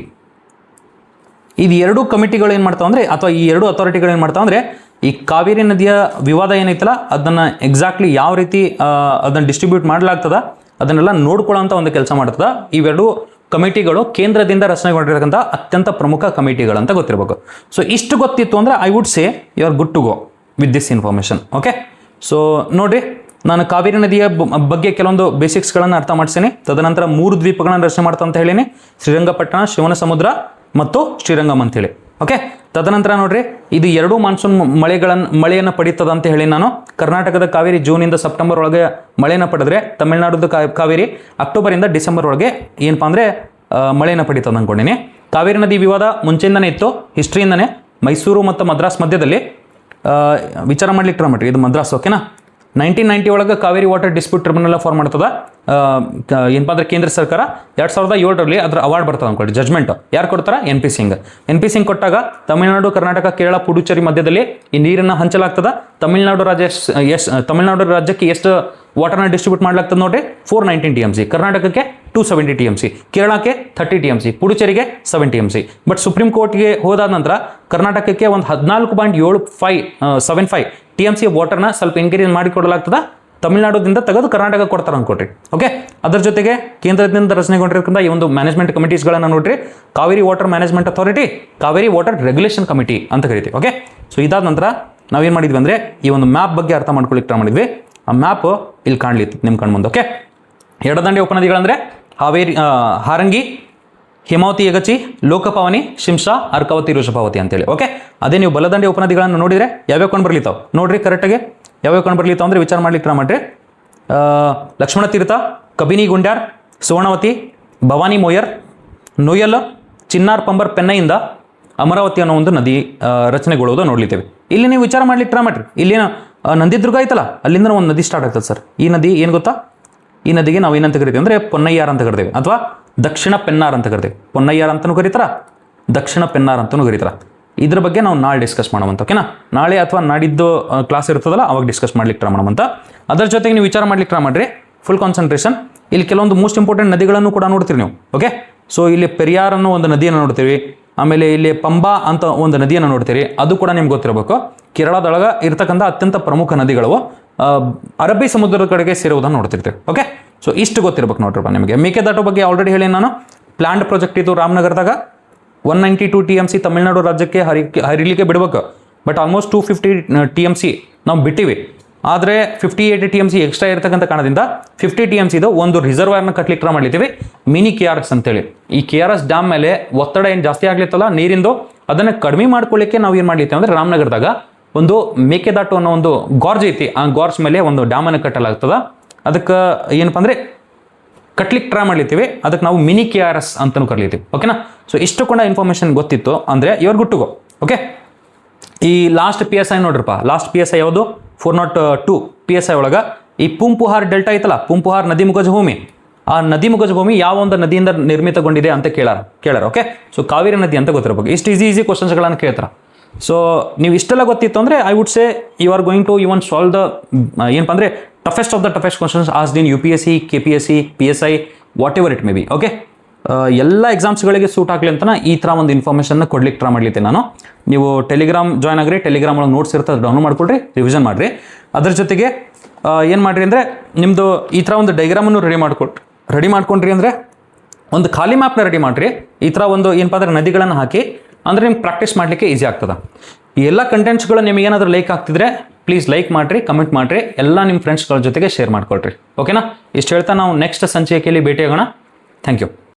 ಇದು 2 ಕಮಿಟಿಗಳು ಏನು ಮಾಡ್ತಾವೆ ಅಂದರೆ, ಅಥವಾ ಈ 2 ಅಥಾರಿಟಿಗಳು ಏನು ಮಾಡ್ತಾವೆ ಅಂದರೆ, ಈ ಕಾವೇರಿ ನದಿಯ ವಿವಾದ ಏನೈತಲ್ಲ ಅದನ್ನು ಎಕ್ಸಾಕ್ಟ್ಲಿ ಯಾವ ರೀತಿ ಅದನ್ನು ಡಿಸ್ಟ್ರಿಬ್ಯೂಟ್ ಮಾಡಲಾಗ್ತದ ಅದನ್ನೆಲ್ಲ ನೋಡ್ಕೊಳ್ಳೋಂಥ ಒಂದು ಕೆಲಸ ಮಾಡ್ತದೆ. ಇವೆರಡು ಕಮಿಟಿಗಳು ಕೇಂದ್ರದಿಂದ ರಚನೆಗೊಂಡಿರತಕ್ಕಂಥ ಅತ್ಯಂತ ಪ್ರಮುಖ ಕಮಿಟಿಗಳಂತ ಗೊತ್ತಿರಬೇಕು. ಸೊ ಇಷ್ಟು ಗೊತ್ತಿತ್ತು ಅಂದರೆ I would say you are good to go with this information. Okay, so ನೋಡಿರಿ, ನಾನು ಕಾವೇರಿ ನದಿಯ ಬಗ್ಗೆ ಕೆಲವೊಂದು ಬೇಸಿಕ್ಸ್ಗಳನ್ನು ಅರ್ಥ ಮಾಡಿಸ್ತೀನಿ. ತದನಂತರ 3 ದ್ವೀಪಗಳನ್ನು ರಚನೆ ಮಾಡ್ತಾ ಅಂತ ಹೇಳಿನಿ, ಶ್ರೀರಂಗಪಟ್ಟಣ, ಶಿವನ ಸಮುದ್ರ ಮತ್ತು ಶ್ರೀರಂಗಂ ಅಂತೇಳಿ. ಓಕೆ, ತದನಂತರ ನೋಡ್ರಿ, ಇದು 2 ಮಾನ್ಸೂನ್ ಮಳೆಯನ್ನು ಪಡೀತದ ಅಂತ ಹೇಳಿ ನಾನು. ಕರ್ನಾಟಕದ ಕಾವೇರಿ ಜೂನಿಂದ ಸೆಪ್ಟೆಂಬರ್ ಒಳಗೆ ಮಳೆಯನ್ನು ಪಡೆದ್ರೆ, ತಮಿಳುನಾಡುದ ಕಾವೇರಿ ಅಕ್ಟೋಬರಿಂದ ಡಿಸೆಂಬರ್ ಒಳಗೆ ಏನಪ್ಪಾ ಅಂದರೆ ಮಳೆಯನ್ನು ಪಡೀತದ ಅಂದ್ಕೊಂಡಿನಿ. ಕಾವೇರಿ ನದಿ ವಿವಾದ ಮುಂಚೆಯಿಂದನೇ ಇತ್ತು, ಹಿಸ್ಟ್ರಿಯಿಂದನೇ. ಮೈಸೂರು ಮತ್ತು ಮದ್ರಾಸ್ ಮಧ್ಯದಲ್ಲಿ ವಿಚಾರ ಮಾಡ್ಲಿಕ್ಕೆ ಟ್ರೈ ಮಾಡ್ರಿ, ಇದು ಮದ್ರಾಸ್. ಓಕೆನಾ, 1990 ಒಳಗೆ Kaveri water dispute tribunal form ಮಾಡ್ತದ. ಏನಪ್ಪ ಅಂದ್ರೆ ಕೇಂದ್ರ ಸರ್ಕಾರ 2007ರಲ್ಲಿ ಅದರ ಅವಾರ್ಡ್ ಬರ್ತದೆ ಅಂದ್ಕೊಳ್ಳಿ, ಜಜ್ಮೆಂಟ್. ಯಾರು ಕೊಡ್ತಾರೆ? NP ಸಿಂಗ್. NP ಸಿಂಗ್ ಕೊಟ್ಟಾಗ ತಮಿಳುನಾಡು, ಕರ್ನಾಟಕ, ಕೇರಳ, ಪುಡುಚೇರಿ ಮಧ್ಯದಲ್ಲಿ ಈ ನೀರನ್ನು ಹಂಚಲಾಗ್ತದ. ತಮಿಳುನಾಡು ರಾಜ್ಯಕ್ಕೆ ಎಷ್ಟು ವಾಟರ್ನ ಡಿಸ್ಟ್ರಿಬ್ಯೂಟ್ ಮಾಡ್ಲಾಗ್ತದೆ ನೋಡ್ರಿ, 419 TMC. ಕರ್ನಾಟಕಕ್ಕೆ 270 TMC, ಕೇರಳಕ್ಕೆ 30 TMC, ಪುಡುಚೇರಿಗೆ 7 TMC. ಬಟ್ ಸುಪ್ರೀಂ ಕೋರ್ಟ್ಗೆ ಹೋದಾದ ನಂತರ ಕರ್ನಾಟಕಕ್ಕೆ ಒಂದು 14.75 TMC ವಾಟರ್ನ ಸ್ವಲ್ಪ ಇನ್ಕ್ರೀಸ್ ಮಾಡಿಕೊಡಲಾಗ್ತದ. ತಮಿಳುನಾಡುದಿಂದ ತೆಗೆದು ಕರ್ನಾಟಕ ಕೊಡ್ತಾರೆ ಅಂದ್ಕೊಟ್ರಿ. ಓಕೆ, ಅದರ ಜೊತೆಗೆ ಕೇಂದ್ರದಿಂದ ರಚನೆಗೊಂಡಿರ್ತಕ್ಕಂಥ ಈ ಒಂದು ಮ್ಯಾನೇಜ್ಮೆಂಟ್ ಕಮಿಟೀಸ್ಗಳನ್ನು ನೋಡ್ರಿ, Kaveri water management authority, Kaveri water regulation committee ಅಂತ ಕರಿತೀವಿ. ಓಕೆ, ಸೊ ಇದಾದ ನಂತರ ನಾವೇನು ಮಾಡಿದ್ವಿ ಅಂದರೆ ಈ ಒಂದು ಮ್ಯಾಪ್ ಬಗ್ಗೆ ಅರ್ಥ ಮಾಡ್ಕೊಳ್ಳಿಕ್ಕೆ ಟ್ರೈ ಮಾಡಿದ್ವಿ. ಆ ಮ್ಯಾಪ್ ಇಲ್ಲಿ ಕಾಣಲಿತ್ತು ನಿಮ್ಮ ಕಣ್ಮುಂದೆ. ಓಕೆ, ಎಡದಂಡೆ ಉಪನದಿಗಳಂದರೆ ಹಾರಂಗಿ, ಹೇಮಾವತಿ, ಯಗಚಿ, ಲೋಕಪಾವನಿ, ಶಿಂಷಾ, ಅರ್ಕಾವತಿ, ಋಷಭಾವತಿ ಅಂತೇಳಿ. ಓಕೆ, ಅದೇ ನೀವು ಬಲದಂಡೆ ಉಪನದಿಗಳನ್ನು ನೋಡಿದರೆ ಯಾವ್ಯಾವ ಕೊಂಡು ಬರ್ಲಿತಾವೆ ನೋಡ್ರಿ, ಕರೆಕ್ಟಾಗಿ ಯಾವ್ಯಾವ ಕೊಂಡು ಬರ್ಲಿತಾವೆ ಅಂದರೆ ವಿಚಾರ ಮಾಡ್ಲಿಕ್ಕೆ ಟ್ರೈ ಮಾಡ್ರಿ. ಲಕ್ಷ್ಮಣ ತೀರ್ಥ, ಕಬಿನಿ ಗುಂಡ್ಯಾರ್, ಸುವರ್ಣವತಿ, ಭವಾನಿ ಮೋಯರ್, ನೋಯಲ್, ಚಿನ್ನಾರ್ ಪಂಬರ್, ಪೆನ್ನೈಯಿಂದ ಅಮರಾವತಿ ಅನ್ನೋ ಒಂದು ನದಿ ರಚನೆಗೊಳ್ಳುವುದು ನೋಡ್ಲಿದ್ದೇವೆ. ಇಲ್ಲಿ ನೀವು ವಿಚಾರ ಮಾಡ್ಲಿಕ್ಕೆ ಟ್ರೈ ಮಾಡ್ರಿ. ಇಲ್ಲಿನ ನಂದಿದುರ್ಗ ಐತಲ್ಲ, ಅಲ್ಲಿಂದ ಒಂದು ನದಿ ಸ್ಟಾರ್ಟ್ ಆಗ್ತದೆ ಸರ್. ಈ ನದಿ ಏನು ಗೊತ್ತಾ? ಈ ನದಿಗೆ ನಾವು ಏನಂತ ಕರಿತೀವಿ ಅಂದರೆ ಪೊನ್ನಯ್ಯಾರ್ ಅಂತ ಕರಿತೇವೆ, ಅಥವಾ ದಕ್ಷಿಣ ಪೆನ್ನಾರ್ ಅಂತ ಕರಿತೇವೆ. ಪೊನ್ನಯ್ಯಾರ್ ಅಂತಲೂ ಕರೀತಾರ, ದಕ್ಷಿಣ ಪೆನ್ನಾರ್ ಅಂತಲೂ ಕರೀತಾರ. ಇದ್ರ ಬಗ್ಗೆ ನಾವು ನಾಳೆ ಡಿಸ್ಕಸ್ ಮಾಡೋವಂತ. ಓಕೆನಾ, ನಾಳೆ ಅಥವಾ ನಾಡಿದ್ದು ಕ್ಲಾಸ್ ಇರ್ತದಲ್ಲ ಅವಾಗ ಡಿಸ್ಕಸ್ ಮಾಡ್ಲಿಕ್ಕೆ ಟ್ರೈ ಮಾಡೋವಂತ. ಅದರ ಜೊತೆಗೆ ನೀವು ವಿಚಾರ ಮಾಡ್ಲಿಕ್ಕೆ ಟ್ರೈ ಮಾಡ್ರಿ, ಫುಲ್ ಕಾನ್ಸಂಟ್ರೇಷನ್. ಇಲ್ಲಿ ಕೆಲವೊಂದು ಮೋಸ್ಟ್ ಇಂಪಾರ್ಟೆಂಟ್ ನದಿಗಳನ್ನು ಕೂಡ ನೋಡ್ತೀರಿ ನೀವು. ಓಕೆ, ಸೊ ಇಲ್ಲಿ ಪೆರಿಯಾರ್ ಅನ್ನೋ ಒಂದು ನದಿಯನ್ನು ನೋಡ್ತೀವಿ, ಆಮೇಲೆ ಇಲ್ಲಿ ಪಂಬಾ ಅಂತ ಒಂದು ನದಿಯನ್ನು ನೋಡ್ತೀರಿ, ಅದು ಕೂಡ ನಿಮ್ಗೆ ಗೊತ್ತಿರಬೇಕು. ಕೇರಳದೊಳಗೆ ಇರ್ತಕ್ಕಂಥ ಅತ್ಯಂತ ಪ್ರಮುಖ ನದಿಗಳು ಅರಬ್ಬಿ ಸಮುದ್ರದ ಕಡೆಗೆ ಸೇರುವುದನ್ನು ನೋಡ್ತಿರ್ತೀವಿ. ಓಕೆ, ಸೊ ಇಷ್ಟು ಗೊತ್ತಿರ್ಬೇಕು ನೋಡ್ರಪ್ಪ ನಿಮಗೆ. ಮೇಕೆದಾಟು ಬಗ್ಗೆ ಆಲ್ರೆಡಿ ಹೇಳಿ ನಾನು. ಪ್ಲಾಂಡ್ ಪ್ರಾಜೆಕ್ಟ್ ಇದು ರಾಮನಗರದಾಗ 192 TMC ತಮಿಳುನಾಡು ರಾಜ್ಯಕ್ಕೆ ಹರಿಲಿಕ್ಕೆ ಬಿಡಬೇಕು. ಬಟ್ ಆಲ್ಮೋಸ್ಟ್ 250 TMC ನಾವು ಬಿಟ್ಟಿವಿ. ಆದರೆ 58 TMC ಎಕ್ಸ್ಟ್ರಾ ಇರ್ತಕ್ಕಂಥ ಕಾರಣದಿಂದ 50 TMC ಇದು ಒಂದು ರಿಸರ್ವಾಯರ್ನ ಕಟ್ಲಿಕ್ಕೆ ಟ್ರೈ ಮಾಡ್ಲಿದ್ದೀವಿ, ಮಿನಿ KRS ಅಂತೇಳಿ. ಈ KRS ಡ್ಯಾಮ್ ಮೇಲೆ ಒತ್ತಡ ಏನು ಜಾಸ್ತಿ ಆಗ್ಲಿತ್ತಲ್ಲ ನೀರಿಂದು, ಅದನ್ನು ಕಡಿಮೆ ಮಾಡ್ಕೊಳ್ಳಿಕ್ಕೆ ನಾವು ಏನು ಮಾಡ್ಲಿತ್ತೀವಿ ಅಂದರೆ ರಾಮನಗರದಾಗ ಒಂದು ಮೇಕೆದಾಟು ಅನ್ನೋ ಒಂದು ಗಾರ್ಜ್ ಐತಿ, ಆ ಗಾರ್ಜ್ ಮೇಲೆ ಒಂದು ಡ್ಯಾಮನ್ನು ಕಟ್ಟಲಾಗ್ತದ. ಅದಕ್ಕೆ ಏನಪ್ಪ ಅಂದರೆ ಕಟ್ಲಿಕ್ಕೆ ಟ್ರೈ ಮಾಡ್ಲಿತ್ತೀವಿ, ಅದಕ್ಕೆ ನಾವು ಮಿನಿ KRS ಅಂತಲೂ ಕರೀತೀವಿ. ಓಕೆನಾ, ಸೊ ಇಷ್ಟು ಕೂಡ ಇನ್ಫಾರ್ಮೇಷನ್ ಗೊತ್ತಿತ್ತು ಅಂದರೆ ಇವ್ರು ಗುಟ್ಟುಗೋ. ಓಕೆ, ಈ ಲಾಸ್ಟ್ PSI ನೋಡ್ರಪ್ಪ, ಲಾಸ್ಟ್ PSI ಯಾವುದು? 402 PSI ಒಳಗೆ ಈ ಪೂಂಪುಹಾರ್ ಡೆಲ್ಟಾ ಐತಲ್ಲ, ಪೂಂಪುಹಾರ್ ನದಿ ಮುಖಜ ಭೂಮಿ, ಆ ನದಿ ಮುಖಜ ಭೂಮಿ ಯಾವ ಒಂದು ನದಿಯಿಂದ ನಿರ್ಮಿತಗೊಂಡಿದೆ ಅಂತ ಕೇಳಾರ. ಓಕೆ, ಸೊ ಕಾವೇರಿ ನದಿ ಅಂತ ಗೊತ್ತಿರಬೇಕು. ಇಷ್ಟು ಈಸಿ ಕ್ವಶನ್ಸ್ಗಳನ್ನು ಕೇಳ್ತಾರೆ. ಸೊ ನೀವು ಇಷ್ಟೆಲ್ಲ ಗೊತ್ತಿತ್ತು ಅಂದರೆ I would say you are going to even solve the ಏನಪ್ಪ ಅಂದರೆ toughest of the toughest questions asked in UPSC, KPSC, PSI, whatever it may be. Okay, ಎಲ್ಲ ಎಕ್ಸಾಮ್ಸ್ಗಳಿಗೆ ಸೂಟ್ ಆಗಲಿ ಅಂತ ಈ ಥರ ಒಂದು ಇನ್ಫಾರ್ಮೇಷನ್ನ ಕೊಡ್ಲಿಕ್ಕೆ ಟ್ರೈ ಮಾಡ್ಲಿತ್ತೆ ನಾನು. ನೀವು ಟೆಲಿಗ್ರಾಮ್ ಜಾಯ್ನ್ ಆಗ್ರಿ, ಟೆಲಿಗ್ರಾಮ್ ಒಳಗೆ ನೋಟ್ಸ್ ಇರ್ತದೆ, ಡೌನ್ಲೋಡ್ ಮಾಡ್ಕೊಳ್ರಿ, ರಿವಿಷನ್ ಮಾಡಿರಿ. ಅದರ ಜೊತೆಗೆ ಏನು ಮಾಡಿರಿ ಅಂದರೆ ನಿಮ್ಮದು ಈ ಥರ ಒಂದು ಡೈಗ್ರಾಮನ್ನು ರೆಡಿ ಮಾಡ್ಕೊಂಡ್ರಿ ಅಂದರೆ ಒಂದು ಖಾಲಿ ಮ್ಯಾಪ್ನ ರೆಡಿ ಮಾಡಿರಿ. ಈ ಥರ ಒಂದು ಏನಪ್ಪ ಅಂದರೆ ನದಿಗಳನ್ನು ಹಾಕಿ, ಅಂದರೆ ನಿಮ್ಗೆ ಪ್ರಾಕ್ಟೀಸ್ ಮಾಡಲಿಕ್ಕೆ ಈಸಿ ಆಗ್ತದೆ. ಈ ಎಲ್ಲ ಕಂಟೆಂಟ್ಸ್ಗಳು ನಿಮಗೆ ಏನಾದರೂ ಲೈಕ್ ಆಗ್ತಿದ್ರೆ ಪ್ಲೀಸ್ ಲೈಕ್ ಮಾಡಿರಿ, ಕಮೆಂಟ್ ಮಾಡಿರಿ, ಎಲ್ಲ ನಿಮ್ಮ ಫ್ರೆಂಡ್ಸ್ಗಳ ಜೊತೆಗೆ ಶೇರ್ ಮಾಡ್ಕೊಳ್ರಿ. ಓಕೆನಾ, ಇಷ್ಟು ಹೇಳ್ತಾ ನಾವು ನೆಕ್ಸ್ಟ್ ಸಂಚಿಕೆಯಲ್ಲಿ ಭೇಟಿಯಾಗೋಣ. Thank you.